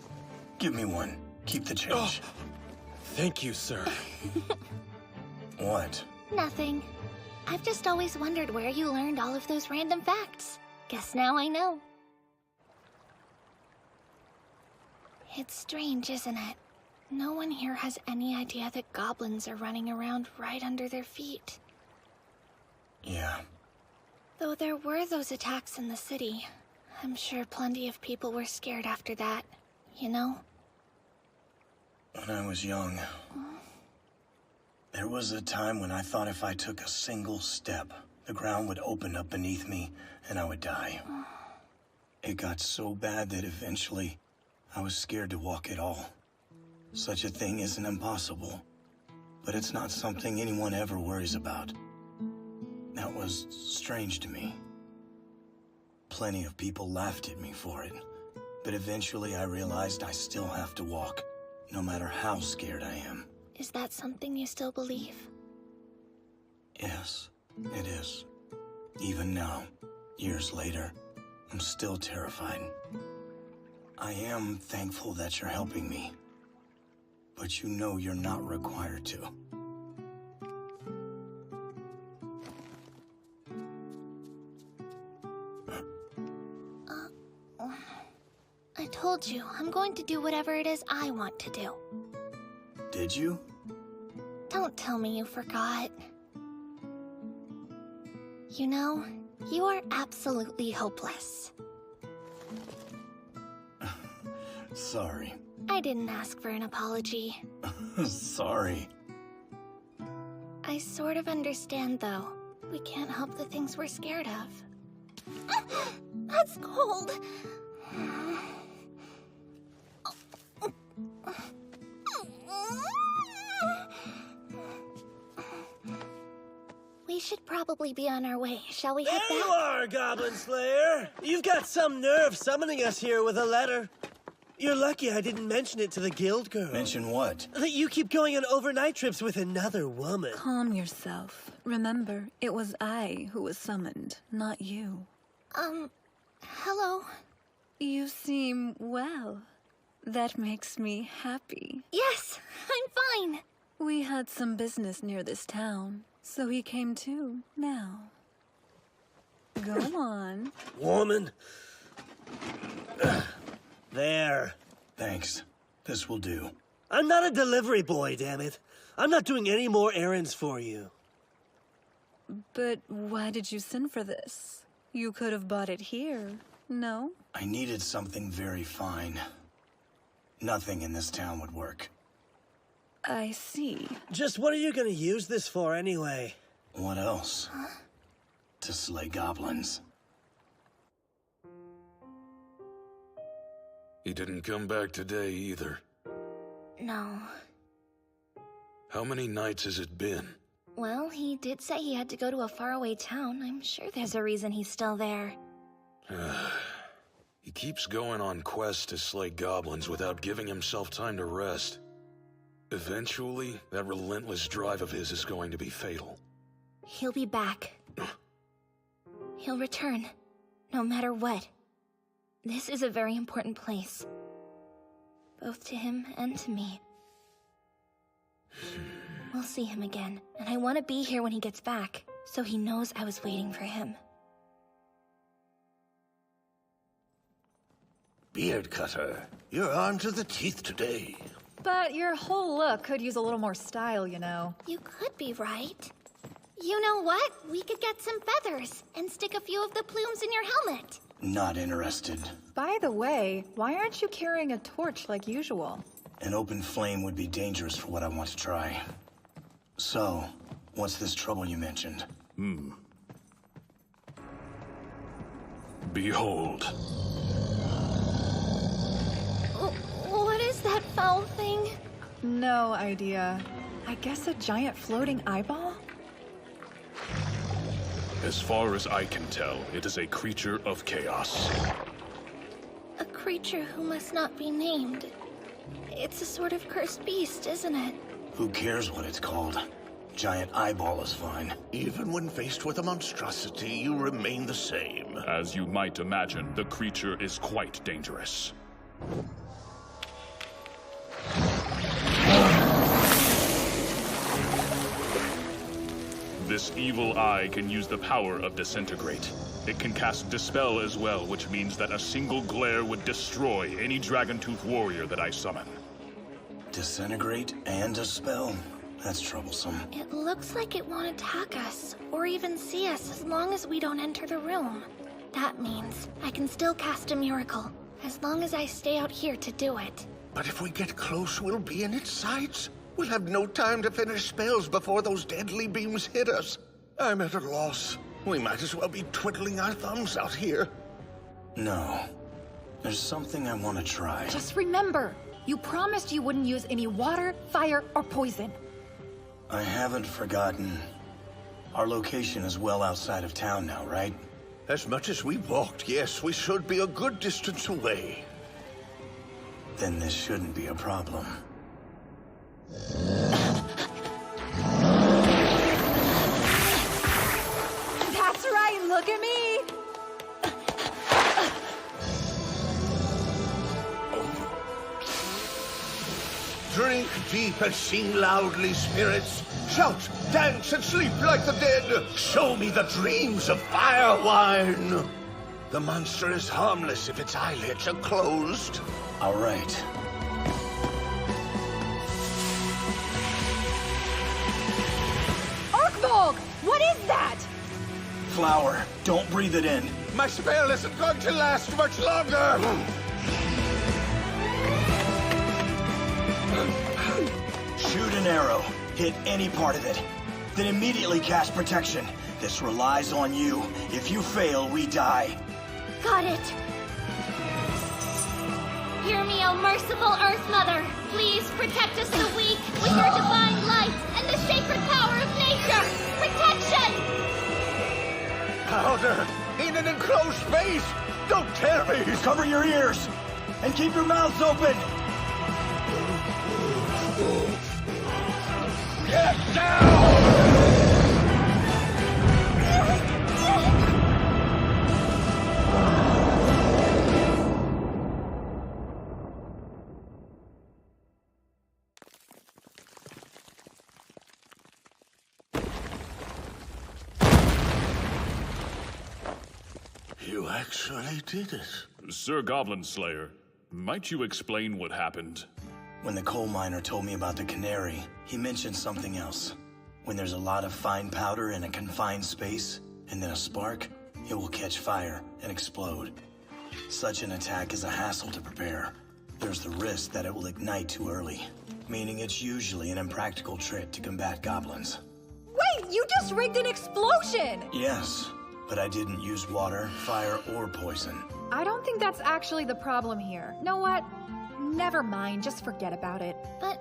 Give me one. Keep the change. Oh, thank you, sir. What? Nothing. I've just always wondered where you learned all of those random facts. Guess now I know. It's strange, isn't it? No one here has any idea that goblins are running around right under their feet. Yeah. Though there were those attacks in the city, I'm sure plenty of people were scared after that, you know? When I was young, there was a time when I thought if I took a single step, the ground would open up beneath me and I would die. It got so bad that eventually I was scared to walk at all. Such a thing isn't impossible, but it's not something anyone ever worries about. That was strange to me. Plenty of people laughed at me for it, but eventually I realized I still have to walk, no matter how scared I am. Is that something you still believe? Yes, it is. Even now, years later, I'm still terrified. I am thankful that you're helping me, but you know you're not required to. I told you, I'm going to do whatever it is I want to do. Did you? Don't tell me you forgot. You know, you are absolutely hopeless. Sorry. I didn't ask for an apology. Sorry. I sort of understand, though. We can't help the things we're scared of. That's cold. We should probably be on our way. Shall we head There back? you are, Goblin Slayer! You've got some nerve summoning us here with a letter. You're lucky I didn't mention it to the guild girl. Mention what? That you keep going on overnight trips with another woman. Calm yourself. Remember, it was I who was summoned, not you. Hello? You seem well. That makes me happy. Yes, I'm fine. We had some business near this town, so he came too, now. Go on. Woman. There. Thanks. This will do. I'm not a delivery boy, damn it. I'm not doing any more errands for you. But why did you send for this? You could have bought it here, no? I needed something very fine. Nothing in this town would work. I see. Just what are you gonna use this for anyway? What else? To slay goblins. He didn't come back today either. No. How many nights has it been? Well, he did say he had to go to a faraway town. I'm sure there's a reason he's still there. He keeps going on quests to slay goblins without giving himself time to rest. Eventually, that relentless drive of his is going to be fatal. He'll be back. He'll return, no matter what. This is a very important place. Both to him and to me. We'll see him again, and I want to be here when he gets back, so he knows I was waiting for him. Beard cutter, you're armed to the teeth today. But your whole look could use a little more style, you know. You could be right. You know what? We could get some feathers and stick a few of the plumes in your helmet. Not interested. By the way, why aren't you carrying a torch like usual? An open flame would be dangerous for what I want to try. So, what's this trouble you mentioned? Behold. What is that foul thing? No idea. I guess a giant floating eyeball? As far as I can tell, it is a creature of chaos. A creature who must not be named. It's a sort of cursed beast, isn't it? Who cares what it's called? Giant eyeball is fine. Even when faced with a monstrosity, you remain the same. As you might imagine, the creature is quite dangerous. This evil eye can use the power of Disintegrate. It can cast Dispel as well, which means that a single glare would destroy any Dragontooth warrior that I summon. Disintegrate and Dispel? That's troublesome. It looks like it won't attack us, or even see us as long as we don't enter the room. That means I can still cast a miracle, as long as I stay out here to do it. But if we get close, we'll be in its sights. We'll have no time to finish spells before those deadly beams hit us. I'm at a loss. We might as well be twiddling our thumbs out here. No. There's something I want to try. Just remember, you promised you wouldn't use any water, fire, or poison. I haven't forgotten. Our location is well outside of town now, right? As much as we walked, yes, we should be a good distance away. Then this shouldn't be a problem. That's right, look at me! Drink deep and sing loudly, spirits. Shout, dance, and sleep like the dead. Show me the dreams of fire wine. The monster is harmless if its eyelids are closed. All right. Arkvolk! What is that? Flower, don't breathe it in. My spell isn't going to last much longer. Shoot an arrow. Hit any part of it. Then immediately cast protection. This relies on you. If you fail, we die. Got it. Hear me, O merciful Earth Mother. Please protect us, the weak, with your divine light and the sacred power of nature. Protection! louder! In an enclosed space! Don't tell me! Cover your ears! And keep your mouths open! Get down! You actually did it. Sir Goblin Slayer, might you explain what happened? When the coal miner told me about the canary, he mentioned something else. When there's a lot of fine powder in a confined space, and then a spark, it will catch fire and explode. Such an attack is a hassle to prepare. There's the risk that it will ignite too early, meaning it's usually an impractical trick to combat goblins. Wait, you just rigged an explosion! Yes, but I didn't use water, fire, or poison. I don't think that's actually the problem here. Know what? Never mind, just forget about it. But,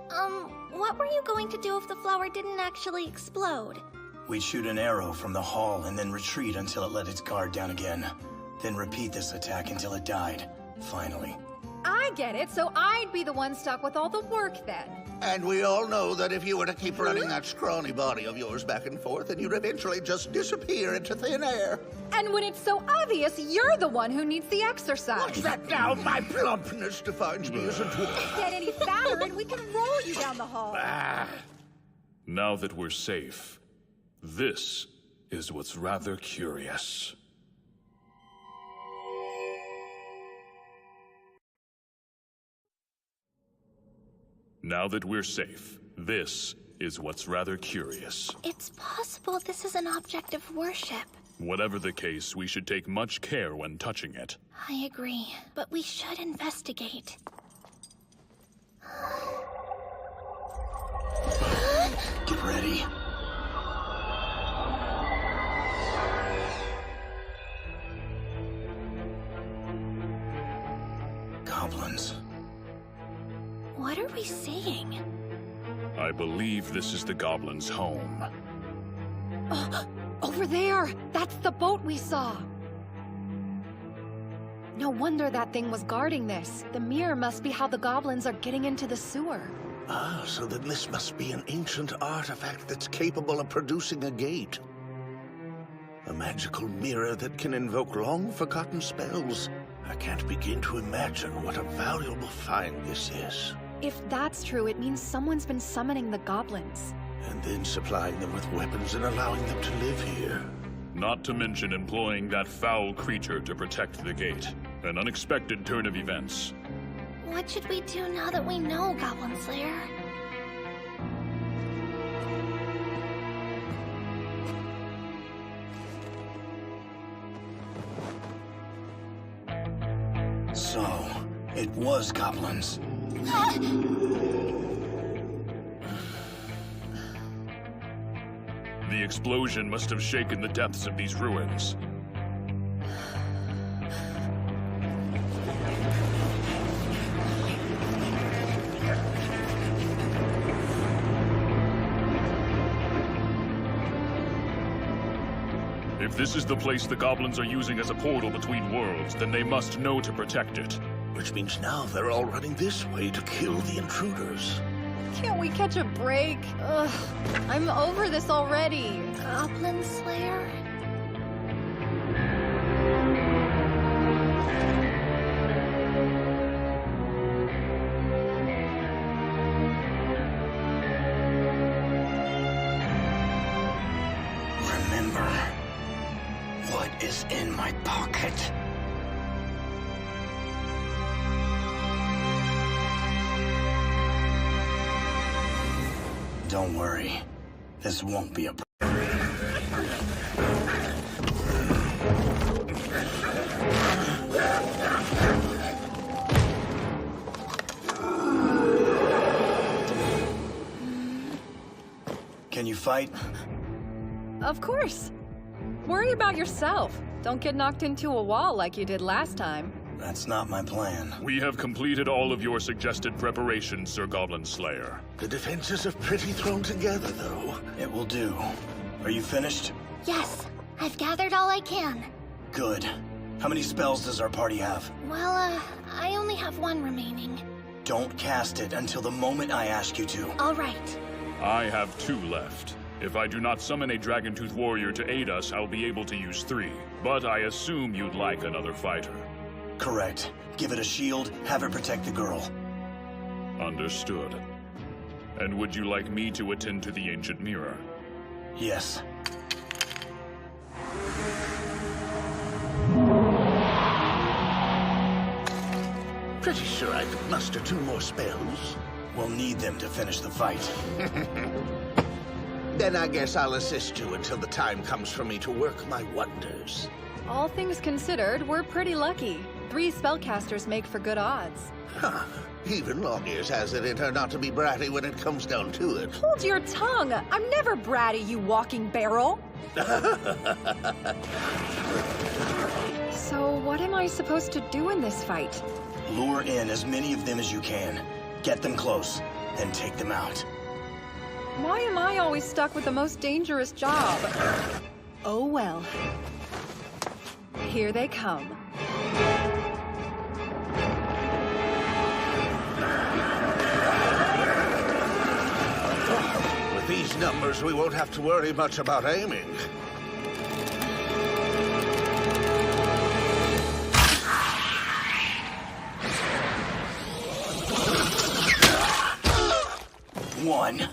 what were you going to do if the flower didn't actually explode? We'd shoot an arrow from the hall and then retreat until it let its guard down again. Then repeat this attack until it died, finally. I get it, so I'd be the one stuck with all the work then. And we all know that if you were to keep running that scrawny body of yours back and forth, then you'd eventually just disappear into thin air. And when it's so obvious, you're the one who needs the exercise. What's that now? My plumpness defines me as a dwarf. Get any fatter and we can roll you down the hall. Now that we're safe, this is what's rather curious. Now that we're safe, this is what's rather curious. It's possible this is an object of worship. Whatever the case, we should take much care when touching it. I agree, but we should investigate. Get ready. Goblins. What are we seeing? I believe this is the goblin's home. Over there! That's the boat we saw! No wonder that thing was guarding this. The mirror must be how the goblins are getting into the sewer. Ah, so then this must be an ancient artifact that's capable of producing a gate. A magical mirror that can invoke long-forgotten spells. I can't begin to imagine what a valuable find this is. If that's true, it means someone's been summoning the goblins. And then supplying them with weapons and allowing them to live here. Not to mention employing that foul creature to protect the gate. An unexpected turn of events. What should we do now that we know, Goblin Slayer? So, it was goblins. The explosion must have shaken the depths of these ruins. If this is the place the goblins are using as a portal between worlds, then they must know to protect it. Which means now they're all running this way to kill the intruders. Can't we catch a break? Ugh, I'm over this already. Goblin Slayer? Remember what is in my pocket. Don't worry. This won't be a Can you fight? Of course. Worry about yourself. Don't get knocked into a wall like you did last time. That's not my plan. We have completed all of your suggested preparations, Sir Goblin Slayer. The defenses are pretty thrown together, though. It will do. Are you finished? Yes. I've gathered all I can. Good. How many spells does our party have? Well, I only have one remaining. Don't cast it until the moment I ask you to. All right. I have 2 left. If I do not summon a Dragon-Tooth warrior to aid us, I'll be able to use 3. But I assume you'd like another fighter. Correct. Give it a shield, have it protect the girl. Understood. And would you like me to attend to the ancient mirror? Yes. Pretty sure I could muster 2 more spells. We'll need them to finish the fight. Then I guess I'll assist you until the time comes for me to work my wonders. All things considered, we're pretty lucky. 3 spellcasters make for good odds. Huh. Even Longears has it in her not to be bratty when it comes down to it. Hold your tongue! I'm never bratty, you walking barrel! So what am I supposed to do in this fight? Lure in as many of them as you can. Get them close, then take them out. Why am I always stuck with the most dangerous job? Oh well. Here they come. With these numbers, we won't have to worry much about aiming. One.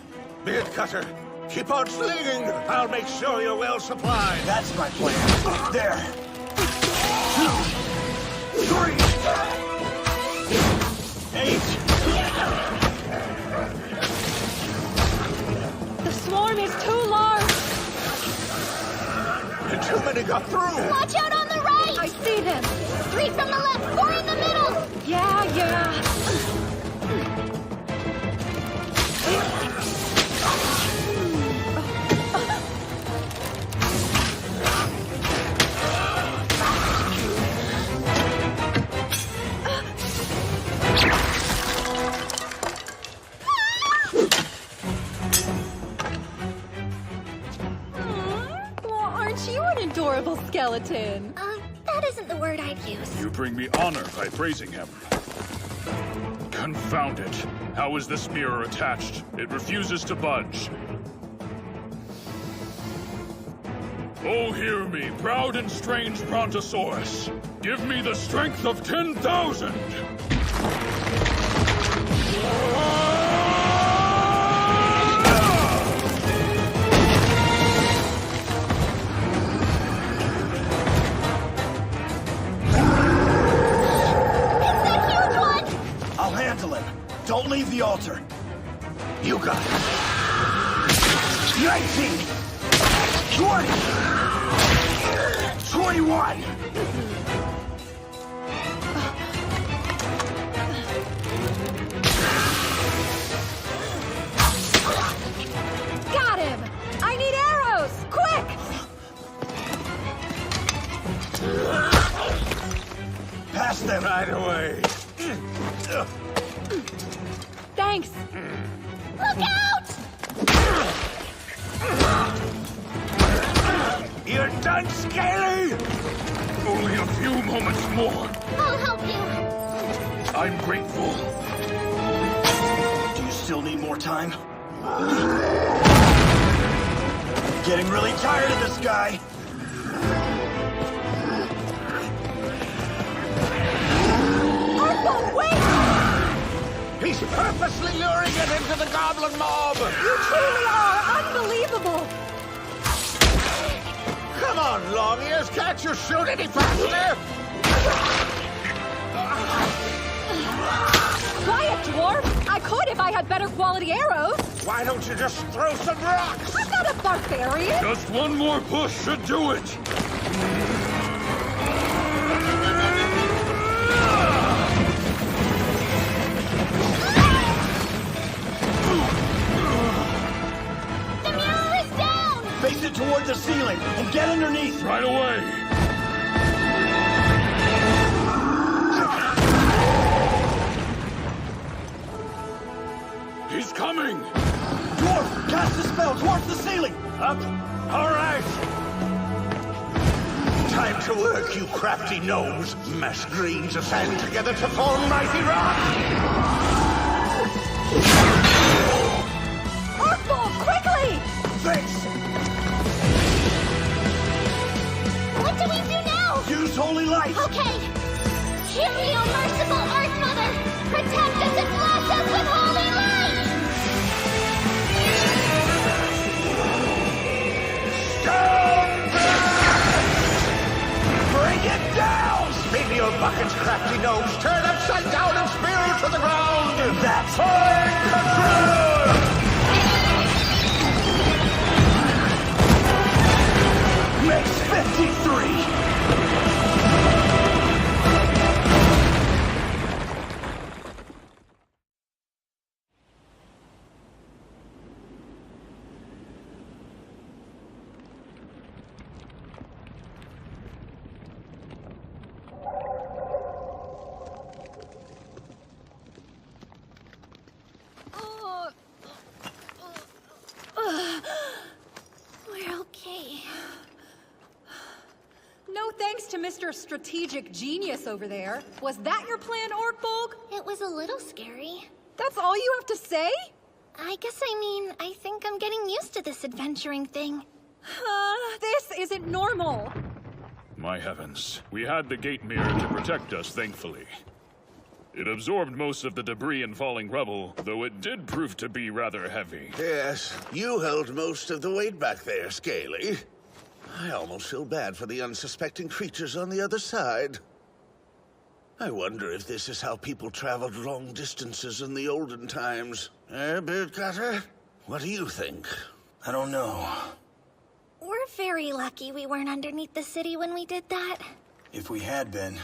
Beard Cutter, keep on slinging. I'll make sure you're well supplied. That's my plan. There. 2, 3, 8. The swarm is too large! And too many got through. Watch out on the right! I see them! 3 from the left, 4 in the middle! Yeah. Aren't you an adorable skeleton? That isn't the word I'd use. You bring me honor by praising him. Confound it. How is this mirror attached? It refuses to budge. Oh, hear me, proud and strange Brontosaurus. Give me the strength of 10,000! I'll handle him. Don't leave the altar. You got it. 19! 20! 21! Got him! I need arrows! Quick! Pass them right away. Thanks! Look out! You're done, Scaly! Only a few moments more. I'll help you. I'm grateful. Do you still need more time? Getting really tired of this guy. Arthur, wait! He's purposely luring it into the goblin mob! You truly are unbelievable! Come on, Longears, can't you shoot any faster? Quiet, dwarf! I could if I had better quality arrows! Why don't you just throw some rocks? I'm not a barbarian! Just one more push should do it! Face it toward the ceiling and get underneath. Right away. He's coming. Dwarf, cast a spell towards the ceiling. Up. All right. to work, you crafty gnomes! Mash grains of sand together to form mighty rock! Orkball, quickly! Thanks! What do we do now? Use holy light! Okay. Hear me, O merciful Earth Mother! Protect us and bless us with holy light! Bring it down! Spin your buckets, crafty gnomes! Turn upside down and spiral to the ground! That's fine control! Makes 53! We're okay. No thanks to Mr. Strategic Genius over there. Was that your plan, Orkbolg? It was a little scary. That's all you have to say? I think I'm getting used to this adventuring thing. This isn't normal. My heavens. We had the gate mirror to protect us, thankfully. It absorbed most of the debris and falling rubble, though it did prove to be rather heavy. Yes, you held most of the weight back there, Scaly. I almost feel bad for the unsuspecting creatures on the other side. I wonder if this is how people traveled long distances in the olden times. Beardcutter? What do you think? I don't know. We're very lucky we weren't underneath the city when we did that. If we had been,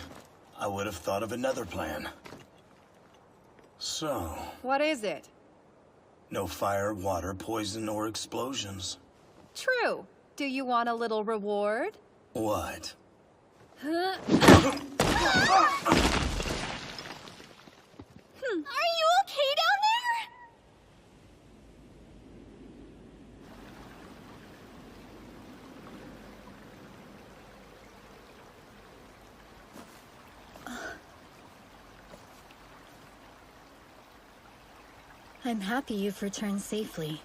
I would have thought of another plan. So... What is it? No fire, water, poison, or explosions. True. Do you want a little reward? What? Are you okay down there? I'm happy you've returned safely.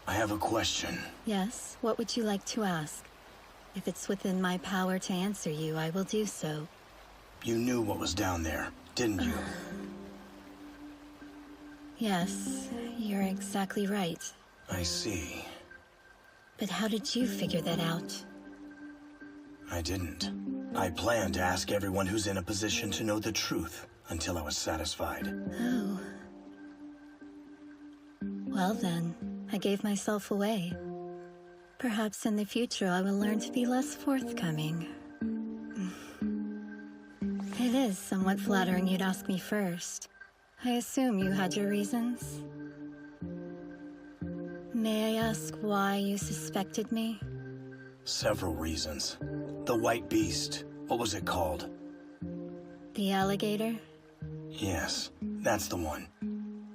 I have a question. Yes, what would you like to ask? If it's within my power to answer you, I will do so. You knew what was down there, didn't you? Yes, you're exactly right. I see. But how did you figure that out? I didn't. I planned to ask everyone who's in a position to know the truth until I was satisfied. Oh. Well then, I gave myself away. Perhaps in the future I will learn to be less forthcoming. It is somewhat flattering you'd ask me first. I assume you had your reasons. May I ask why you suspected me? Several reasons. The white beast. What was it called? The alligator? Yes, that's the one.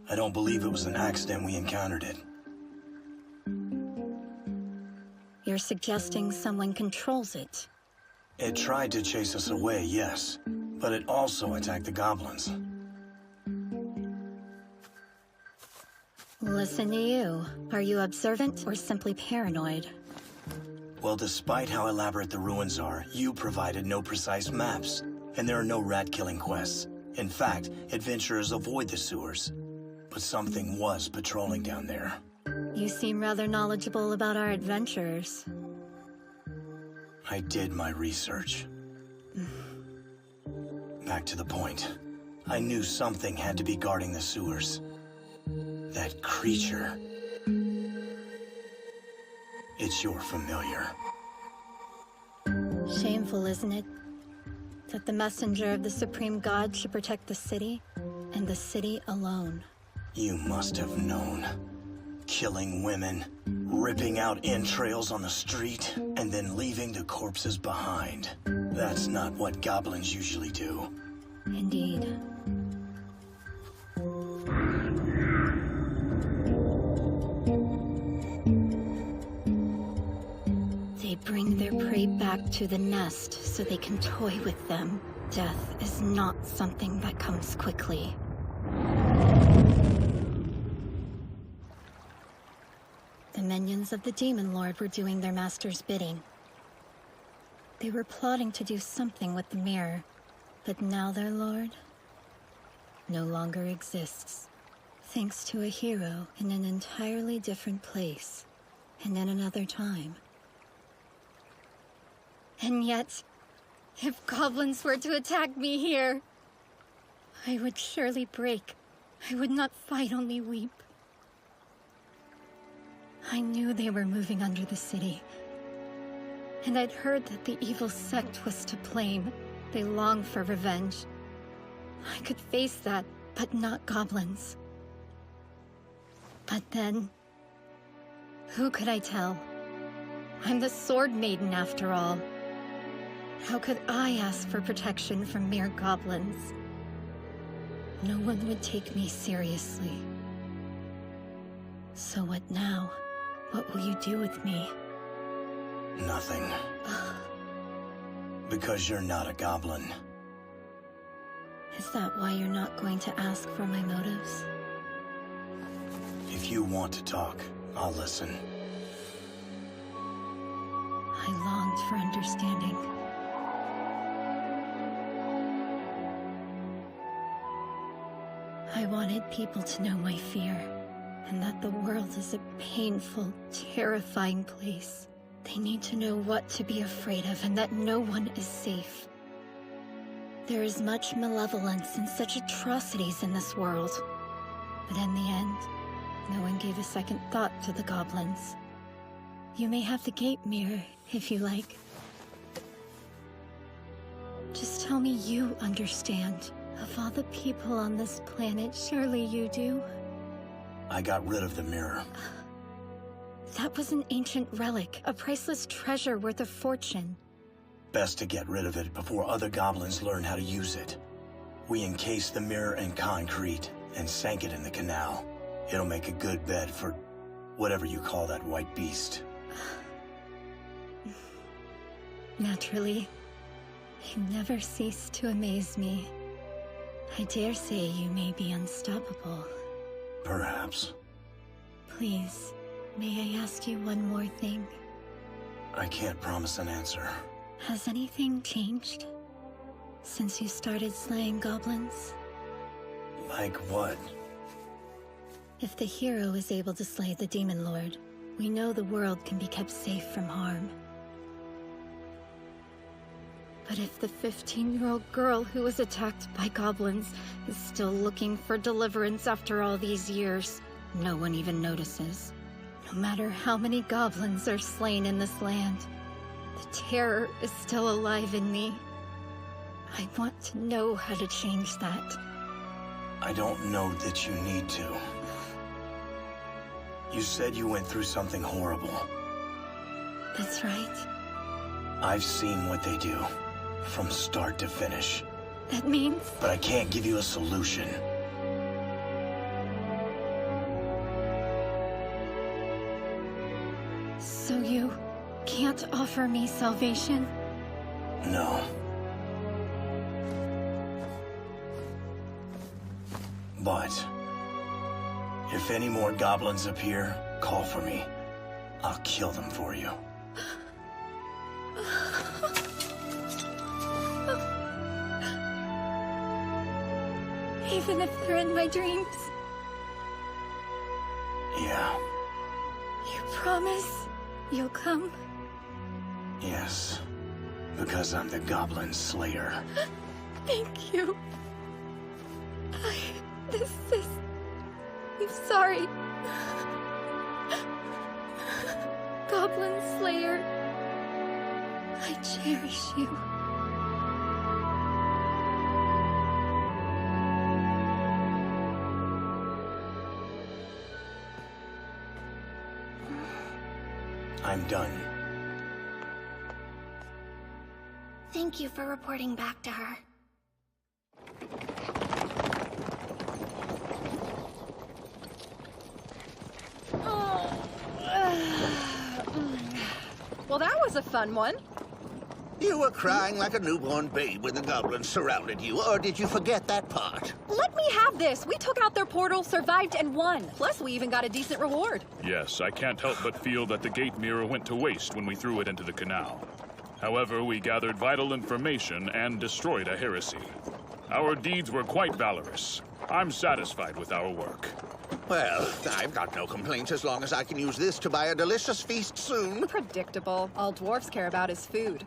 I don't believe it was an accident we encountered it. You're suggesting someone controls it? It tried to chase us away, yes. But it also attacked the goblins. Listen to you. Are you observant or simply paranoid? Well, despite how elaborate the ruins are, you provided no precise maps. And there are no rat-killing quests. In fact, adventurers avoid the sewers. But something was patrolling down there. You seem rather knowledgeable about our adventurers. I did my research. Back to the point. I knew something had to be guarding the sewers. That creature. It's your familiar. Shameful, isn't it? That the messenger of the Supreme God should protect the city, and the city alone. You must have known. Killing women, ripping out entrails on the street, and then leaving the corpses behind. That's not what goblins usually do. Indeed. They bring their prey back to the nest so they can toy with them. Death is not something that comes quickly. The minions of the Demon Lord were doing their master's bidding. They were plotting to do something with the mirror, but now their lord no longer exists, thanks to a hero in an entirely different place and in another time. And yet, if goblins were to attack me here, I would surely break. I would not fight, only weep. I knew they were moving under the city, and I'd heard that the evil sect was to blame. They longed for revenge. I could face that, but not goblins. But then, who could I tell? I'm the Sword Maiden after all. How could I ask for protection from mere goblins? No one would take me seriously. So what now? What will you do with me? Nothing. Because you're not a goblin. Is that why you're not going to ask for my motives? If you want to talk, I'll listen. I longed for understanding. I wanted people to know my fear, and that the world is a painful, terrifying place. They need to know what to be afraid of, and that no one is safe. There is much malevolence and such atrocities in this world. But in the end, no one gave a second thought to the goblins. You may have the gate mirror, if you like. Just tell me you understand. Of all the people on this planet, surely you do? I got rid of the mirror. That was an ancient relic, a priceless treasure worth a fortune. Best to get rid of it before other goblins learn how to use it. We encased the mirror in concrete and sank it in the canal. It'll make a good bed for whatever you call that white beast. Naturally. You never cease to amaze me. I dare say you may be unstoppable. Perhaps. Please, may I ask you one more thing? I can't promise an answer. Has anything changed since you started slaying goblins? Like what? If the hero is able to slay the Demon Lord, we know the world can be kept safe from harm. But if the 15-year-old girl who was attacked by goblins is still looking for deliverance after all these years, no one even notices. No matter how many goblins are slain in this land, the terror is still alive in me. I want to know how to change that. I don't know that you need to. You said you went through something horrible. That's right. I've seen what they do, from start to finish. That means... But I can't give you a solution. So you can't offer me salvation? No. But if any more goblins appear, call for me. I'll kill them for you. Even if they're in my dreams? Yeah. You promise you'll come? Yes. Because I'm the Goblin Slayer. Thank you. I'm sorry. Goblin Slayer. I cherish you. I'm done. Thank you for reporting back to her. Well, that was a fun one. You were crying like a newborn babe when the goblins surrounded you, or did you forget that part? Let me have this. We took out their portal, survived, and won. Plus, we even got a decent reward. Yes, I can't help but feel that the gate mirror went to waste when we threw it into the canal. However, we gathered vital information and destroyed a heresy. Our deeds were quite valorous. I'm satisfied with our work. Well, I've got no complaints as long as I can use this to buy a delicious feast soon. Predictable. All dwarves care about is food.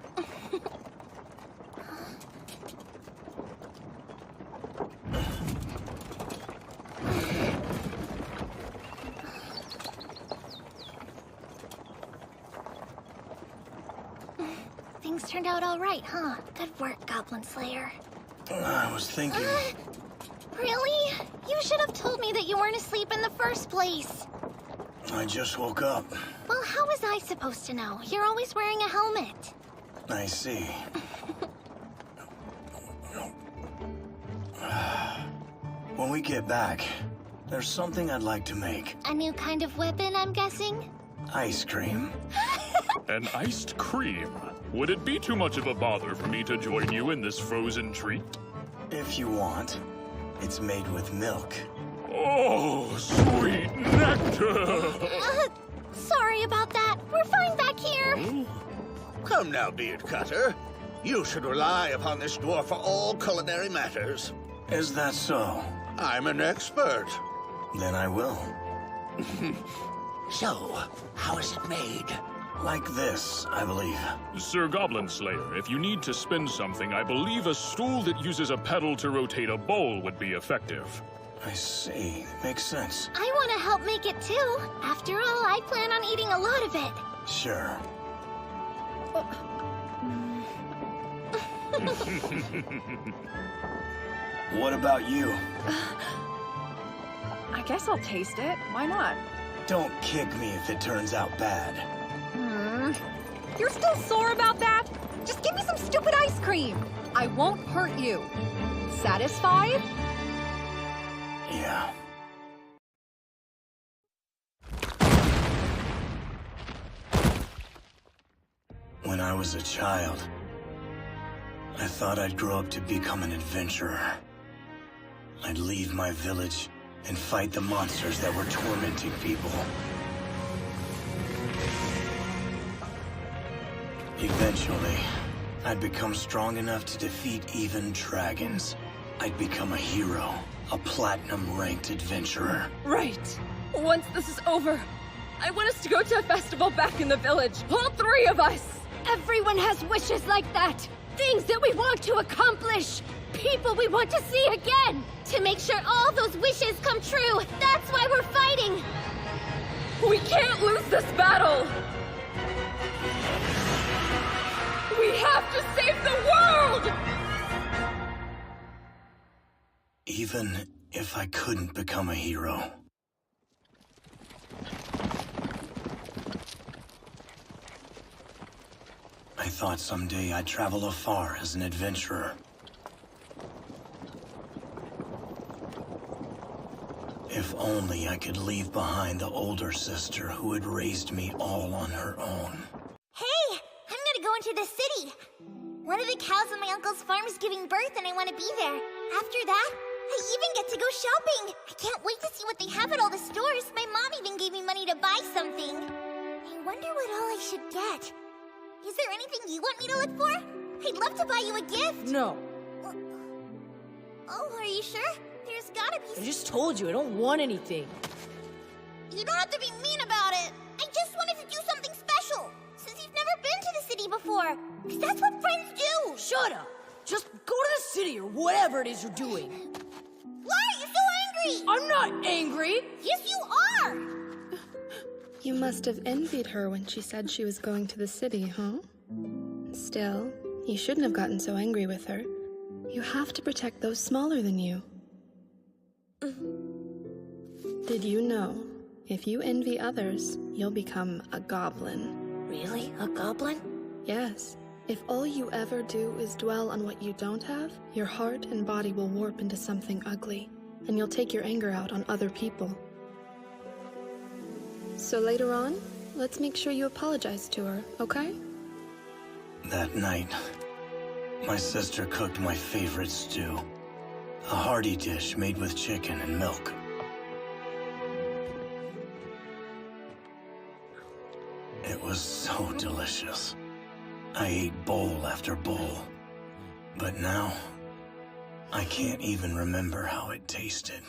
Things turned out all right, huh? Good work, Goblin Slayer. I was thinking... Really? You should have told me that you weren't asleep in the first place. I just woke up. Well, how was I supposed to know? You're always wearing a helmet. I see. When we get back, there's something I'd like to make. A new kind of weapon, I'm guessing? Ice cream. An iced cream? Would it be too much of a bother for me to join you in this frozen treat? If you want. It's made with milk. Oh, sweet nectar! Sorry about that. We're fine back here. Come now, Beard Cutter. You should rely upon this dwarf for all culinary matters. Is that so? I'm an expert. Then I will. So, how is it made? Like this, I believe. Sir Goblin Slayer, if you need to spin something, I believe a stool that uses a pedal to rotate a bowl would be effective. I see. Makes sense. I want to help make it too. After all, I plan on eating a lot of it. Sure. What about you? I guess I'll taste it. Why not? Don't kick me if it turns out bad. You're still sore about that? Just give me some stupid ice cream. I won't hurt you. Satisfied? Yeah. When I was a child, I thought I'd grow up to become an adventurer. I'd leave my village and fight the monsters that were tormenting people. Eventually, I'd become strong enough to defeat even dragons. I'd become a hero, a platinum-ranked adventurer. Right. Once this is over, I want us to go to a festival back in the village. All three of us. Everyone has wishes like that. Things that we want to accomplish. People we want to see again. To make sure all those wishes come true. That's why we're fighting. We can't lose this battle. We have to save the world! Even if I couldn't become a hero. I thought someday I'd travel afar as an adventurer. If only I could leave behind the older sister who had raised me all on her own. Hey, I'm gonna go into the city. One of the cows on my uncle's farm is giving birth and I want to be there. After that, I even get to go shopping. I can't wait to see what they have at all the stores. My mom even gave me money to buy something. I wonder what all I should get. Is there anything you want me to look for? I'd love to buy you a gift. No. Oh, are you sure? There's gotta be... I just told you, I don't want anything. You don't have to be mean about it. I just wanted to do something special. Since you've never been to the city before. Because that's what friends do. Shut up. Just go to the city or whatever it is you're doing. Why are you so angry? I'm not angry. Yes, you are. You must have envied her when she said she was going to the city, huh? Still, you shouldn't have gotten so angry with her. You have to protect those smaller than you. Did you know, if you envy others, you'll become a goblin? Really? A goblin? Yes. If all you ever do is dwell on what you don't have, your heart and body will warp into something ugly, and you'll take your anger out on other people. So later on, let's make sure you apologize to her, okay? That night, my sister cooked my favorite stew. A hearty dish made with chicken and milk. It was so delicious. I ate bowl after bowl. But now, I can't even remember how it tasted.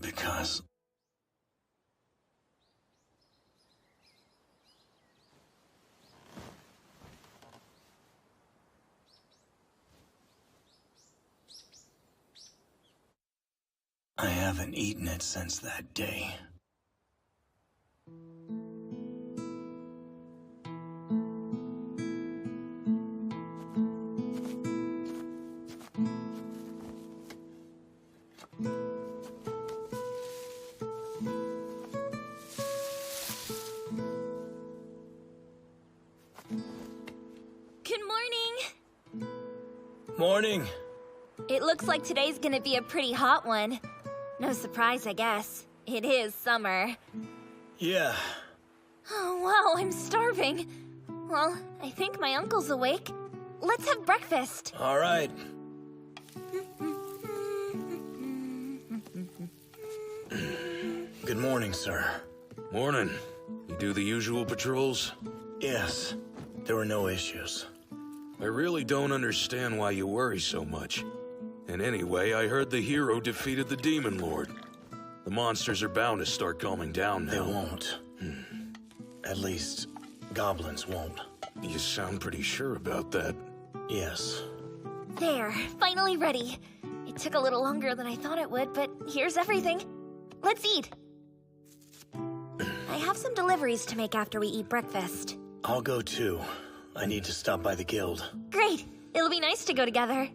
Because... I haven't eaten it since that day. Good morning! Morning! It looks like today's gonna be a pretty hot one. No surprise, I guess. It is summer. Yeah. Oh, wow, I'm starving. Well, I think my uncle's awake. Let's have breakfast. All right. Good morning, sir. Morning. You do the usual patrols? Yes. There were no issues. I really don't understand why you worry so much. And anyway, I heard the hero defeated the Demon Lord. The monsters are bound to start calming down now. They won't. At least, goblins won't. You sound pretty sure about that. Yes. There, finally ready. It took a little longer than I thought it would, but here's everything. Let's eat. I have some deliveries to make after we eat breakfast. I'll go too. I need to stop by the guild. Great. It'll be nice to go together.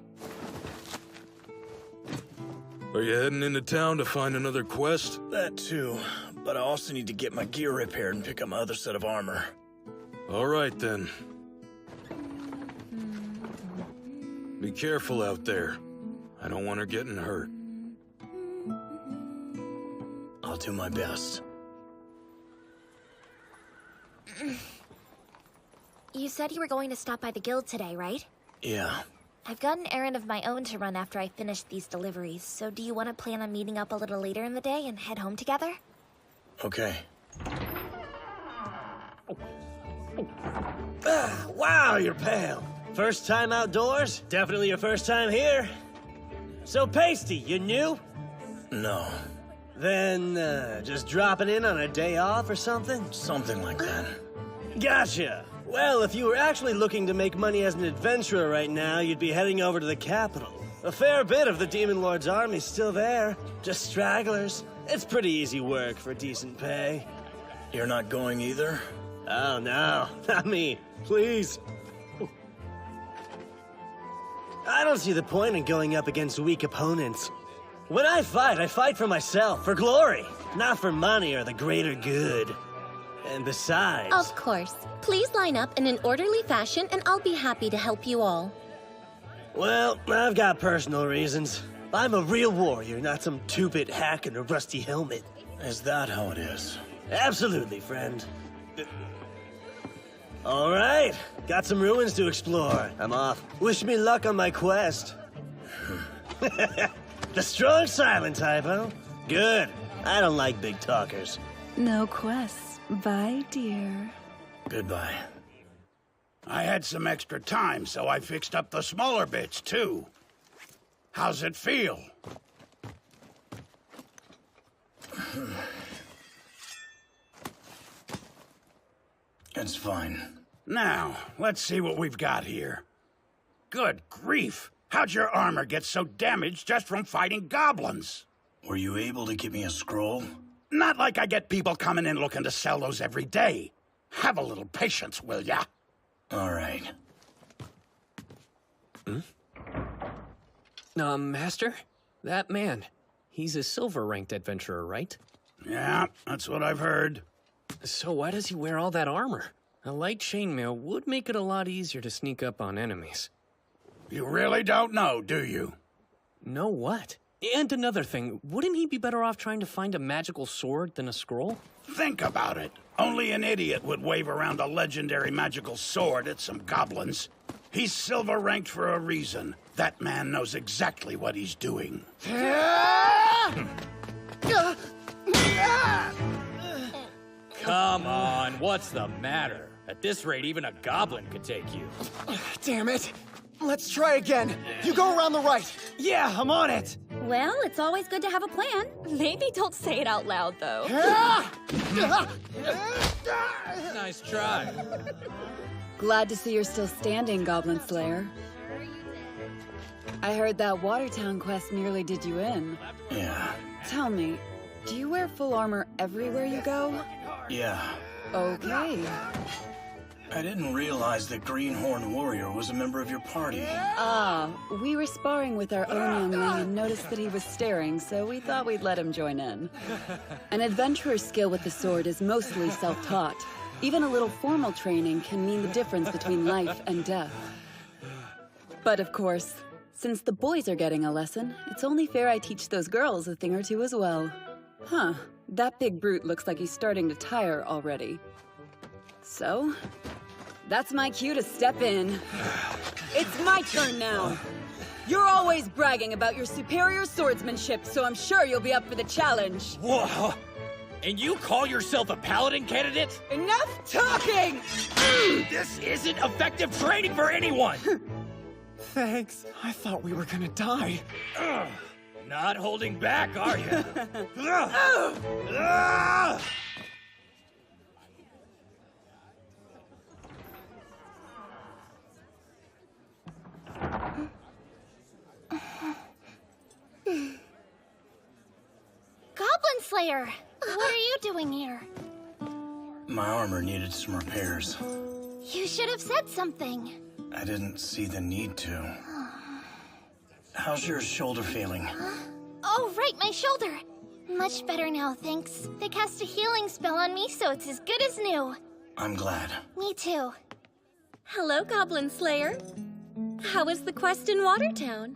Are you heading into town to find another quest? That too, but I also need to get my gear repaired and pick up my other set of armor. All right, then. Be careful out there. I don't want her getting hurt. I'll do my best. You said you were going to stop by the guild today, right? Yeah. I've got an errand of my own to run after I finish these deliveries, so do you want to plan on meeting up a little later in the day and head home together? Okay. Wow, you're pale. First time outdoors? Definitely your first time here. So, Pasty, you new? No. Then, just dropping in on a day off or something? Something like that. Gotcha. Well, if you were actually looking to make money as an adventurer right now, you'd be heading over to the capital. A fair bit of the Demon Lord's army's still there. Just stragglers. It's pretty easy work for decent pay. You're not going either? Oh, no. Not me. Please. I don't see the point in going up against weak opponents. When I fight for myself, for glory, not for money or the greater good. And besides... Of course. Please line up in an orderly fashion and I'll be happy to help you all. Well, I've got personal reasons. I'm a real warrior, not some two-bit hack in a rusty helmet. Is that how it is? Absolutely, friend. All right, got some ruins to explore. I'm off. Wish me luck on my quest. The strong silent type, huh? Good. I don't like big talkers. No quests. Bye, dear. Goodbye. I had some extra time, so I fixed up the smaller bits, too. How's it feel? It's fine. Now, let's see what we've got here. Good grief! How'd your armor get so damaged just from fighting goblins? Were you able to give me a scroll? Not like I get people coming in looking to sell those every day. Have a little patience, will ya? All right. Master? That man, he's a silver-ranked adventurer, right? Yeah, that's what I've heard. So why does he wear all that armor? A light chainmail would make it a lot easier to sneak up on enemies. You really don't know, do you? Know what? And another thing, wouldn't he be better off trying to find a magical sword than a scroll? Think about it. Only an idiot would wave around a legendary magical sword at some goblins. He's silver ranked for a reason. That man knows exactly what he's doing. Come on, what's the matter? At this rate, even a goblin could take you. Damn it! Let's try again. You go around the right. Yeah, I'm on it. Well, it's always good to have a plan. Maybe don't say it out loud, though. Nice try. Glad to see you're still standing, Goblin Slayer. I heard that Watertown quest nearly did you in. Yeah. Tell me, do you wear full armor everywhere you go? Yeah. Okay. I didn't realize that Greenhorn Warrior was a member of your party. Ah, we were sparring with our own youngling and noticed that he was staring, so we thought we'd let him join in. An adventurer's skill with the sword is mostly self-taught. Even a little formal training can mean the difference between life and death. But of course, since the boys are getting a lesson, it's only fair I teach those girls a thing or two as well. Huh, that big brute looks like he's starting to tire already. So, that's my cue to step in. It's my turn now. You're always bragging about your superior swordsmanship, so I'm sure you'll be up for the challenge. Whoa! And you call yourself a paladin candidate? Enough talking! This isn't effective training for anyone! Thanks. I thought we were gonna die. Not holding back, are you? Goblin Slayer! What are you doing here? My armor needed some repairs. You should have said something. I didn't see the need to. How's your shoulder feeling? Oh, right, my shoulder. Much better now, thanks. They cast a healing spell on me, so it's as good as new. I'm glad. Me too. Hello, Goblin Slayer. How was the quest in Watertown?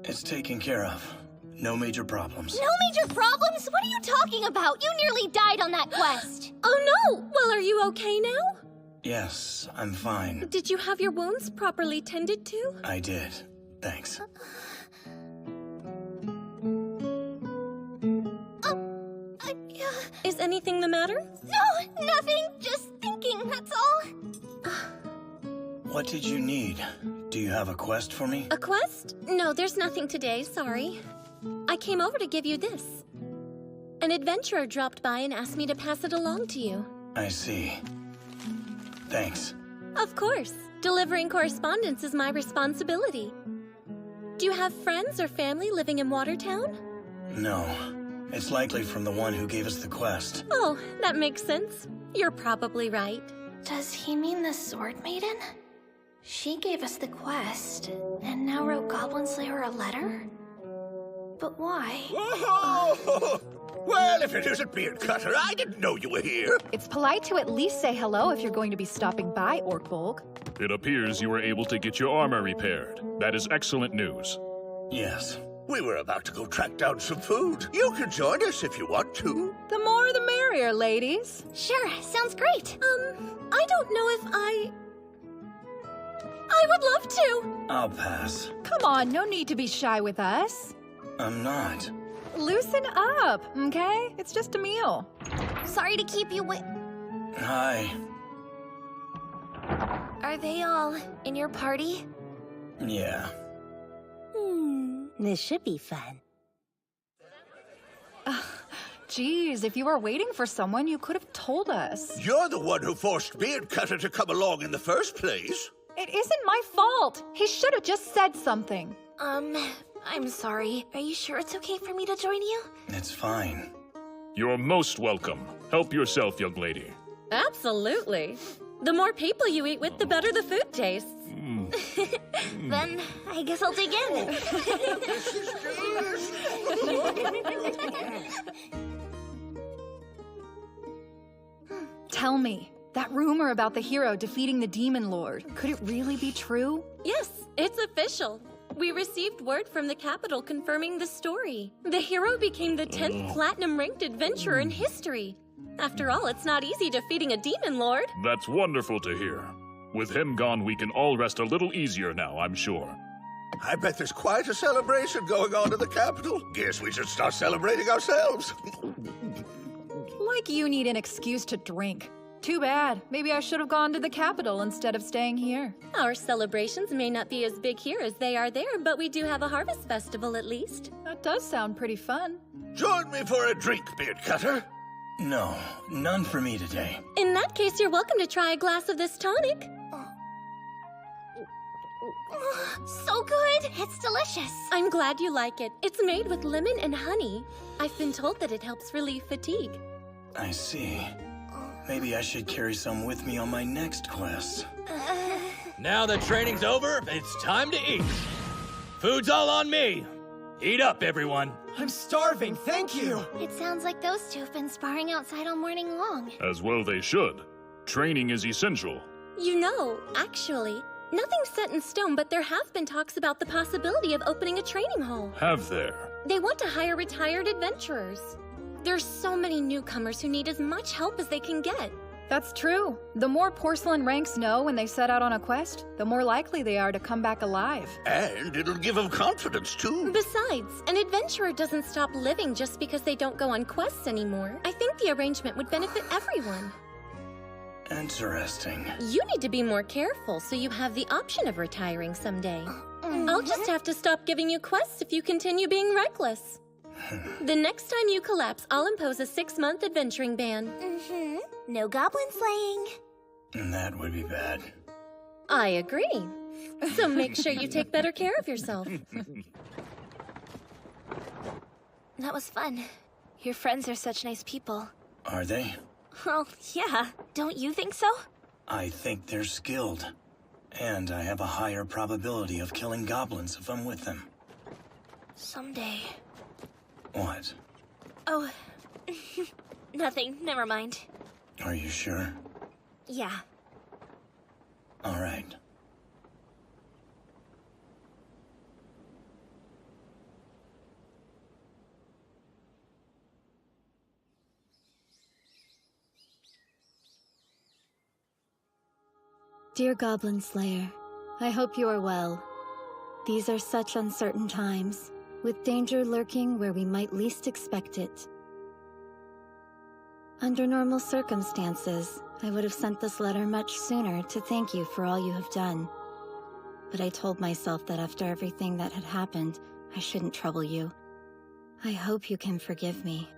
It's taken care of. No major problems. No major problems? What are you talking about? You nearly died on that quest. Oh no! Well, are you okay now? Yes, I'm fine. Did you have your wounds properly tended to? I did. Thanks. Is anything the matter? No, nothing. Just thinking, that's all. What did you need? Do you have a quest for me? A quest? No, there's nothing today, sorry. I came over to give you this. An adventurer dropped by and asked me to pass it along to you. I see. Thanks. Of course. Delivering correspondence is my responsibility. Do you have friends or family living in Watertown? No. It's likely from the one who gave us the quest. Oh, that makes sense. You're probably right. Does he mean the Sword Maiden? She gave us the quest, and now wrote Goblin Slayer a letter? But why? Whoa! Well, if it isn't Beard Cutter, I didn't know you were here. It's polite to at least say hello if you're going to be stopping by, Orkbolg. It appears you were able to get your armor repaired. That is excellent news. Yes. We were about to go track down some food. You can join us if you want to. The more the merrier, ladies. Sure, sounds great. I don't know if I would love to. I'll pass. Come on, no need to be shy with us. I'm not. Loosen up, okay? It's just a meal. Sorry to keep you Hi. Are they all in your party? Yeah. This should be fun. Geez, if you were waiting for someone, you could have told us. You're the one who forced Beard Cutter to come along in the first place. It isn't my fault. He should have just said something. I'm sorry. Are you sure it's okay for me to join you? It's fine. You're most welcome. Help yourself, young lady. Absolutely. The more people you eat with, the better the food tastes. Then I guess I'll dig in. Tell me, that rumor about the hero defeating the Demon Lord, could it really be true? Yes, it's official. We received word from the capital confirming the story. The hero became the 10th platinum-ranked adventurer in history. After all, it's not easy defeating a demon lord. That's wonderful to hear. With him gone, we can all rest a little easier now, I'm sure. I bet there's quite a celebration going on in the capital. Guess we should start celebrating ourselves. Like you need an excuse to drink. Too bad. Maybe I should have gone to the capital instead of staying here. Our celebrations may not be as big here as they are there, but we do have a harvest festival at least. That does sound pretty fun. Join me for a drink, Beard Cutter. No, none for me today. In that case, you're welcome to try a glass of this tonic. So good! It's delicious. I'm glad you like it. It's made with lemon and honey. I've been told that it helps relieve fatigue. I see. Maybe I should carry some with me on my next quest. Now that training's over, it's time to eat. Food's all on me. Eat up, everyone. I'm starving, thank you! It sounds like those two have been sparring outside all morning long. As well they should. Training is essential. You know, actually, nothing's set in stone, but there have been talks about the possibility of opening a training hall. Have there? They want to hire retired adventurers. There's so many newcomers who need as much help as they can get. That's true. The more porcelain ranks know when they set out on a quest, the more likely they are to come back alive. And it'll give them confidence, too. Besides, an adventurer doesn't stop living just because they don't go on quests anymore. I think the arrangement would benefit everyone. Interesting. You need to be more careful so you have the option of retiring someday. I'll just have to stop giving you quests if you continue being reckless. The next time you collapse, I'll impose a 6-month adventuring ban. No goblin slaying. That would be bad. I agree. So make sure you take better care of yourself. That was fun. Your friends are such nice people. Are they? Well, yeah. Don't you think so? I think they're skilled. And I have a higher probability of killing goblins if I'm with them. Someday. What? Oh, nothing. Never mind. Are you sure? Yeah. All right. Dear Goblin Slayer, I hope you are well. These are such uncertain times, with danger lurking where we might least expect it. Under normal circumstances, I would have sent this letter much sooner to thank you for all you have done. But I told myself that after everything that had happened, I shouldn't trouble you. I hope you can forgive me.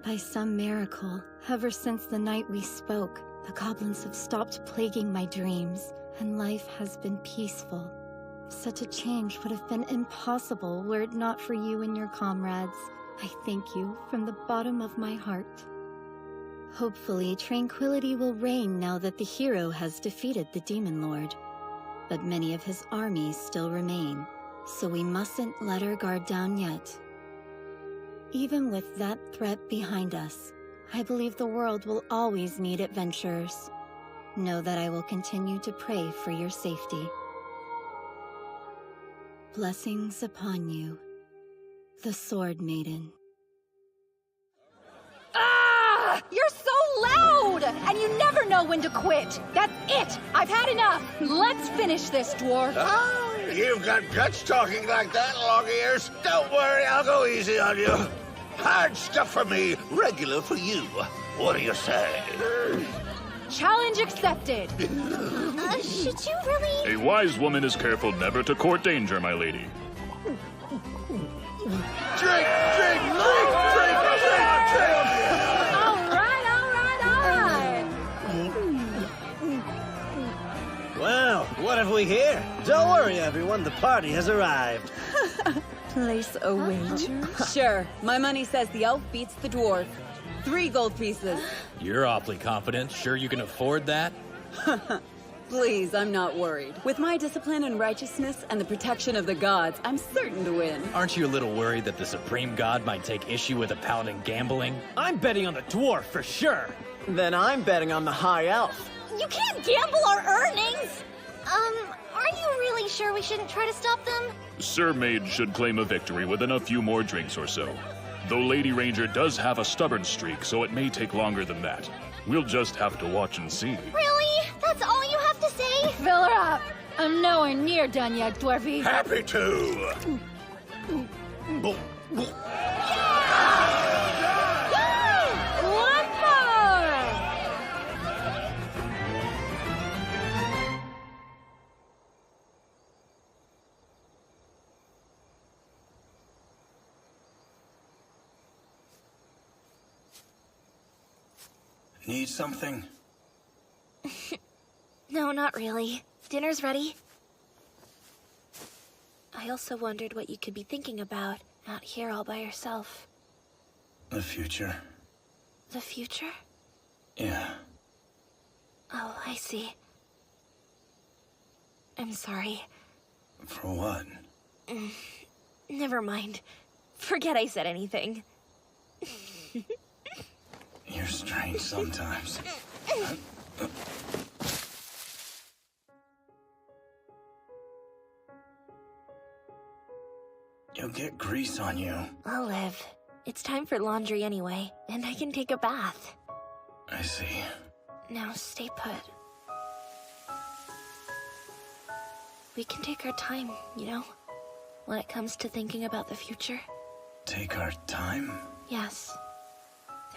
By some miracle, ever since the night we spoke, the goblins have stopped plaguing my dreams, and life has been peaceful. Such a change would have been impossible were it not for you and your comrades. I thank you from the bottom of my heart. Hopefully, tranquility will reign now that the hero has defeated the Demon Lord. But many of his armies still remain, so we mustn't let our guard down yet. Even with that threat behind us, I believe the world will always need adventurers. Know that I will continue to pray for your safety. Blessings upon you, the Sword Maiden. Ah! You're so loud! And you never know when to quit! That's it! I've had enough! Let's finish this, dwarf! Oh, you've got guts talking like that, Long Ears. Don't worry, I'll go easy on you. Hard stuff for me, regular for you. What do you say? Challenge accepted! Should you really? A wise woman is careful never to court danger, my lady. Drink! All right! Well, what have we here? Don't worry, everyone. The party has arrived. Place a wager? Sure. My money says the elf beats the dwarf. 3 gold pieces. You're awfully confident. Sure you can afford that? Please, I'm not worried. With my discipline and righteousness and the protection of the gods, I'm certain to win. Aren't you a little worried that the Supreme God might take issue with a paladin gambling? I'm betting on the dwarf for sure. Then I'm betting on the high elf. You can't gamble our earnings! Are you really sure we shouldn't try to stop them? Sir Maid should claim a victory within a few more drinks or so. Though Lady Ranger does have a stubborn streak, so it may take longer than that. We'll just have to watch and see. Really? That's all you have to say? Fill her up. I'm nowhere near done yet, Dwarfy. Happy to! One more! Need something? No, not really. Dinner's ready. I also wondered what you could be thinking about, out here all by yourself. The future. The future? Yeah. Oh, I see. I'm sorry. For what? Never mind. Forget I said anything. You're strange sometimes. You'll get grease on you. I'll live. It's time for laundry anyway, and I can take a bath. I see. Now stay put. We can take our time, you know? When it comes to thinking about the future. Take our time? Yes.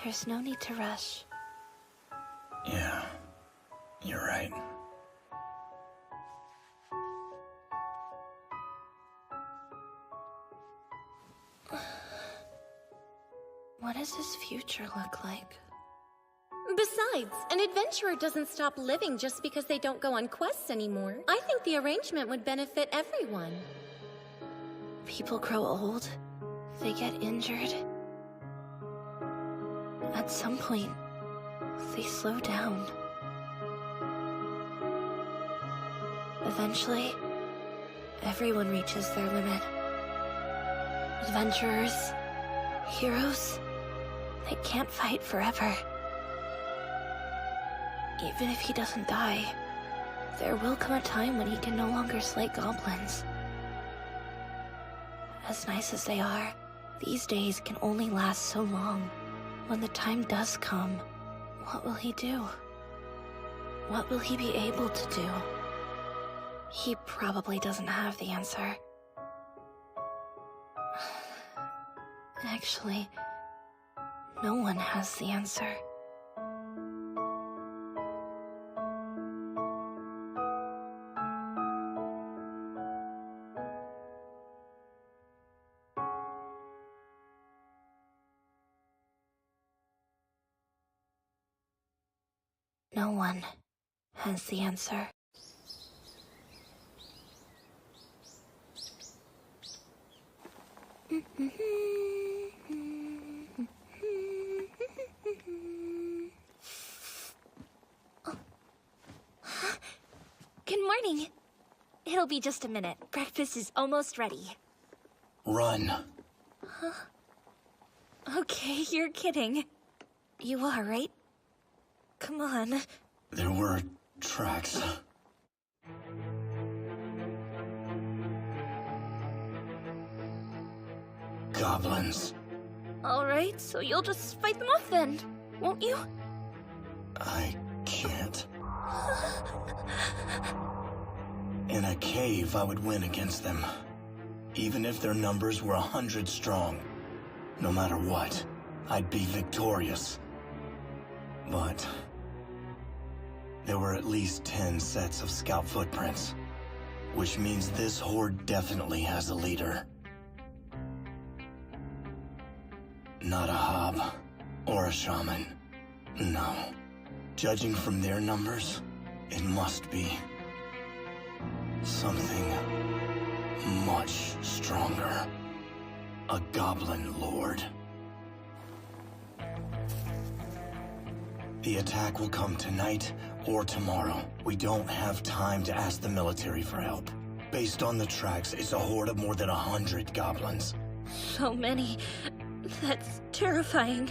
There's no need to rush. Yeah. You're right. What does this future look like? Besides, an adventurer doesn't stop living just because they don't go on quests anymore. I think the arrangement would benefit everyone. People grow old. They get injured. At some point, they slow down. Eventually, everyone reaches their limit. Adventurers, heroes, they can't fight forever. Even if he doesn't die, there will come a time when he can no longer slay goblins. As nice as they are, these days can only last so long. When the time does come, what will he do? What will he be able to do? He probably doesn't have the answer. Actually, no one has the answer. No one has the answer. Good morning. It'll be just a minute. Breakfast is almost ready. Run. Huh? Okay, you're kidding. You are, right? Come on. There were tracks. Goblins. Alright, so you'll just fight them off then, won't you? I can't. In a cave, I would win against them. Even if their numbers were 100 strong. No matter what, I'd be victorious. But there were at least 10 sets of scout footprints, which means this horde definitely has a leader. Not a hob or a shaman. No. Judging from their numbers, it must be something much stronger. A goblin lord. The attack will come tonight or tomorrow. We don't have time to ask the military for help. Based on the tracks, it's a horde of more than 100 goblins. So many. That's terrifying.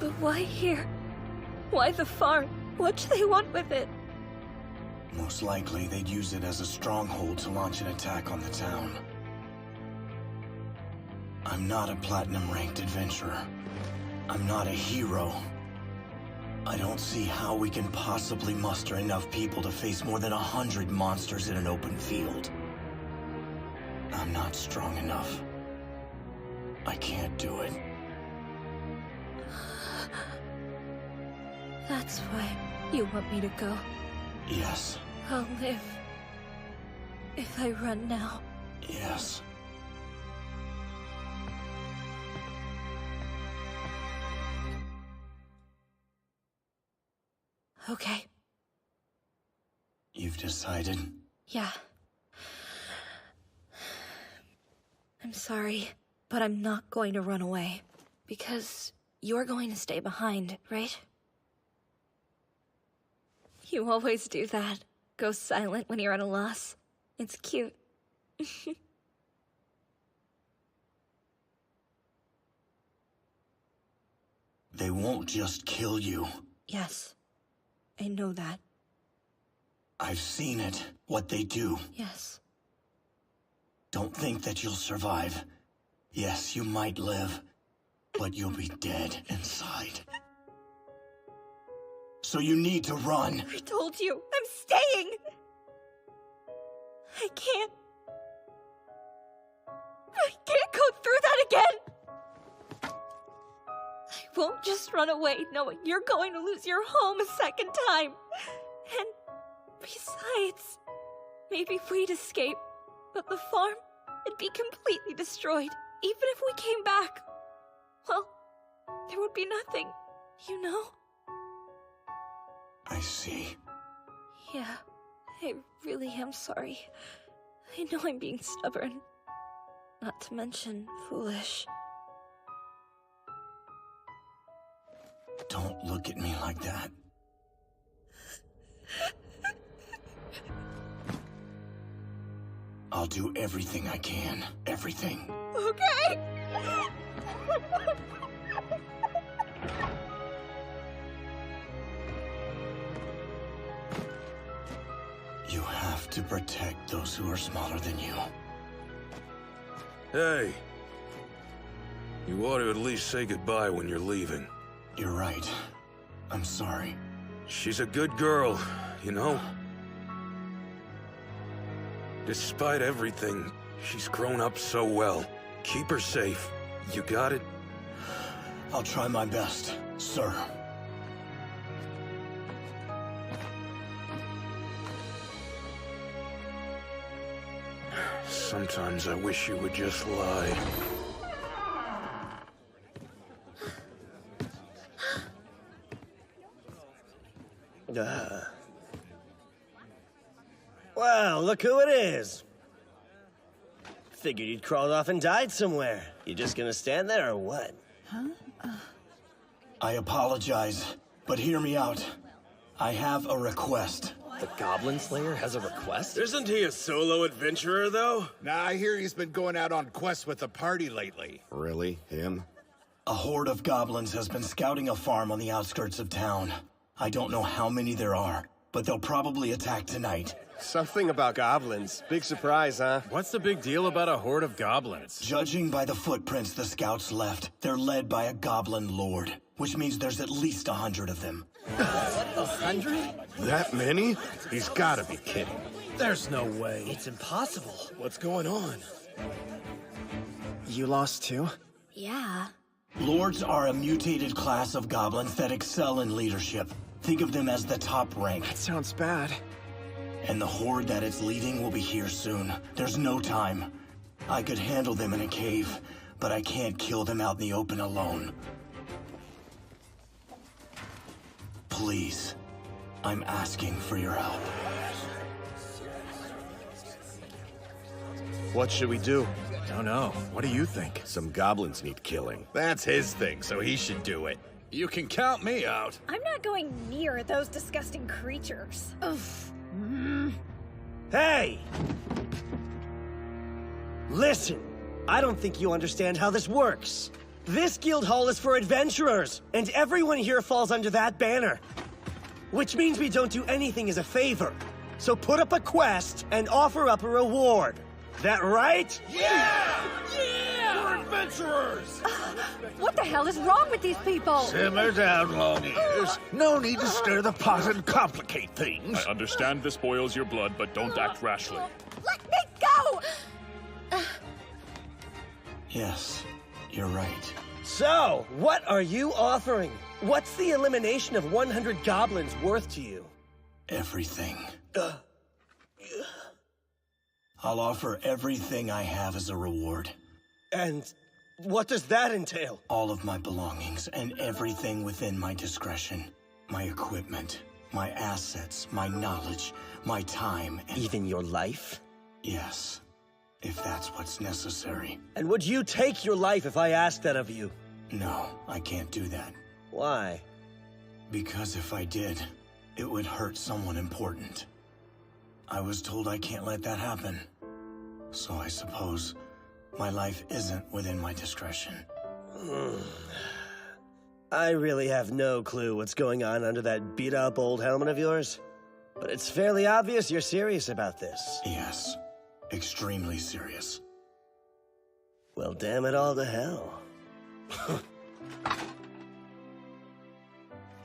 But why here? Why the farm? What do they want with it? Most likely, they'd use it as a stronghold to launch an attack on the town. I'm not a platinum-ranked adventurer. I'm not a hero. I don't see how we can possibly muster enough people to face more than 100 monsters in an open field. I'm not strong enough. I can't do it. That's why you want me to go. Yes. I'll live. If I run now. Yes. Okay. You've decided? Yeah. I'm sorry, but I'm not going to run away. Because you're going to stay behind, right? You always do that. Go silent when you're at a loss. It's cute. They won't just kill you. Yes. I know that. I've seen it, what they do. Yes. Don't think that you'll survive. Yes, you might live, but you'll be dead inside. So you need to run. I told you, I'm staying! I can't go through that again! I won't just run away knowing you're going to lose your home a second time. And besides, maybe we'd escape, but the farm, it'd be completely destroyed. Even if we came back, well, there would be nothing, you know? I see. Yeah, I really am sorry. I know I'm being stubborn. Not to mention foolish. Don't look at me like that. I'll do everything I can. Everything. Okay! You have to protect those who are smaller than you. Hey. You ought to at least say goodbye when you're leaving. You're right. I'm sorry. She's a good girl, you know? Despite everything, she's grown up so well. Keep her safe. You got it? I'll try my best, sir. Sometimes I wish you would just lie. Well, look who it is. Figured you'd crawled off and died somewhere. You just gonna stand there or what? Huh? I apologize, but hear me out. I have a request. The Goblin Slayer has a request? Isn't he a solo adventurer, though? Nah, I hear he's been going out on quests with the party lately. Really? Him? A horde of goblins has been scouting a farm on the outskirts of town. I don't know how many there are, but they'll probably attack tonight. Something about goblins. Big surprise, huh? What's the big deal about a horde of goblins? Judging by the footprints the scouts left, they're led by a goblin lord, which means there's at least 100 of them. 100? That many? He's gotta be kidding. There's no way. It's impossible. What's going on? You lost too? Yeah. Lords are a mutated class of goblins that excel in leadership. Think of them as the top rank. That sounds bad. And the horde that it's leading will be here soon. There's no time. I could handle them in a cave, but I can't kill them out in the open alone. Please, I'm asking for your help. What should we do? Don't know. What do you think? Some goblins need killing. That's his thing, so he should do it. You can count me out. I'm not going near those disgusting creatures. Oof. Hey! Listen, I don't think you understand how this works. This guild hall is for adventurers, and everyone here falls under that banner. Which means we don't do anything as a favor. So put up a quest and offer up a reward. That right? Yeah! We're adventurers! What the hell is wrong with these people? Simmer down, Long Ears. No need to stir the pot and complicate things. I understand this boils your blood, but don't act rashly. Let me go! Yes, you're right. So, what are you offering? What's the elimination of 100 goblins worth to you? Everything. I'll offer everything I have as a reward. And what does that entail? All of my belongings and everything within my discretion. My equipment, my assets, my knowledge, my time, and... Even your life? Yes, if that's what's necessary. And would you take your life if I asked that of you? No, I can't do that. Why? Because if I did, it would hurt someone important. I was told I can't let that happen. So I suppose my life isn't within my discretion. I really have no clue what's going on under that beat-up old helmet of yours. But it's fairly obvious you're serious about this. Yes, extremely serious. Well, damn it all to hell.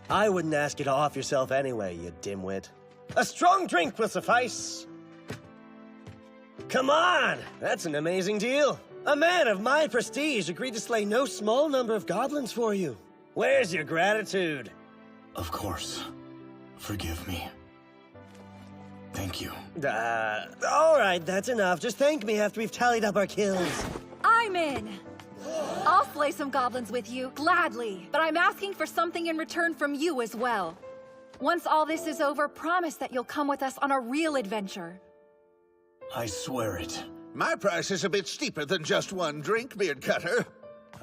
I wouldn't ask you to off yourself anyway, you dimwit. A strong drink will suffice. Come on! That's an amazing deal. A man of my prestige agreed to slay no small number of goblins for you. Where's your gratitude? Of course. Forgive me. Thank you. All right, that's enough. Just thank me after we've tallied up our kills. I'm in. I'll slay some goblins with you, gladly. But I'm asking for something in return from you as well. Once all this is over, promise that you'll come with us on a real adventure. I swear it. My price is a bit steeper than just one drink, Beard Cutter.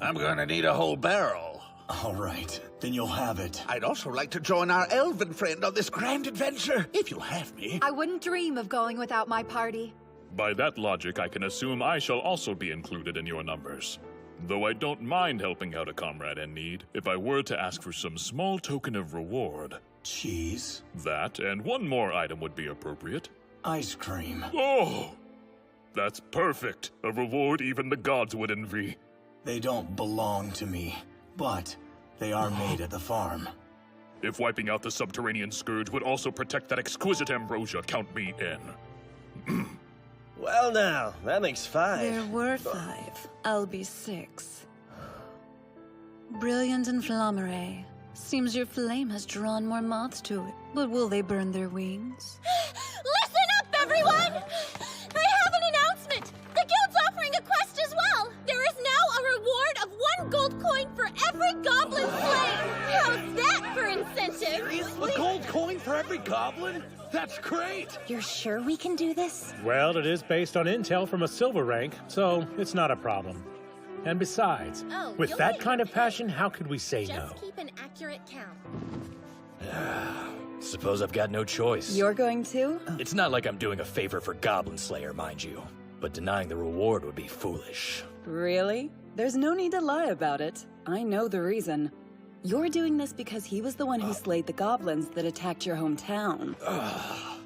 I'm gonna need a whole barrel. All right, then you'll have it. I'd also like to join our elven friend on this grand adventure, if you'll have me. I wouldn't dream of going without my party. By that logic, I can assume I shall also be included in your numbers. Though I don't mind helping out a comrade in need, if I were to ask for some small token of reward. Cheese? That and one more item would be appropriate. Ice cream. Oh! That's perfect. A reward even the gods would envy. They don't belong to me, but they are made at the farm. If wiping out the subterranean scourge would also protect that exquisite ambrosia, count me in. Well now, that makes 5. There were 5. I'll be 6. Brilliant Inflammare. Seems your flame has drawn more moths to it. But will they burn their wings? Listen up, everyone! I have an announcement! The guild's offering a quest as well! There is now a reward of 1 gold coin for every goblin slain! How's that for incentive? Seriously? A gold coin for every goblin? That's great! You're sure we can do this? Well, it is based on intel from a silver rank, so it's not a problem. And besides, with that kind of passion, how could we say no? Just keep an accurate count. Suppose I've got no choice. You're going to? It's not like I'm doing a favor for Goblin Slayer, mind you. But denying the reward would be foolish. Really? There's no need to lie about it. I know the reason. You're doing this because he was the one who slayed the goblins that attacked your hometown.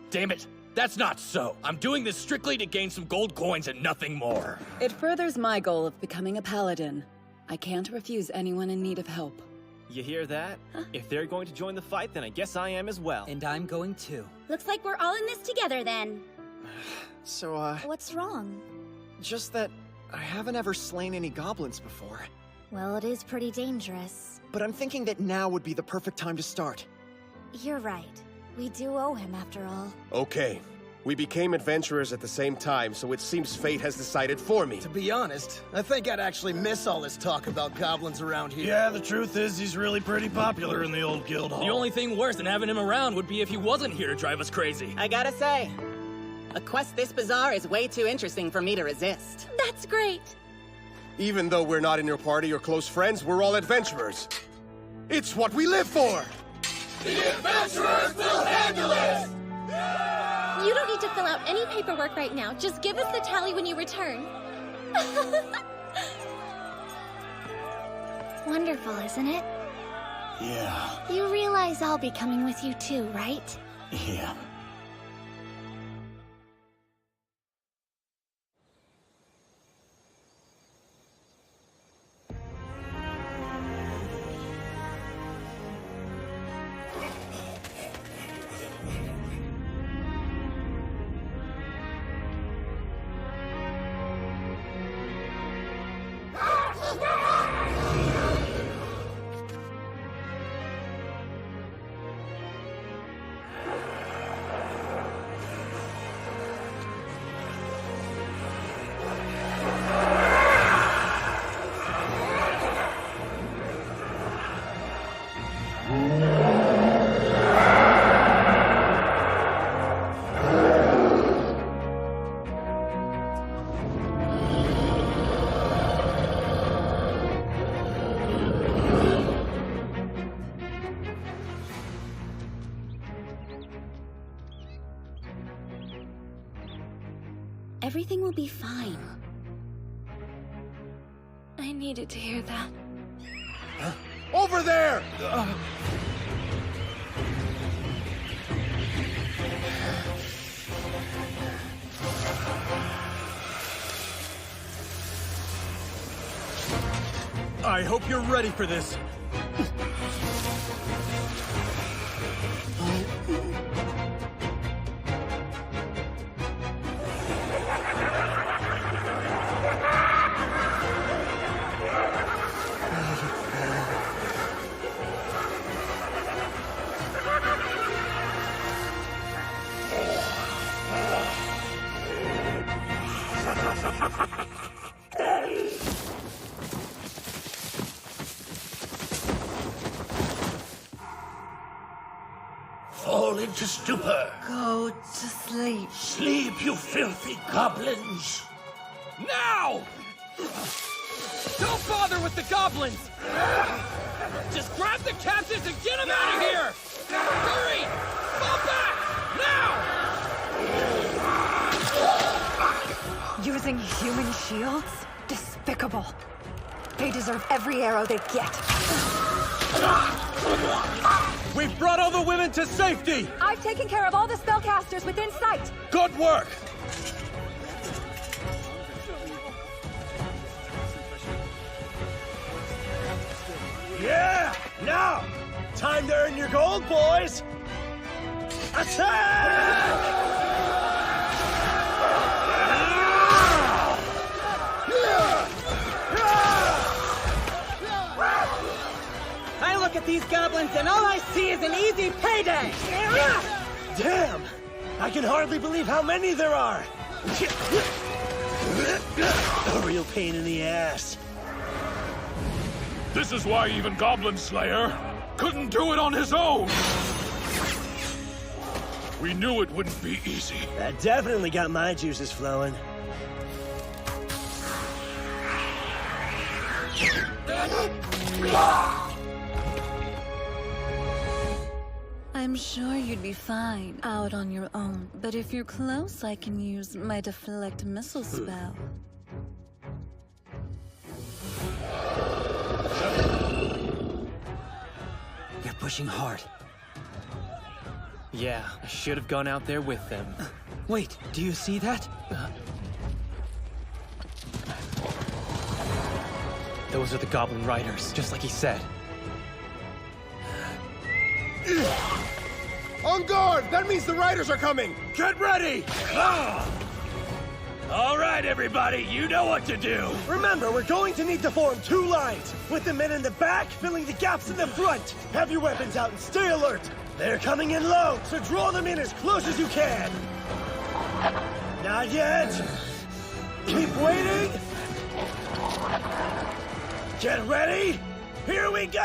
Damn it! That's not so! I'm doing this strictly to gain some gold coins and nothing more. It furthers my goal of becoming a paladin. I can't refuse anyone in need of help. You hear that? If they're going to join the fight, then I guess I am as well. And I'm going too. Looks like we're all in this together then. So, What's wrong? just that I haven't ever slain any goblins before. Well, it is pretty dangerous. But I'm thinking that now would be the perfect time to start. You're right. We do owe him after all. Okay. We became adventurers at the same time, so it seems fate has decided for me. To be honest, I think I'd actually miss all this talk about goblins around here. Yeah, the truth is he's really pretty popular in the old guild hall. The only thing worse than having him around would be if he wasn't here to drive us crazy. I gotta say, a quest this bizarre is way too interesting for me to resist. That's great. Even though we're not in your party or close friends, we're all adventurers. It's what we live for! The adventurers will handle it! You don't need to fill out any paperwork right now. Just give us the tally when you return. Wonderful, isn't it? Yeah. You realize I'll be coming with you too, right? Yeah. Everything will be fine. I needed to hear that. Over there! I hope you're ready for this. Fall into stupor. Go to sleep. Sleep, you filthy goblins. Now! Don't bother with the goblins! Just grab the captives and get them out of here! Hurry! Fall back! Now! Using human shields? Despicable. They deserve every arrow they get. We've brought all the women to safety! I've taken care of all the spellcasters within sight. Good work! Yeah! Now! Time to earn your gold, boys! Attack! I look at these goblins and all I see is an easy payday! Damn! I can hardly believe how many there are! A real pain in the ass. This is why even Goblin Slayer couldn't do it on his own! We knew it wouldn't be easy. That definitely got my juices flowing. I'm sure you'd be fine out on your own, but if you're close, I can use my deflect missile spell. They're pushing hard. Yeah, I should have gone out there with them. Wait, do you see that? Those are the Goblin Riders, just like he said. On guard! That means the riders are coming! Get ready! All right, everybody, you know what to do! Remember, we're going to need to form 2 lines, with the men in the back filling the gaps in the front. Have your weapons out and stay alert. They're coming in low, so draw them in as close as you can. Not yet. Keep waiting. Get ready. Here we go!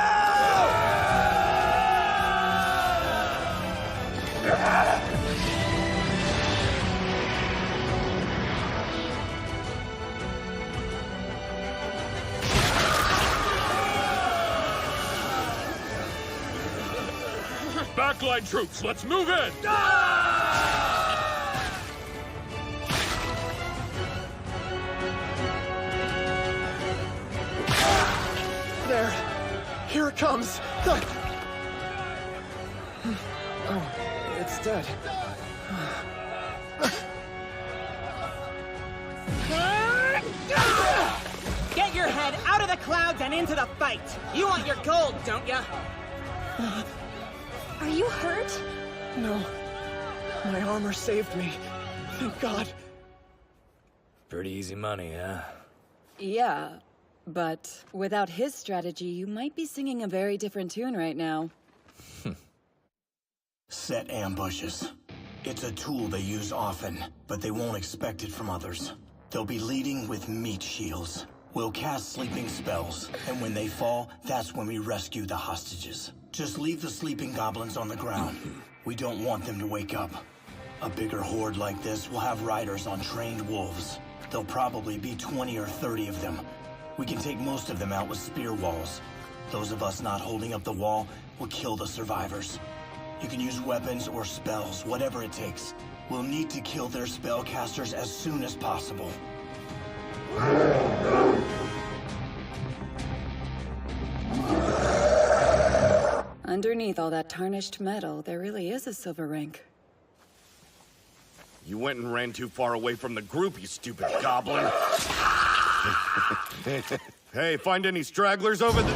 Backline troops, let's move in! There. Here it comes. Oh, it's dead. Get your head out of the clouds and into the fight! You want your gold, don't ya? Are you hurt? No. My armor saved me. Thank God. Pretty easy money, huh? Yeah, but without his strategy, you might be singing a very different tune right now. Set ambushes. It's a tool they use often, but they won't expect it from others. They'll be leading with meat shields. We'll cast sleeping spells, and when they fall, that's when we rescue the hostages. Just leave the sleeping goblins on the ground. We don't want them to wake up. A bigger horde like this will have riders on trained wolves. There'll probably be 20 or 30 of them. We can take most of them out with spear walls. Those of us not holding up the wall will kill the survivors. You can use weapons or spells, whatever it takes. We'll need to kill their spellcasters as soon as possible. Underneath all that tarnished metal, there really is a silver rank. You went and ran too far away from the group, you stupid goblin. Hey, find any stragglers over there?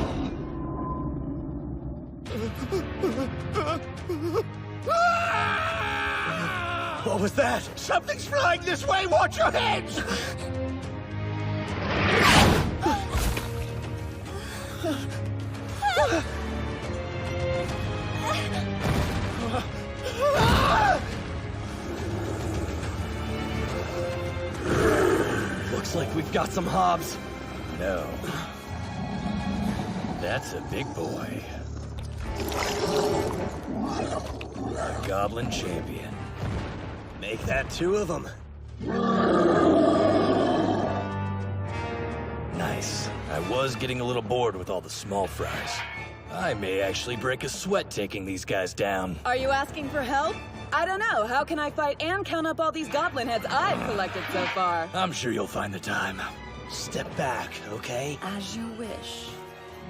What was that? Something's flying this way! Watch your heads! Looks like we've got some hobs. No. That's a big boy. A goblin champion. Make that 2 of them. Nice. I was getting a little bored with all the small fries. I may actually break a sweat taking these guys down. Are you asking for help? I don't know. How can I fight and count up all these goblin heads I've collected so far? I'm sure you'll find the time. Step back, okay? As you wish.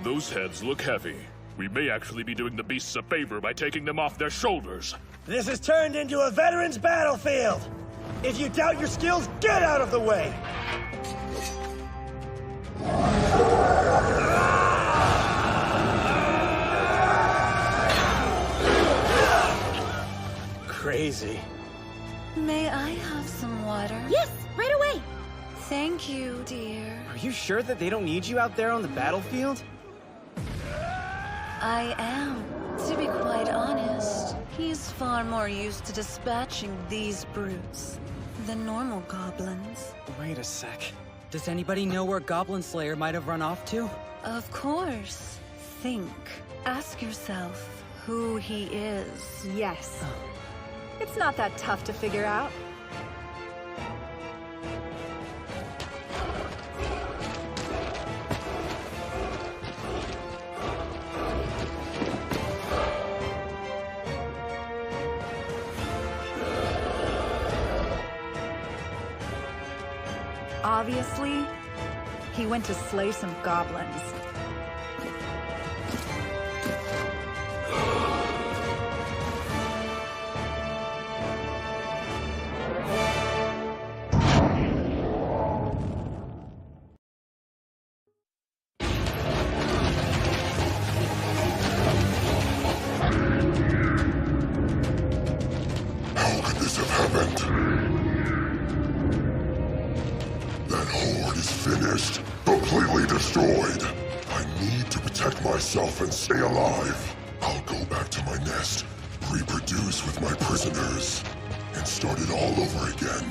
Those heads look heavy. We may actually be doing the beasts a favor by taking them off their shoulders. This has turned into a veteran's battlefield! If you doubt your skills, get out of the way! Crazy. May I have some water? Yes, right away! Thank you, dear. Are you sure that they don't need you out there on the battlefield? I am, to be quite honest. He's far more used to dispatching these brutes than normal goblins. Wait a sec. Does anybody know where Goblin Slayer might have run off to? Of course. Think. Ask yourself who he is. Yes. It's not that tough to figure out. Obviously, he went to slay some goblins. How could this have happened? That horde is finished, completely destroyed. I need to protect myself and stay alive. I'll go back to my nest, reproduce with my prisoners, and start it all over again.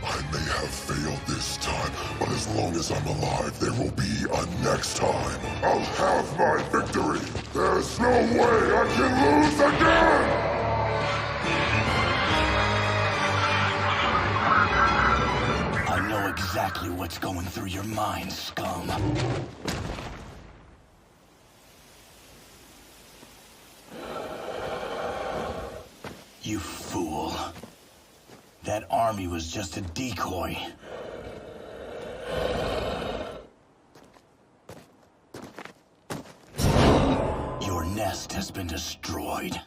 I may have failed this time, but as long as I'm alive, there will be a next time. I'll have my victory. There's no way I can lose again! I know exactly what's going through your mind, scum. You fool. That army was just a decoy. Your nest has been destroyed.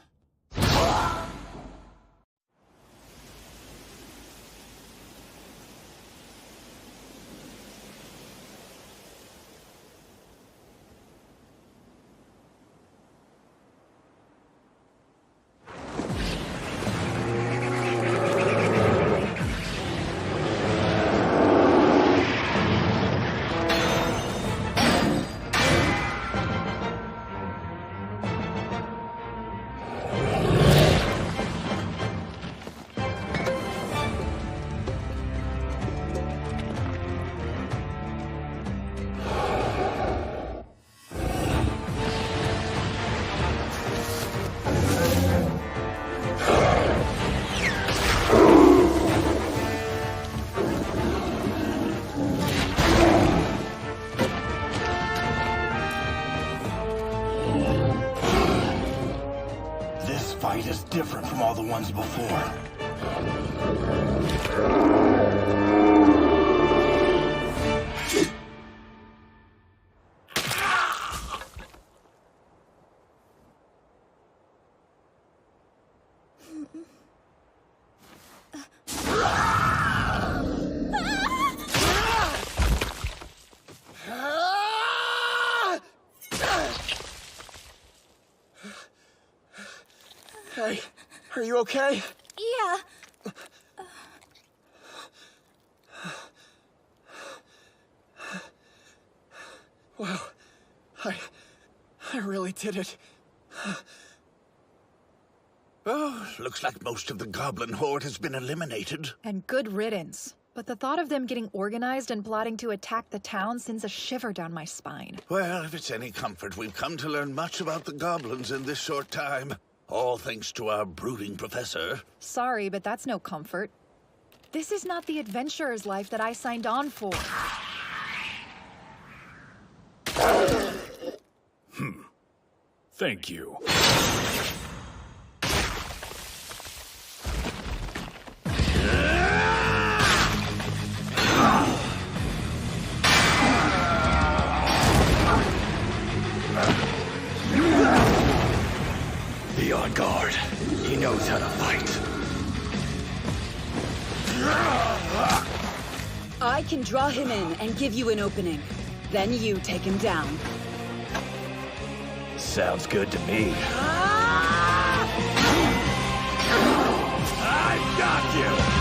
This fight is different from all the ones before. You okay? Yeah. Wow. I really did it. Oh, looks like most of the goblin horde has been eliminated. And good riddance. But the thought of them getting organized and plotting to attack the town sends a shiver down my spine. Well, if it's any comfort, we've come to learn much about the goblins in this short time. All thanks to our brooding professor. Sorry, but that's no comfort. This is not the adventurer's life that I signed on for. Thank you. Be on guard. He knows how to fight. I can draw him in and give you an opening. Then you take him down. Sounds good to me. I've got you!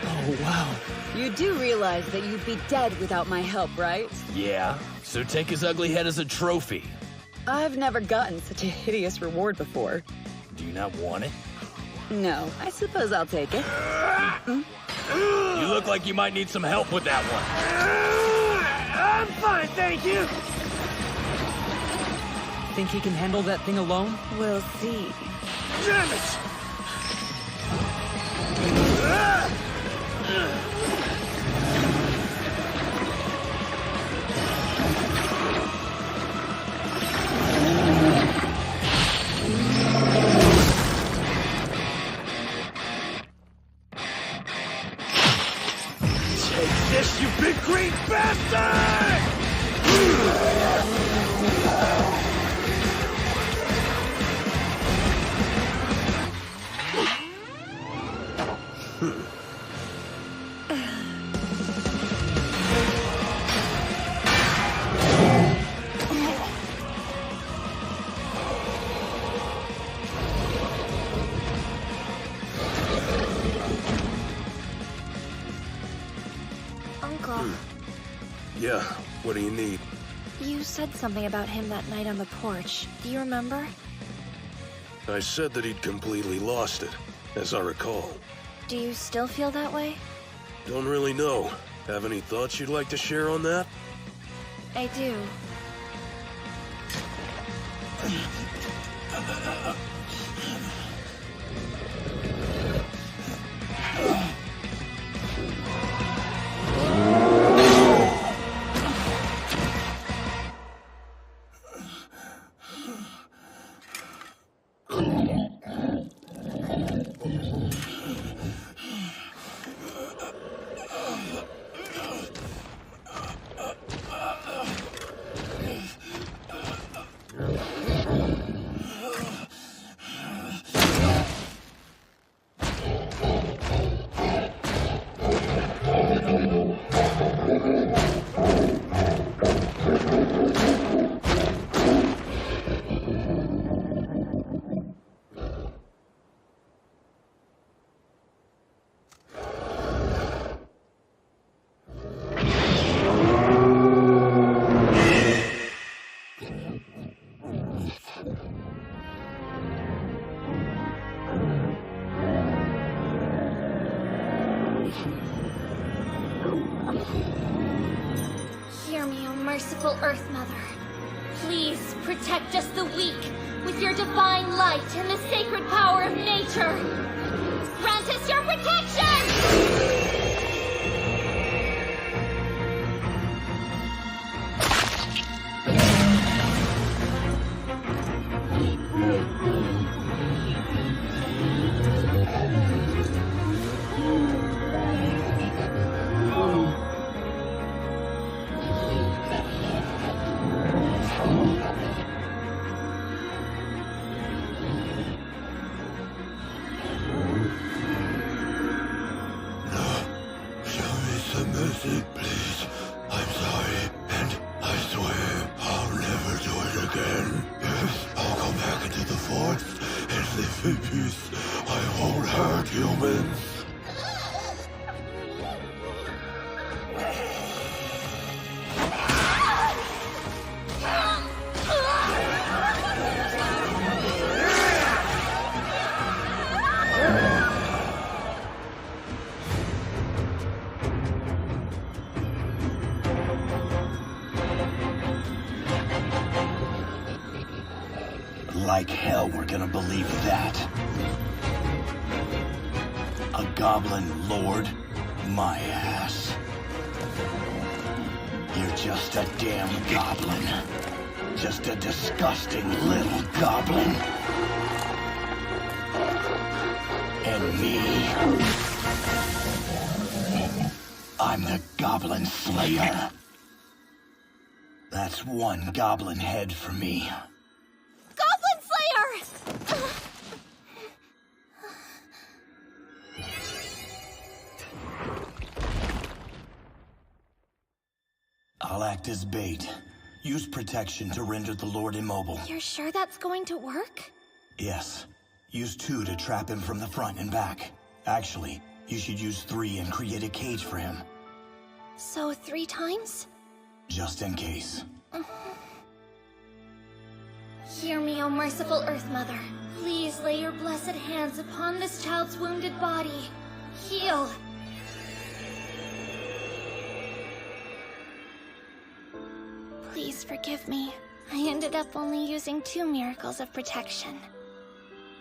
Oh, wow. You do realize that you'd be dead without my help, right? Yeah, so take his ugly head as a trophy. I've never gotten such a hideous reward before. Do you not want it? No, I suppose I'll take it. You look like you might need some help with that one. I'm fine, thank you. Think he can handle that thing alone? We'll see. Damn it! Take this, you big green bastard! Uncle, Yeah, what do you need? you said something about him that night on the porch. Do you remember? I said that he'd completely lost it, as I recall. Do you still feel that way? Don't really know. Have any thoughts you'd like to share on that? I do. Hear me, O merciful Earth Mother. Please protect us the weak with your divine light and the sacred power of nature. Grant us your protection! Lucy, please. I'm sorry, and I swear I'll never do it again. Yes, I'll go back into the forest and live in peace. I won't hurt humans. Like hell we're gonna believe that. A goblin lord? My ass. You're just a damn goblin. Just a disgusting little goblin. And me, I'm the Goblin Slayer. That's one goblin head for me. Goblin Slayer! I'll act as bait. Use protection to render the Lord immobile. You're sure that's going to work? Yes. Use 2 to trap him from the front and back. Actually, you should use 3 and create a cage for him. So 3 times? Just in case. Hear me, O merciful Earth Mother. Please lay your blessed hands upon this child's wounded body. Heal. Please forgive me. I ended up only using 2 miracles of protection.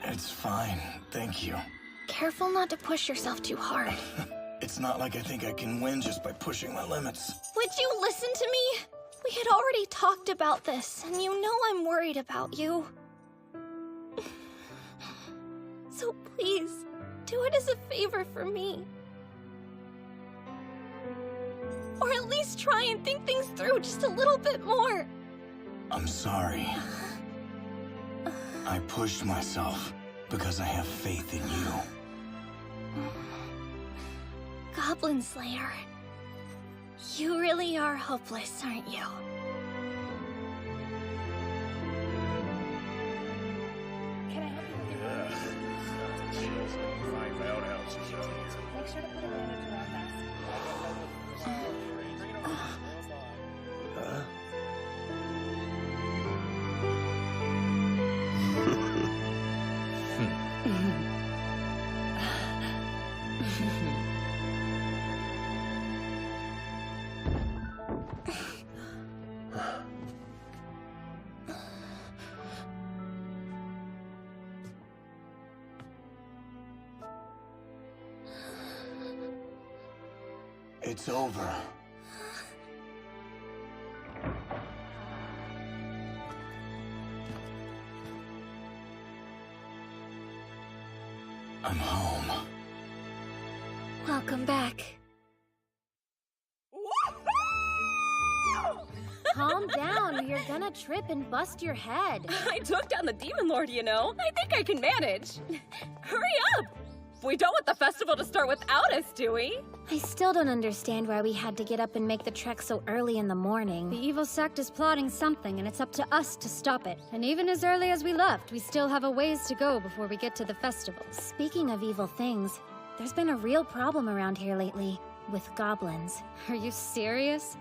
It's fine, thank you. Careful not to push yourself too hard. It's not like I think I can win just by pushing my limits. Would you listen to me? We had already talked about this, and you know I'm worried about you. So please, do it as a favor for me. Or at least try and think things through just a little bit more. I'm sorry. I pushed myself because I have faith in you. Goblin Slayer. You really are hopeless, aren't you? Can I help you with your Make sure to put a manager on that. It's over. I'm home. Welcome back. Calm down, you're gonna trip and bust your head. I took down the Demon Lord, you know. I think I can manage. Hurry up! We don't want the festival to start without us, do we? I still don't understand why we had to get up and make the trek so early in the morning. The evil sect is plotting something, and it's up to us to stop it. And even as early as we left, we still have a ways to go before we get to the festival. Speaking of evil things, there's been a real problem around here lately, with goblins. Are you serious?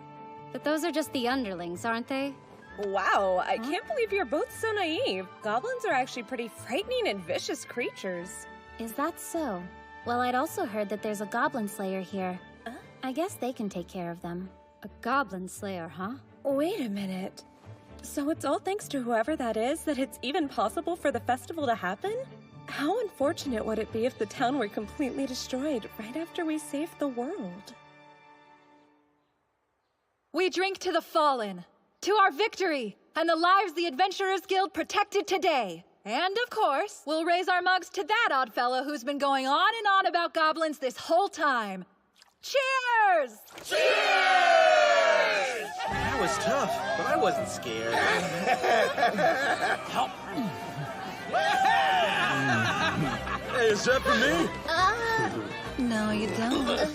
But those are just the underlings, aren't they? Wow, I can't believe you're both so naive. Goblins are actually pretty frightening and vicious creatures. Is that so? Well, I'd also heard that there's a Goblin Slayer here. I guess they can take care of them. A Goblin Slayer, huh? Wait a minute. So it's all thanks to whoever that is that it's even possible for the festival to happen? How unfortunate would it be if the town were completely destroyed right after we saved the world? We drink to the fallen, to our victory, and the lives the Adventurers Guild protected today. And of course, we'll raise our mugs to that odd fellow who's been going on and on about goblins this whole time. Cheers! Cheers! That was tough, but I wasn't scared. Help. Hey, is that for me? No, you don't.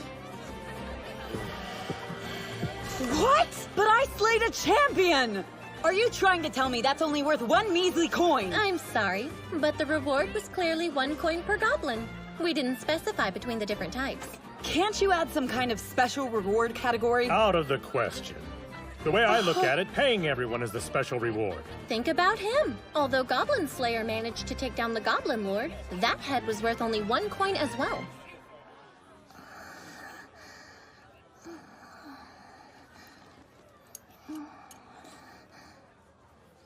What? But I slayed a champion! Are you trying to tell me that's only worth one measly coin? I'm sorry, but the reward was clearly 1 coin per goblin. We didn't specify between the different types. Can't you add some kind of special reward category? Out of the question. The way I look at it, paying everyone is the special reward. Think about him. Although Goblin Slayer managed to take down the Goblin Lord, that head was worth only 1 coin as well.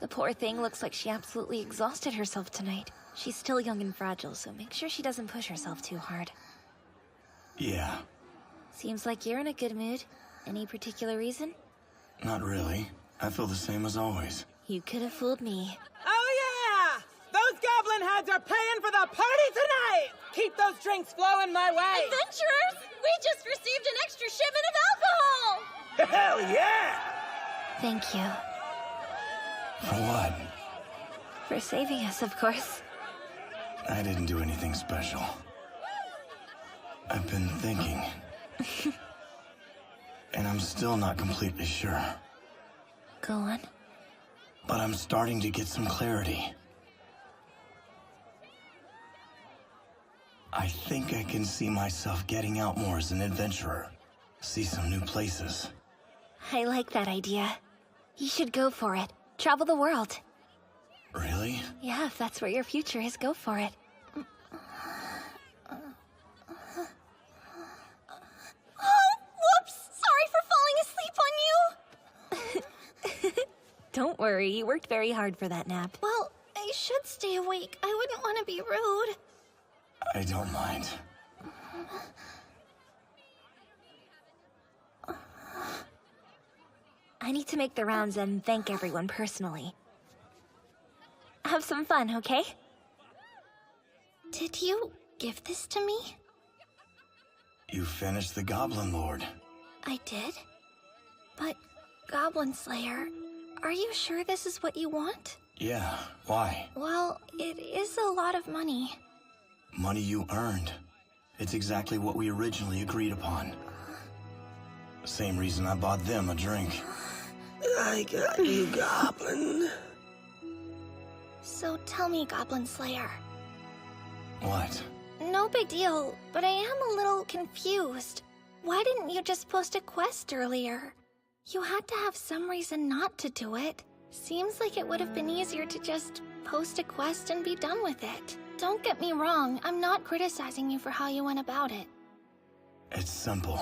The poor thing looks like she absolutely exhausted herself tonight. She's still young and fragile, so make sure she doesn't push herself too hard. Yeah, Seems like you're in a good mood. Any particular reason? not really. I feel the same as always. You could have fooled me. Oh yeah! Those goblin heads are paying for the party tonight! Keep those drinks flowing my way! Adventurers! We just received an extra shipment of alcohol! Hell yeah! Thank you. For what? For saving us, of course. I didn't do anything special. I've been thinking. And I'm still not completely sure. Go on. But I'm starting to get some clarity. I think I can see myself getting out more as an adventurer. See some new places. I like that idea. You should go for it. Travel the world. Really? Yeah, if that's where your future is, go for it. Oh, whoops! Sorry for falling asleep on you! Don't worry, you worked very hard for that nap. Well, I should stay awake. I wouldn't want to be rude. I don't mind. I need to make the rounds and thank everyone personally. Have some fun, okay? Did you give this to me? You finished the Goblin Lord. I did? But, Goblin Slayer, are you sure this is what you want? Yeah, why? Well, it is a lot of money. Money you earned. It's exactly what we originally agreed upon. Same reason I bought them a drink. I got you, Goblin. So tell me, Goblin Slayer. What? No big deal, but I am a little confused. Why didn't you just post a quest earlier? You had to have some reason not to do it. Seems like it would have been easier to just post a quest and be done with it. Don't get me wrong, I'm not criticizing you for how you went about it. It's simple.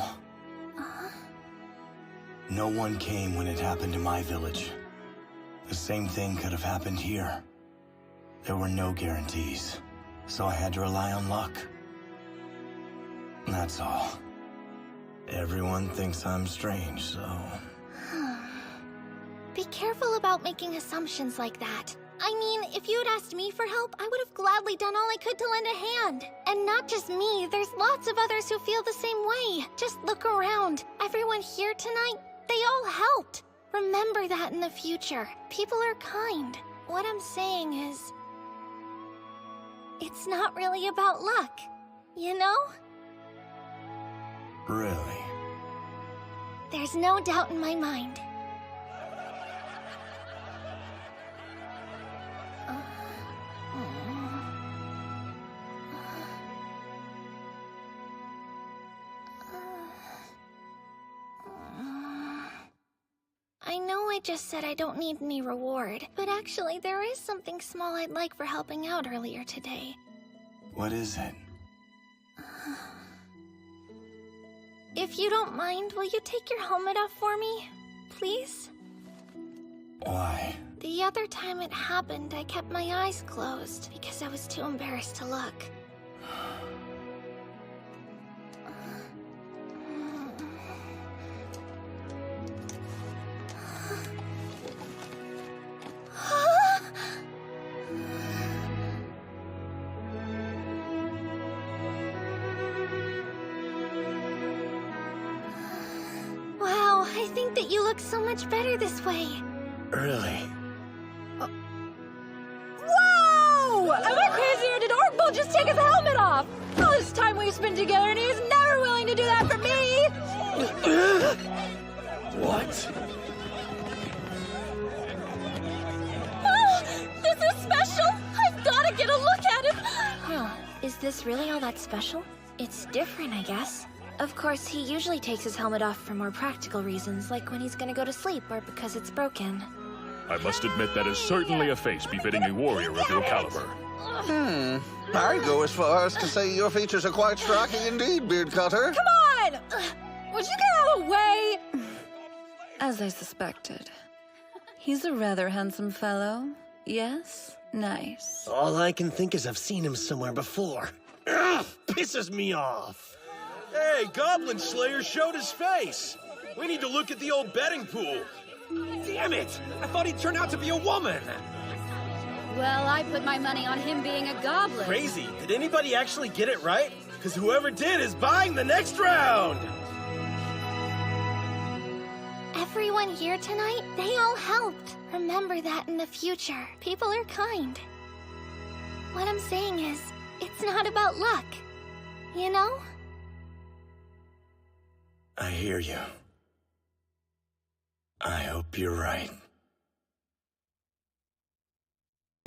No one came when it happened in my village. The same thing could have happened here. There were no guarantees, so I had to rely on luck. That's all. Everyone thinks I'm strange, so... Be careful about making assumptions like that. I mean, if you had asked me for help, I would have gladly done all I could to lend a hand. And not just me, there's lots of others who feel the same way. Just look around. Everyone here tonight, they all helped. Remember that in the future. People are kind. What I'm saying is... it's not really about luck, you know? Really? There's no doubt in my mind. I know I just said I don't need any reward, but actually there is something small I'd like for helping out earlier today. What is it? If you don't mind, will you take your helmet off for me? Please? Why? The other time it happened, I kept my eyes closed because I was too embarrassed to look. Wow, I think that you look so much better this way. Really? Whoa! Am I crazy or did Orkbull just take his helmet off? All this time we've spent together and he's never willing to do that for me! What? Oh, this is special! I've gotta get a look at him! Huh. Is this really all that special? It's different, I guess. Of course, he usually takes his helmet off for more practical reasons, like when he's gonna go to sleep or because it's broken. I must admit that is certainly a face befitting a warrior of your caliber. I'd go as far as to say your features are quite striking indeed, Beard Cutter. Come on! Would you get out of the way? As I suspected. He's a rather handsome fellow. Yes? Nice. All I can think is I've seen him somewhere before. Ugh, pisses me off. Hey, Goblin Slayer showed his face. We need to look at the old betting pool. Damn it! I thought he'd turn out to be a woman. Well, I put my money on him being a goblin. Crazy. Did anybody actually get it right? Because whoever did is buying the next round. Everyone here tonight, they all helped. Remember that in the future. People are kind. What I'm saying is, it's not about luck. You know? I hear you. I hope you're right.